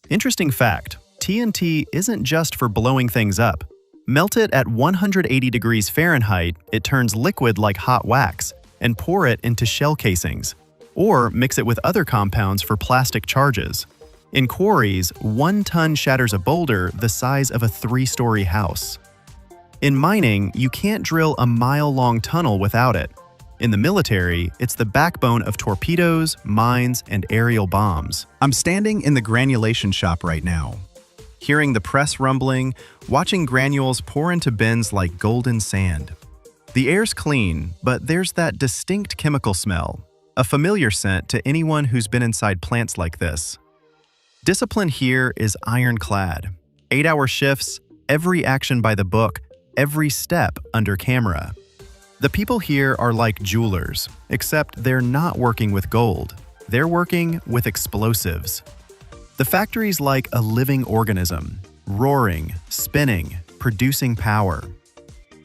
Interesting fact, TNT isn't just for blowing things up. Melt it at 180 degrees Fahrenheit, it turns liquid like hot wax, and pour it into shell casings. Or mix it with other compounds for plastic charges. In quarries, 1 ton shatters a boulder the size of a 3-story house. In mining, you can't drill a mile-long tunnel without it. In the military, it's the backbone of torpedoes, mines, and aerial bombs. I'm standing in the granulation shop right now, hearing the press rumbling, watching granules pour into bins like golden sand. The air's clean, but there's that distinct chemical smell, a familiar scent to anyone who's been inside plants like this. Discipline here is ironclad. 8-hour shifts, every action by the book, every step under camera. The people here are like jewelers, except they're not working with gold. They're working with explosives. The factory's like a living organism, roaring, spinning, producing power.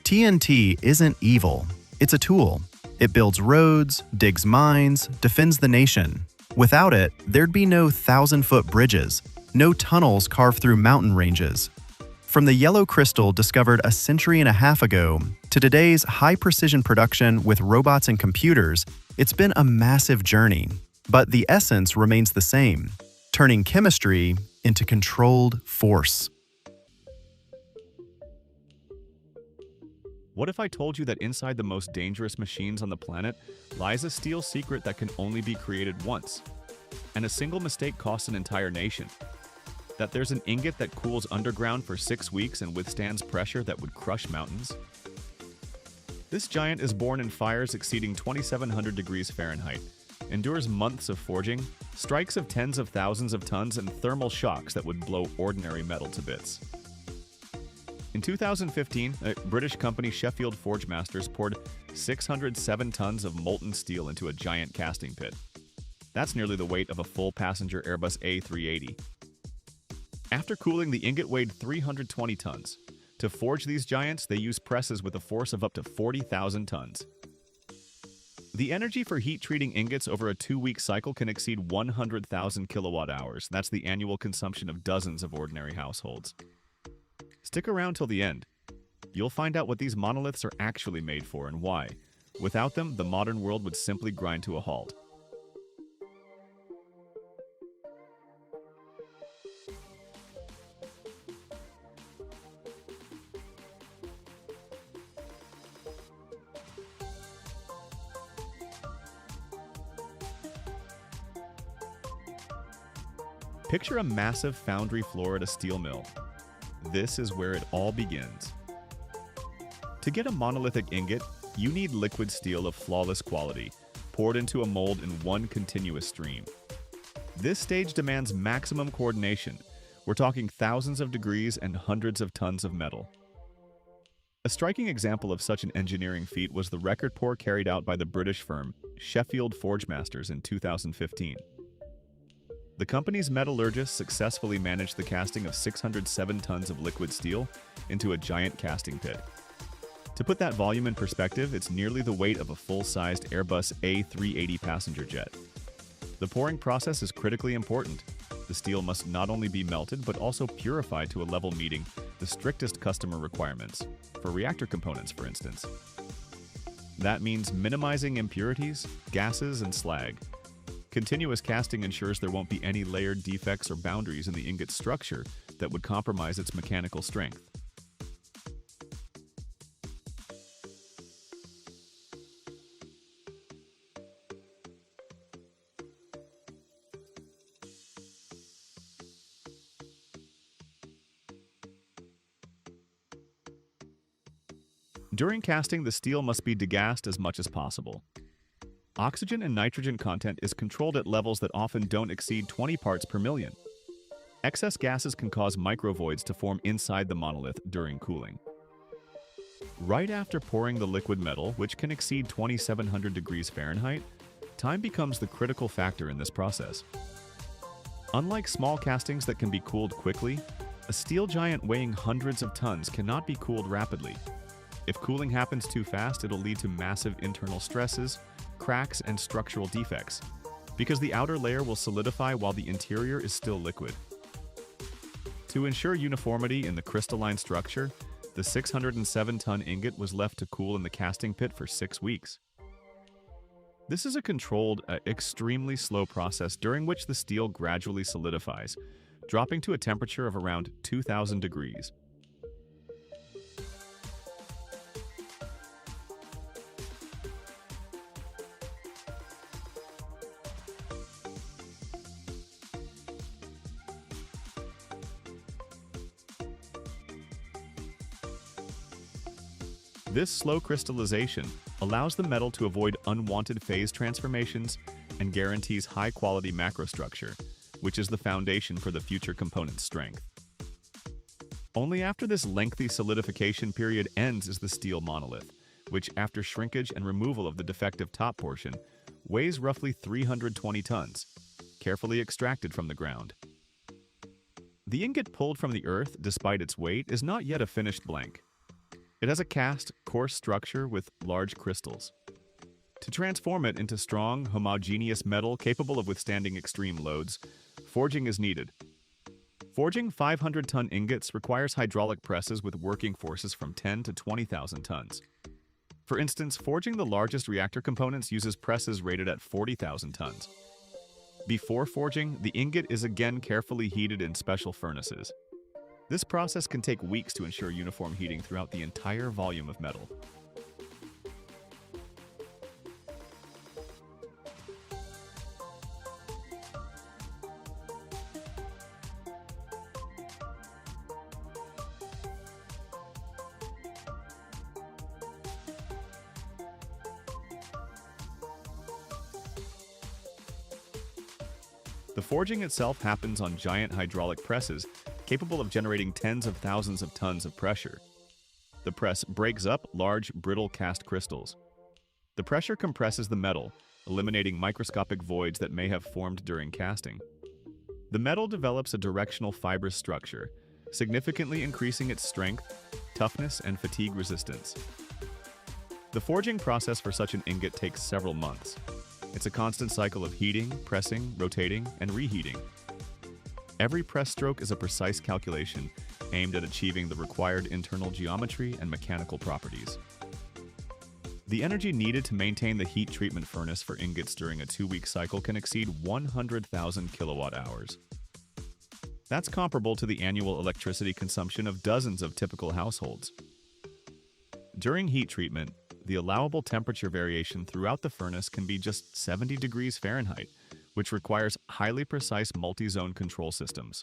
TNT isn't evil. It's a tool. It builds roads, digs mines, defends the nation. Without it, there'd be no 1,000-foot bridges, no tunnels carved through mountain ranges. From the yellow crystal discovered a century and a half ago to today's high-precision production with robots and computers, it's been a massive journey. But the essence remains the same, turning chemistry into controlled force. What if I told you that inside the most dangerous machines on the planet lies a steel secret that can only be created once? And a single mistake costs an entire nation? That there's an ingot that cools underground for 6 weeks and withstands pressure that would crush mountains? This giant is born in fires exceeding 2,700 degrees Fahrenheit, endures months of forging, strikes of tens of thousands of tons, and thermal shocks that would blow ordinary metal to bits. In 2015, British company Sheffield Forgemasters poured 607 tons of molten steel into a giant casting pit. That's nearly the weight of a full passenger Airbus A380. After cooling, the ingot weighed 320 tons. To forge these giants, they use presses with a force of up to 40,000 tons. The energy for heat-treating ingots over a 2-week cycle can exceed 100,000 kilowatt-hours. That's the annual consumption of dozens of ordinary households. Stick around till the end. You'll find out what these monoliths are actually made for and why. Without them, the modern world would simply grind to a halt. Picture a massive foundry floor at a steel mill. This is where it all begins. To get a monolithic ingot, you need liquid steel of flawless quality, poured into a mold in one continuous stream. This stage demands maximum coordination. We're talking thousands of degrees and hundreds of tons of metal. A striking example of such an engineering feat was the record pour carried out by the British firm Sheffield Forgemasters in 2015. The company's metallurgists successfully managed the casting of 607 tons of liquid steel into a giant casting pit. To put that volume in perspective, it's nearly the weight of a full-sized Airbus A380 passenger jet. The pouring process is critically important. The steel must not only be melted, but also purified to a level meeting the strictest customer requirements, for reactor components, for instance. That means minimizing impurities, gases, and slag. Continuous casting ensures there won't be any layered defects or boundaries in the ingot's structure that would compromise its mechanical strength. During casting, the steel must be degassed as much as possible. Oxygen and nitrogen content is controlled at levels that often don't exceed 20 parts per million. Excess gases can cause microvoids to form inside the monolith during cooling. Right after pouring the liquid metal, which can exceed 2,700 degrees Fahrenheit, time becomes the critical factor in this process. Unlike small castings that can be cooled quickly, a steel giant weighing hundreds of tons cannot be cooled rapidly. If cooling happens too fast, it'll lead to massive internal stresses, cracks, and structural defects, because the outer layer will solidify while the interior is still liquid. To ensure uniformity in the crystalline structure, the 607-ton ingot was left to cool in the casting pit for 6 weeks. This is a controlled, extremely slow process during which the steel gradually solidifies, dropping to a temperature of around 2,000 degrees. This slow crystallization allows the metal to avoid unwanted phase transformations and guarantees high-quality macrostructure, which is the foundation for the future component's strength. Only after this lengthy solidification period ends is the steel monolith, which, after shrinkage and removal of the defective top portion, weighs roughly 320 tons, carefully extracted from the ground. The ingot pulled from the earth, despite its weight, is not yet a finished blank. It has a cast, coarse structure with large crystals. To transform it into strong, homogeneous metal capable of withstanding extreme loads, forging is needed. Forging 500-ton ingots requires hydraulic presses with working forces from 10 to 20,000 tons. For instance, forging the largest reactor components uses presses rated at 40,000 tons. Before forging, the ingot is again carefully heated in special furnaces. This process can take weeks to ensure uniform heating throughout the entire volume of metal. The forging itself happens on giant hydraulic presses capable of generating tens of thousands of tons of pressure. The press breaks up large, brittle cast crystals. The pressure compresses the metal, eliminating microscopic voids that may have formed during casting. The metal develops a directional fibrous structure, significantly increasing its strength, toughness, and fatigue resistance. The forging process for such an ingot takes several months. It's a constant cycle of heating, pressing, rotating, and reheating. Every press stroke is a precise calculation aimed at achieving the required internal geometry and mechanical properties. The energy needed to maintain the heat treatment furnace for ingots during a 2-week cycle can exceed 100,000 kilowatt hours. That's comparable to the annual electricity consumption of dozens of typical households. During heat treatment, the allowable temperature variation throughout the furnace can be just 70 degrees Fahrenheit, which requires highly precise multi-zone control systems.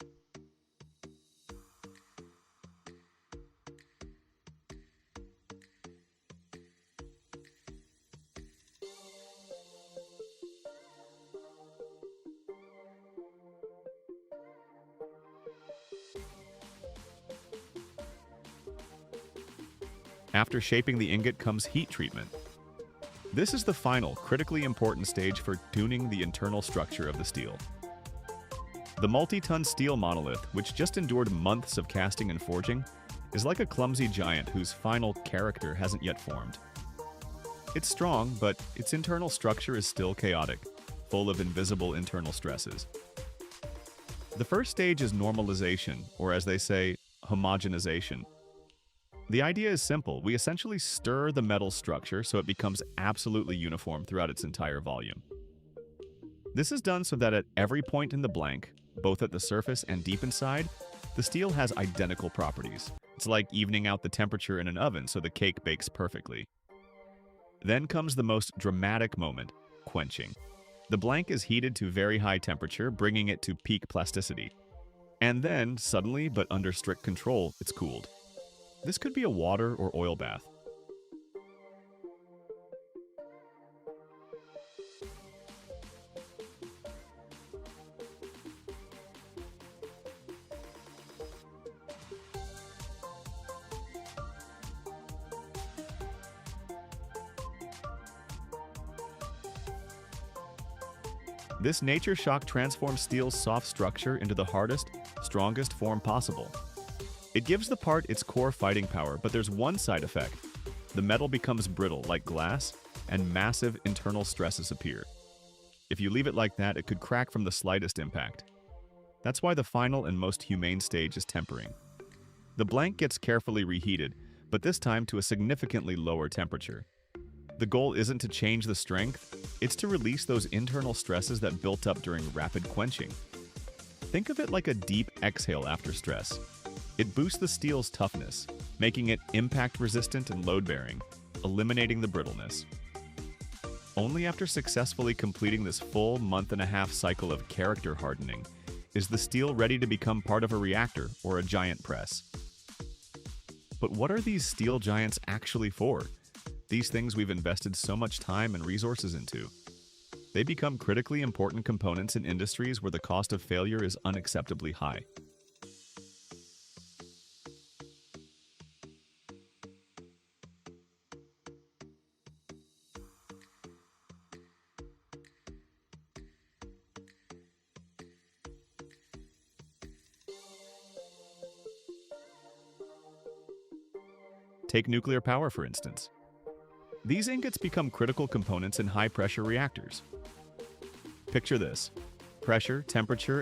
After shaping the ingot comes heat treatment. This is the final, critically important stage for tuning the internal structure of the steel. The multi-ton steel monolith, which just endured months of casting and forging, is like a clumsy giant whose final character hasn't yet formed. It's strong, but its internal structure is still chaotic, full of invisible internal stresses. The first stage is normalization, or as they say, homogenization. The idea is simple. We essentially stir the metal structure so it becomes absolutely uniform throughout its entire volume. This is done so that at every point in the blank, both at the surface and deep inside, the steel has identical properties. It's like evening out the temperature in an oven so the cake bakes perfectly. Then comes the most dramatic moment, quenching. The blank is heated to very high temperature, bringing it to peak plasticity. And then, suddenly, but under strict control, it's cooled. This could be a water or oil bath. This nature shock transforms steel's soft structure into the hardest, strongest form possible. It gives the part its core fighting power, but there's one side effect. The metal becomes brittle like glass, and massive internal stresses appear. If you leave it like that, it could crack from the slightest impact. That's why the final and most humane stage is tempering. The blank gets carefully reheated, but this time to a significantly lower temperature. The goal isn't to change the strength, it's to release those internal stresses that built up during rapid quenching. Think of it like a deep exhale after stress. It boosts the steel's toughness, making it impact-resistant and load-bearing, eliminating the brittleness. Only after successfully completing this full month-and-a-half cycle of character hardening is the steel ready to become part of a reactor or a giant press. But what are these steel giants actually for? These things we've invested so much time and resources into. They become critically important components in industries where the cost of failure is unacceptably high. Take nuclear power, for instance. These ingots become critical components in high-pressure reactors. Picture this: pressure, temperature,